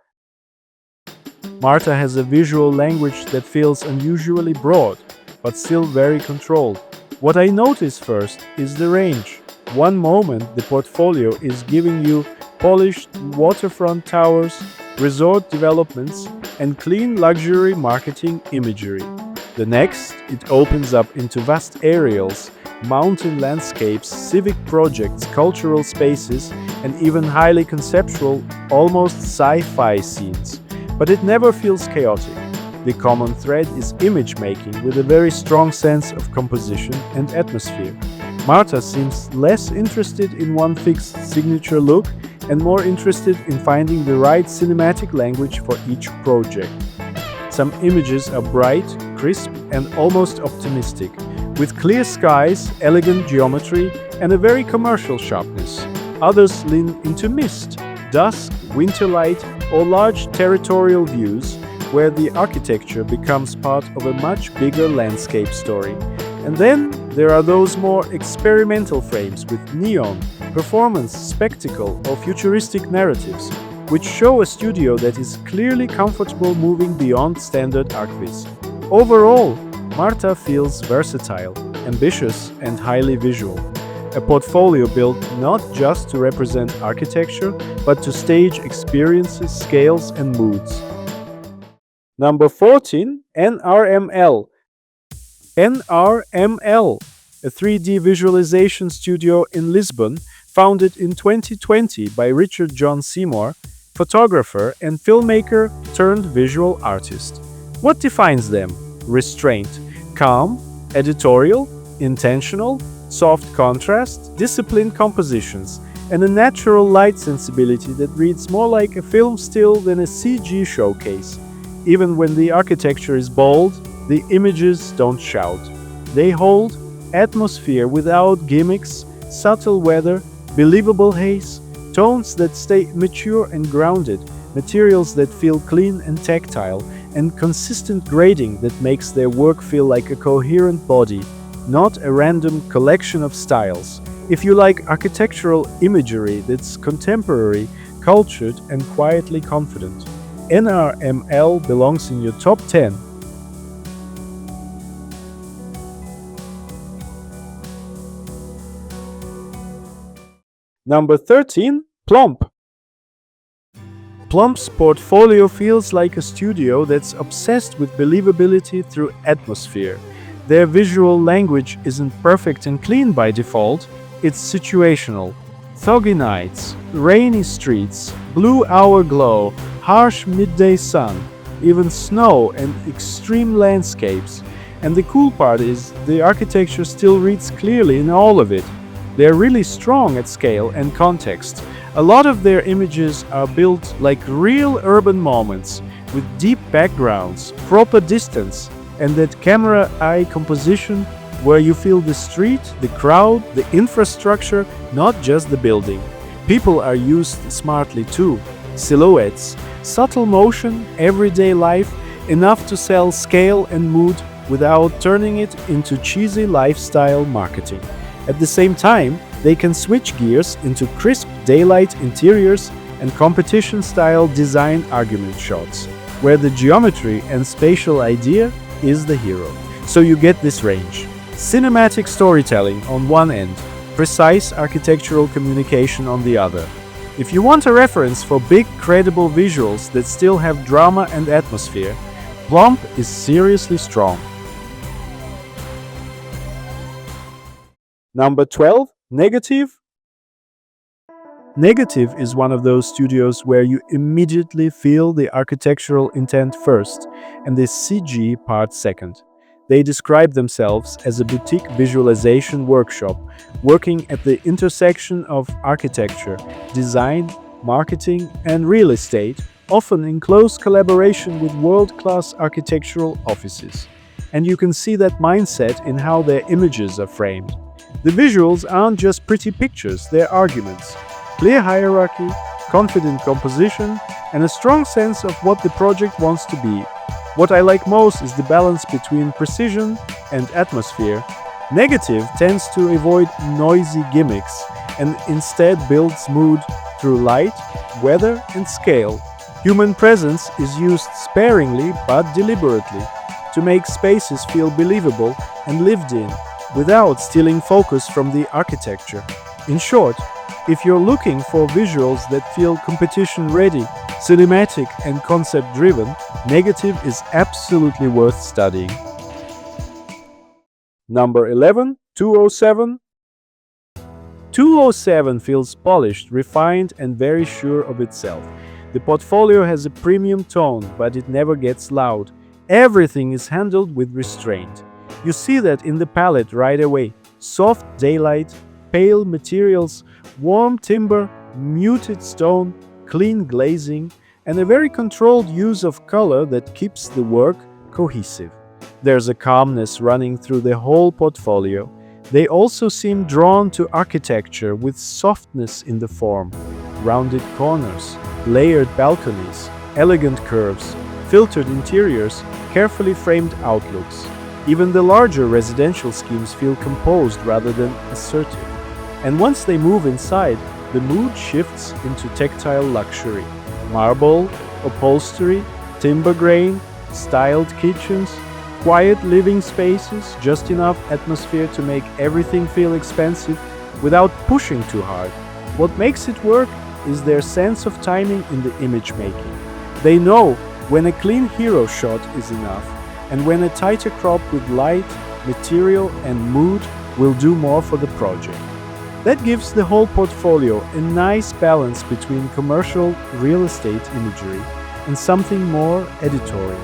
Marta has a visual language that feels unusually broad, but still very controlled. What I notice first is the range. One moment the portfolio is giving you polished waterfront towers, resort developments, and clean luxury marketing imagery. The next, it opens up into vast aerials, mountain landscapes, civic projects, cultural spaces, and even highly conceptual, almost sci-fi scenes. But it never feels chaotic. The common thread is image making with a very strong sense of composition and atmosphere. Marta seems less interested in one fixed signature look and more interested in finding the right cinematic language for each project. Some images are bright, crisp, and almost optimistic, with clear skies, elegant geometry, and a very commercial sharpness. Others lean into mist, dusk, winter light, or large territorial views, where the architecture becomes part of a much bigger landscape story. And then there are those more experimental frames with neon, performance, spectacle, or futuristic narratives. which show a studio that is clearly comfortable moving beyond standard ArchViz. Overall, Marta feels versatile, ambitious, and highly visual. A portfolio built not just to represent architecture, but to stage experiences, scales, and moods. Number 14, NRML. NRML, a 3D visualization studio in Lisbon, founded in 2020 by Richard John Seymour, photographer and filmmaker turned visual artist. What defines them? Restraint, calm, editorial, intentional, soft contrast, disciplined compositions, and a natural light sensibility that reads more like a film still than a CG showcase. Even when the architecture is bold, the images don't shout. They hold atmosphere without gimmicks, subtle weather, believable haze, tones that stay mature and grounded, materials that feel clean and tactile, and consistent grading that makes their work feel like a coherent body, not a random collection of styles. If you like architectural imagery that's contemporary, cultured, and quietly confident, NRML belongs in your top 10. Number 13, Plump. Plump's portfolio feels like a studio that's obsessed with believability through atmosphere. Their visual language isn't perfect and clean by default, it's situational. Foggy nights, rainy streets, blue hour glow, harsh midday sun, even snow and extreme landscapes. And the cool part is, the architecture still reads clearly in all of it. They're really strong at scale and context. A lot of their images are built like real urban moments, with deep backgrounds, proper distance, and that camera-eye composition where you feel the street, the crowd, the infrastructure, not just the building. People are used smartly too. Silhouettes, subtle motion, everyday life, enough to sell scale and mood without turning it into cheesy lifestyle marketing. At the same time, they can switch gears into crisp daylight interiors and competition-style design argument shots, where the geometry and spatial idea is the hero. So you get this range. Cinematic storytelling on one end, precise architectural communication on the other. If you want a reference for big, credible visuals that still have drama and atmosphere, Plump is seriously strong. Number 12, Negative. Negative is one of those studios where you immediately feel the architectural intent first and the CG part second. They describe themselves as a boutique visualization workshop, working at the intersection of architecture, design, marketing, and real estate, often in close collaboration with world-class architectural offices. And you can see that mindset in how their images are framed. The visuals aren't just pretty pictures, they're arguments. Clear hierarchy, confident composition, and a strong sense of what the project wants to be. What I like most is the balance between precision and atmosphere. Negative tends to avoid noisy gimmicks and instead builds mood through light, weather, and scale. Human presence is used sparingly but deliberately to make spaces feel believable and lived in, without stealing focus from the architecture. In short, if you're looking for visuals that feel competition-ready, cinematic and concept-driven, Negative is absolutely worth studying. Number 11, 207. 207 feels polished, refined, and very sure of itself. The portfolio has a premium tone, but it never gets loud. Everything is handled with restraint. You see that in the palette right away. Soft daylight, pale materials, warm timber, muted stone, clean glazing, and a very controlled use of color that keeps the work cohesive. There's a calmness running through the whole portfolio. They also seem drawn to architecture with softness in the form. Rounded corners, layered balconies, elegant curves, filtered interiors, carefully framed outlooks. Even the larger residential schemes feel composed rather than assertive. And once they move inside, the mood shifts into tactile luxury. marble, upholstery, timber grain, styled kitchens, quiet living spaces, just enough atmosphere to make everything feel expensive without pushing too hard. What makes it work is their sense of timing in the image making. They know when a clean hero shot is enough, and when a tighter crop with light, material and mood will do more for the project. That gives the whole portfolio a nice balance between commercial real estate imagery and something more editorial.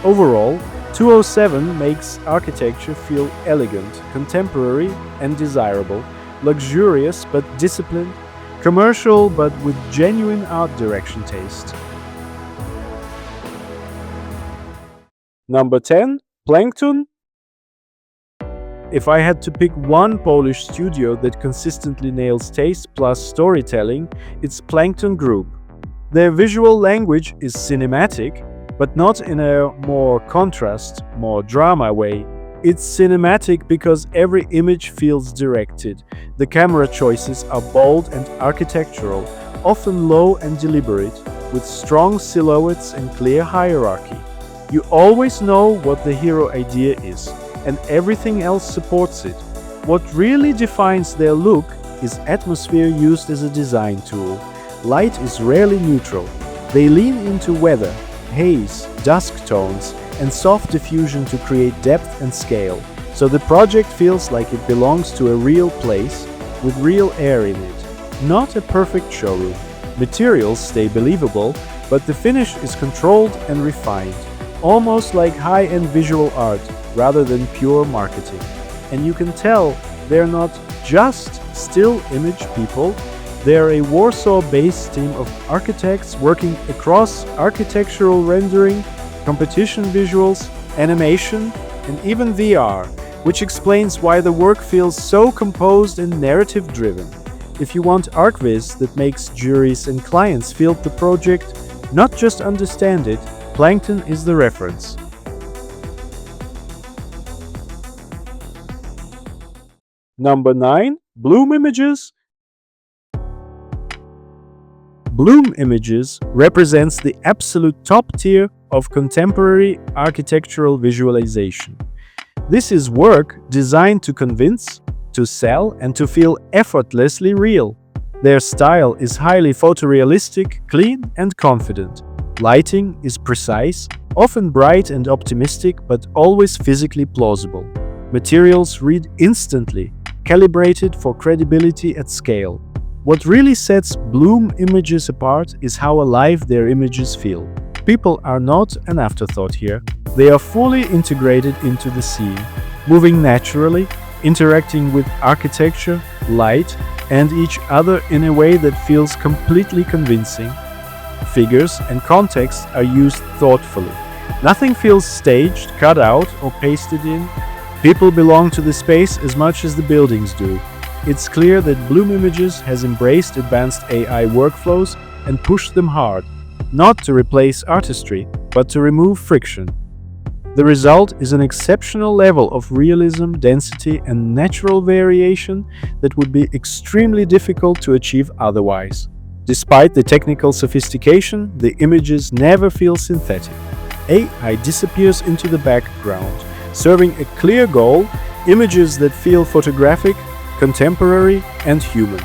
Overall, 207 makes architecture feel elegant, contemporary and desirable, luxurious but disciplined, commercial but with genuine art direction taste. Number 10. Plankton. If I had to pick one Polish studio that consistently nails taste plus storytelling, it's Plankton Group. Their visual language is cinematic, but not in a more contrast, more drama way. It's cinematic because every image feels directed. The camera choices are bold and architectural, often low and deliberate, with strong silhouettes and clear hierarchy. You always know what the hero idea is, and everything else supports it. What really defines their look is atmosphere used as a design tool. Light is rarely neutral. They lean into weather, haze, dusk tones, and soft diffusion to create depth and scale, so the project feels like it belongs to a real place with real air in it, not a perfect showroom. Materials stay believable, but the finish is controlled and refined, almost like high-end visual art rather than pure marketing. And you can tell they're not just still image people, they're a Warsaw-based team of architects working across architectural rendering, competition visuals, animation, and even VR, which explains why the work feels so composed and narrative-driven. If you want ArchViz that makes juries and clients feel the project, not just understand it, Plankton is the reference. Number 9. Bloom Images. Bloom Images represents the absolute top tier of contemporary architectural visualization. This is work designed to convince, to sell, and to feel effortlessly real. Their style is highly photorealistic, clean, and confident. Lighting is precise, often bright and optimistic, but always physically plausible. Materials read instantly, calibrated for credibility at scale. What really sets Bloom Images apart is how alive their images feel. People are not an afterthought here. They are fully integrated into the scene, moving naturally, interacting with architecture, light, and each other in a way that feels completely convincing. Figures and context are used thoughtfully. Nothing feels staged, cut out, or pasted in. People belong to the space as much as the buildings do. It's clear that Bloom Images has embraced advanced AI workflows and pushed them hard, not to replace artistry, but to remove friction. The result is an exceptional level of realism, density, and natural variation that would be extremely difficult to achieve otherwise. Despite the technical sophistication, the images never feel synthetic. AI disappears into the background, serving a clear goal, images that feel photographic, contemporary, and human.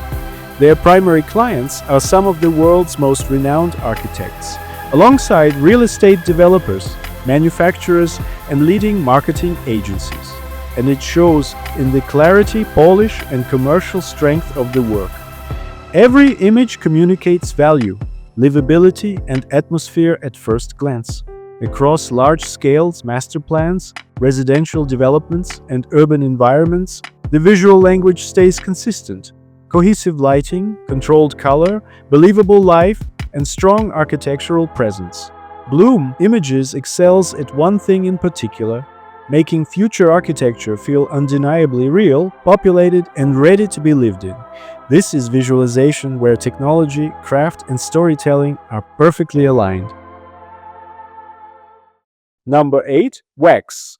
Their primary clients are some of the world's most renowned architects, alongside real estate developers, manufacturers, and leading marketing agencies. And it shows in the clarity, polish, and commercial strength of the work. Every image communicates value, livability, and atmosphere at first glance. Across large-scale master plans, residential developments, and urban environments, the visual language stays consistent. Cohesive lighting, controlled color, believable life, and strong architectural presence. Bloom Images excels at one thing in particular, making future architecture feel undeniably real, populated, and ready to be lived in. This is visualization where technology, craft, and storytelling are perfectly aligned. Number 8. Wax.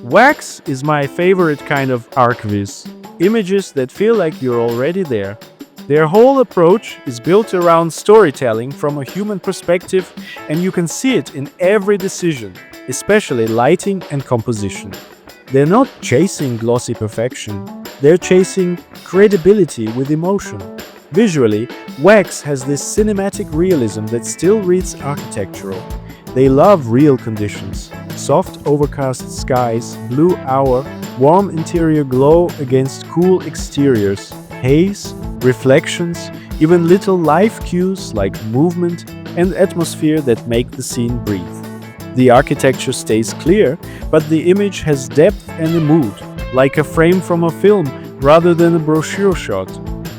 Wax is my favorite kind of ArchViz. Images that feel like you're already there. Their whole approach is built around storytelling from a human perspective, and you can see it in every decision, especially lighting and composition. They're not chasing glossy perfection, they're chasing credibility with emotion. Visually, Wax has this cinematic realism that still reads architectural. They love real conditions: soft overcast skies, blue hour, warm interior glow against cool exteriors, haze, reflections, even little life cues like movement and atmosphere that make the scene breathe. The architecture stays clear, but the image has depth and a mood, like a frame from a film rather than a brochure shot.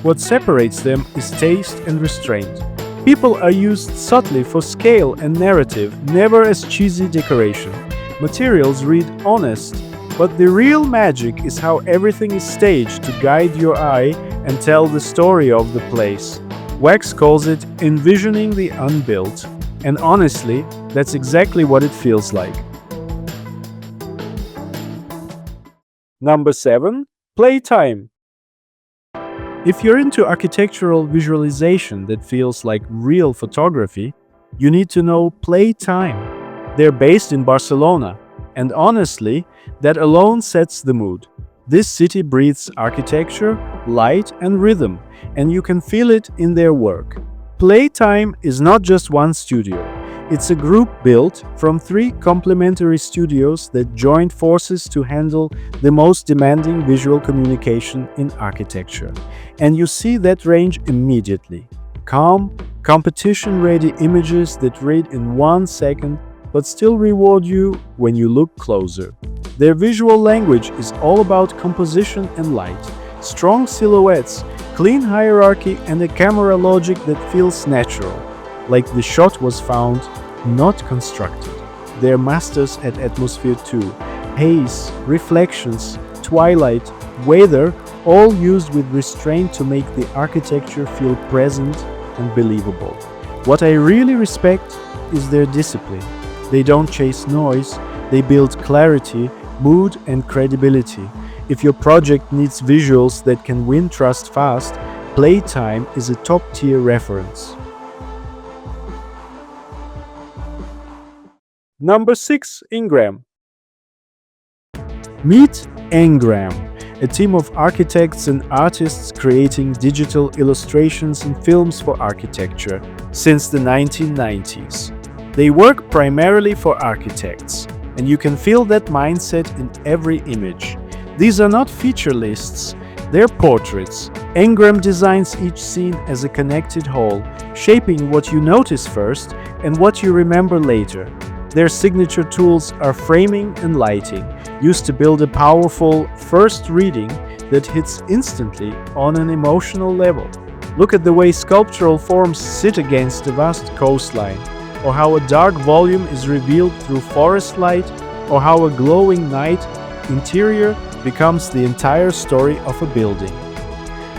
What separates them is taste and restraint. People are used subtly for scale and narrative, never as cheesy decoration. Materials read honest, but the real magic is how everything is staged to guide your eye and tell the story of the place. Wax calls it envisioning the unbuilt, and honestly, that's exactly what it feels like. Number 7. Playtime. If you're into architectural visualization that feels like real photography, you need to know Playtime. They're based in Barcelona, and honestly, that alone sets the mood. This city breathes architecture, light, and rhythm, and you can feel it in their work. Playtime is not just one studio. It's a group built from 3 complementary studios that joined forces to handle the most demanding visual communication in architecture. And you see that range immediately. Calm, competition-ready images that read in 1 second but still reward you when you look closer. Their visual language is all about composition and light, strong silhouettes, clean hierarchy, and a camera logic that feels natural, like the shot was found, not constructed. They're masters at atmosphere too. Haze, reflections, twilight, weather, all used with restraint to make the architecture feel present and believable. What I really respect is their discipline. They don't chase noise, they build clarity, mood, and credibility. If your project needs visuals that can win trust fast, Playtime is a top-tier reference. Number 6. Ingram. Meet Ingram, a team of architects and artists creating digital illustrations and films for architecture since the 1990s. They work primarily for architects, and you can feel that mindset in every image. These are not feature lists, they're portraits. Ingram designs each scene as a connected whole, shaping what you notice first and what you remember later. Their signature tools are framing and lighting, used to build a powerful first reading that hits instantly on an emotional level. Look at the way sculptural forms sit against a vast coastline, or how a dark volume is revealed through forest light, or how a glowing night interior becomes the entire story of a building.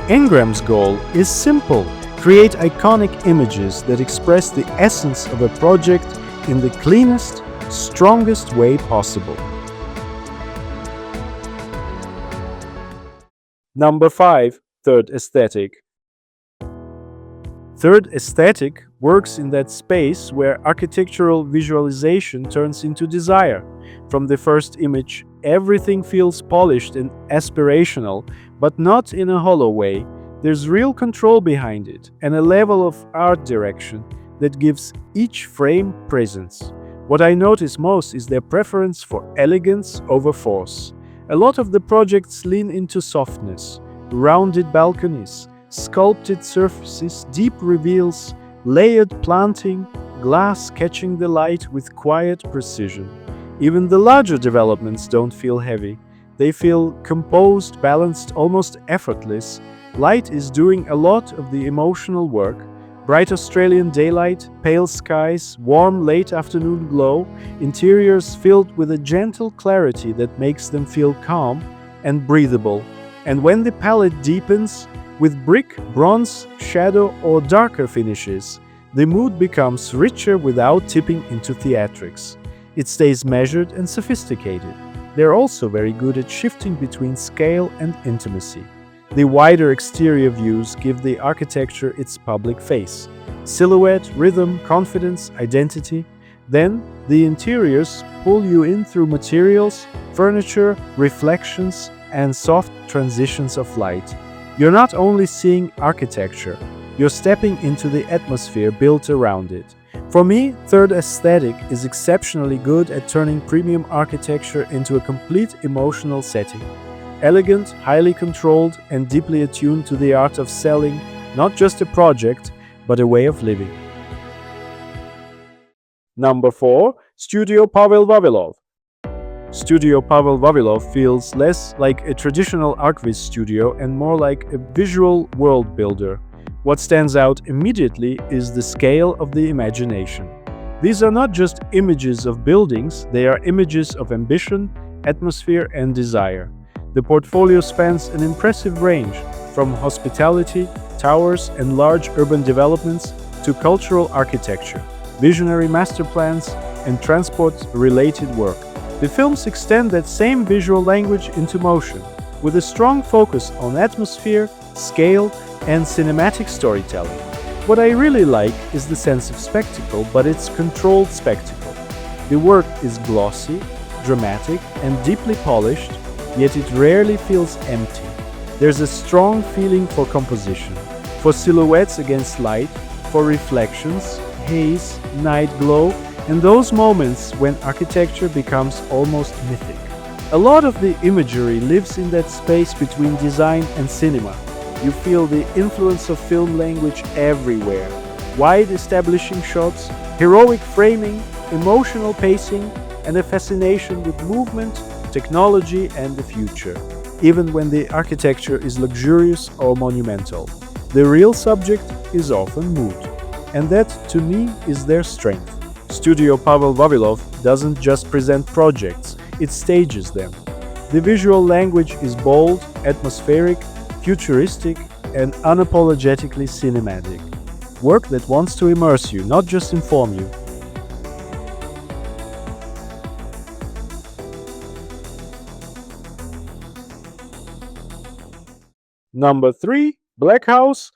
Ingram's goal is simple: create iconic images that express the essence of a project in the cleanest, strongest way possible. Number 5. Third Aesthetic. Third Aesthetic works in that space where architectural visualization turns into desire. From the first image, everything feels polished and aspirational, but not in a hollow way. There's real control behind it, and a level of art direction that gives each frame presence. What I notice most is their preference for elegance over force. A lot of the projects lean into softness, rounded balconies, sculpted surfaces, deep reveals, layered planting, glass catching the light with quiet precision. Even the larger developments don't feel heavy. They feel composed, balanced, almost effortless. Light is doing a lot of the emotional work. Bright Australian daylight, pale skies, warm late afternoon glow, interiors filled with a gentle clarity that makes them feel calm and breathable. And when the palette deepens, with brick, bronze, shadow, or darker finishes, the mood becomes richer without tipping into theatrics. It stays measured and sophisticated. They're also very good at shifting between scale and intimacy. The wider exterior views give the architecture its public face. Silhouette, rhythm, confidence, identity. Then, the interiors pull you in through materials, furniture, reflections, and soft transitions of light. You're not only seeing architecture, you're stepping into the atmosphere built around it. For me, Third Aesthetic is exceptionally good at turning premium architecture into a complete emotional setting. Elegant, highly controlled, and deeply attuned to the art of selling not just a project, but a way of living. Number 4. Studio Pavel Vavilov. Studio Pavel Vavilov feels less like a traditional ArchViz studio and more like a visual world builder. What stands out immediately is the scale of the imagination. These are not just images of buildings, they are images of ambition, atmosphere, and desire. The portfolio spans an impressive range, from hospitality, towers, and large urban developments to cultural architecture, visionary master plans, and transport-related work. The films extend that same visual language into motion, with a strong focus on atmosphere, scale, and cinematic storytelling. What I really like is the sense of spectacle, but it's controlled spectacle. The work is glossy, dramatic, and deeply polished, yet it rarely feels empty. There's a strong feeling for composition, for silhouettes against light, for reflections, haze, night glow, and those moments when architecture becomes almost mythic. A lot of the imagery lives in that space between design and cinema. You feel the influence of film language everywhere. Wide establishing shots, heroic framing, emotional pacing, and a fascination with movement, technology, and the future. Even when the architecture is luxurious or monumental, the real subject is often mood. And that, to me, is their strength. Studio Pavel Vavilov doesn't just present projects, it stages them. The visual language is bold, atmospheric, futuristic, and unapologetically cinematic. Work that wants to immerse you, not just inform you. Number 3. Black House.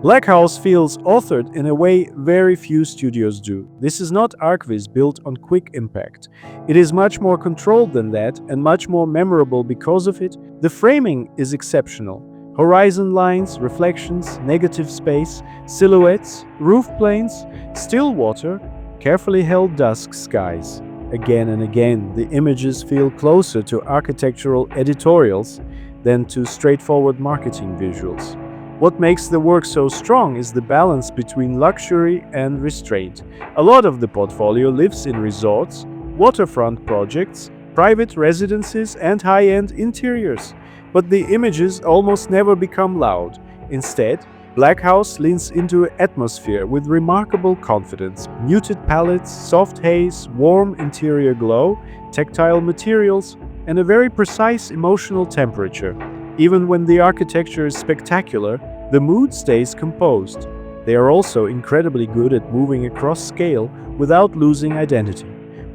Black House feels authored in a way very few studios do. This is not ArchViz built on quick impact. It is much more controlled than that and much more memorable because of it. The framing is exceptional. Horizon lines, reflections, negative space, silhouettes, roof planes, still water, carefully held dusk skies. Again and again, the images feel closer to architectural editorials than to straightforward marketing visuals. What makes the work so strong is the balance between luxury and restraint. A lot of the portfolio lives in resorts, waterfront projects, private residences, and high-end interiors. But the images almost never become loud. Instead, Black House leans into atmosphere with remarkable confidence. Muted palettes, soft haze, warm interior glow, tactile materials, and a very precise emotional temperature. Even when the architecture is spectacular, the mood stays composed. They are also incredibly good at moving across scale without losing identity.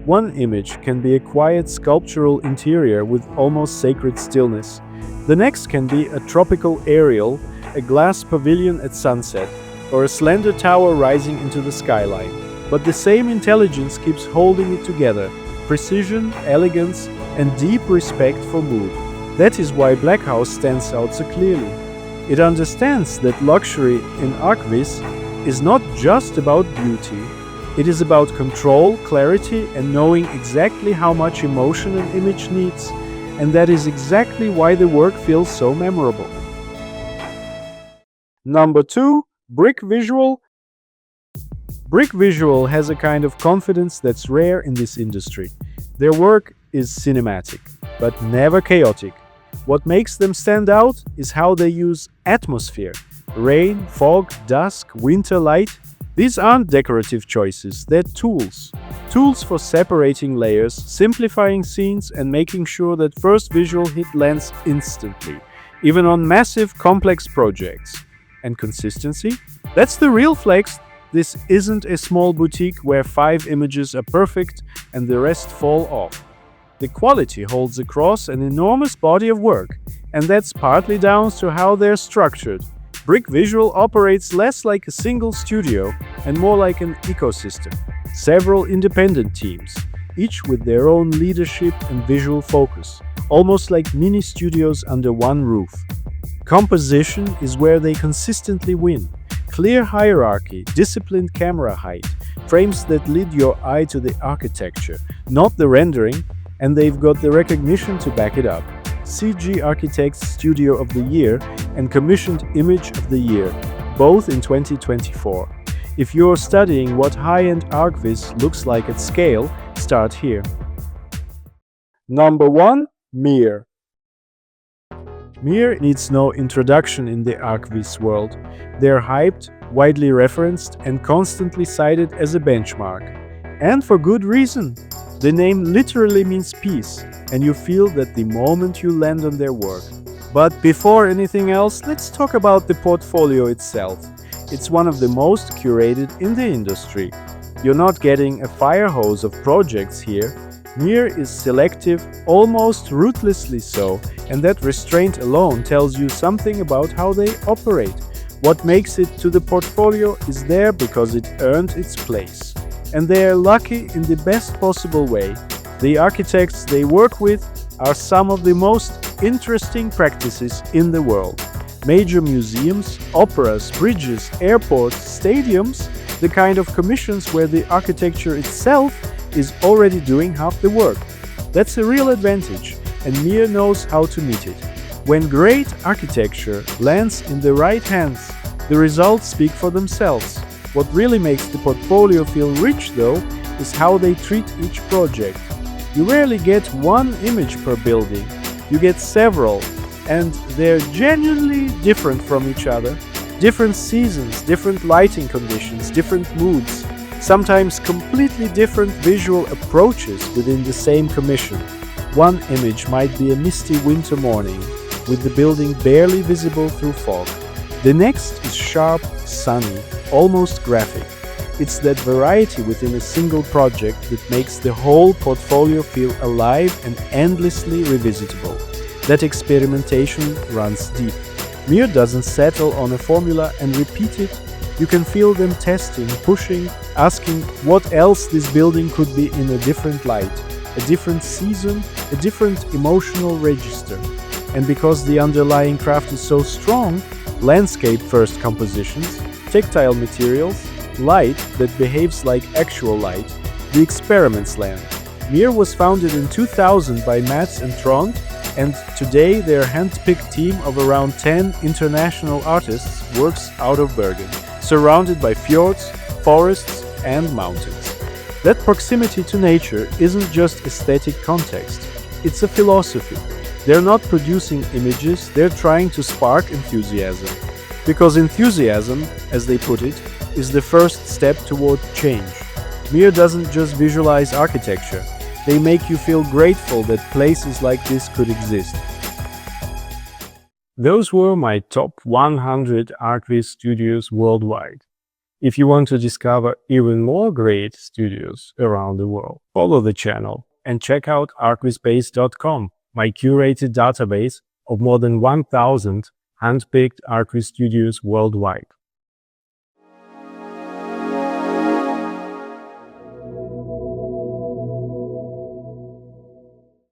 One image can be a quiet sculptural interior with almost sacred stillness. The next can be a tropical aerial, a glass pavilion at sunset, or a slender tower rising into the skyline. But the same intelligence keeps holding it together: precision, elegance, and deep respect for mood. That is why Black House stands out so clearly. It understands that luxury in ArchViz is not just about beauty. It is about control, clarity, and knowing exactly how much emotion an image needs. And that is exactly why the work feels so memorable. Number 2. Brick Visual. Brick Visual has a kind of confidence that's rare in this industry. Their work is cinematic, but never chaotic. What makes them stand out is how they use atmosphere. Rain, fog, dusk, winter light. These aren't decorative choices, they're tools. Tools for separating layers, simplifying scenes, and making sure that first visual hit lands instantly, even on massive, complex projects. And consistency? That's the real flex. This isn't a small boutique where 5 images are perfect and the rest fall off. The quality holds across an enormous body of work, And that's partly down to how they're structured. Brick Visual operates less like a single studio and more like an ecosystem. Several independent teams, each with their own leadership and visual focus, almost like mini studios under one roof. Composition is where they consistently win. Clear hierarchy, disciplined camera height, frames that lead your eye to the architecture, not the rendering, and they've got the recognition to back it up. CG Architects Studio of the Year and Commissioned Image of the Year, both in 2024. If you're studying what high-end ArchViz looks like at scale, start here. Number 1. Mir. Mir needs no introduction in the ArchViz world. They're hyped, widely referenced, and constantly cited as a benchmark. And for good reason. The name literally means peace, and you feel that the moment you land on their work. But before anything else, let's talk about the portfolio itself. It's one of the most curated in the industry. You're not getting a fire hose of projects here. Mir is selective, almost ruthlessly so, and that restraint alone tells you something about how they operate. What makes it to the portfolio is there because it earned its place. And they are lucky in the best possible way. The architects they work with are some of the most interesting practices in the world. Major museums, operas, bridges, airports, stadiums, the kind of commissions where the architecture itself is already doing half the work. That's a real advantage, and Mir knows how to meet it. When great architecture lands in the right hands, the results speak for themselves. What really makes the portfolio feel rich, though, is how they treat each project. You rarely get one image per building, you get several, and they're genuinely different from each other. Different seasons, different lighting conditions, different moods, sometimes completely different visual approaches within the same commission. One image might be a misty winter morning, with the building barely visible through fog. The next is sharp, sunny, almost graphic. It's that variety within a single project that makes the whole portfolio feel alive and endlessly revisitable. That experimentation runs deep. Mir doesn't settle on a formula and repeat it. You can feel them testing, pushing, asking what else this building could be in a different light, a different season, a different emotional register. And because the underlying craft is so strong, landscape-first compositions, tactile materials, light that behaves like actual light, the experiments land. Mir was founded in 2000 by Mats and Trond, and today their hand-picked team of around 10 international artists works out of Bergen, surrounded by fjords, forests, and mountains. That proximity to nature isn't just aesthetic context, it's a philosophy. They're not producing images, they're trying to spark enthusiasm. Because enthusiasm, as they put it, is the first step toward change. Mir doesn't just visualize architecture, they make you feel grateful that places like this could exist. Those were my top 100 ArchViz studios worldwide. If you want to discover even more great studios around the world, follow the channel and check out ArchVizBase.com, my curated database of more than 1,000 hand-picked ArchViz studios worldwide.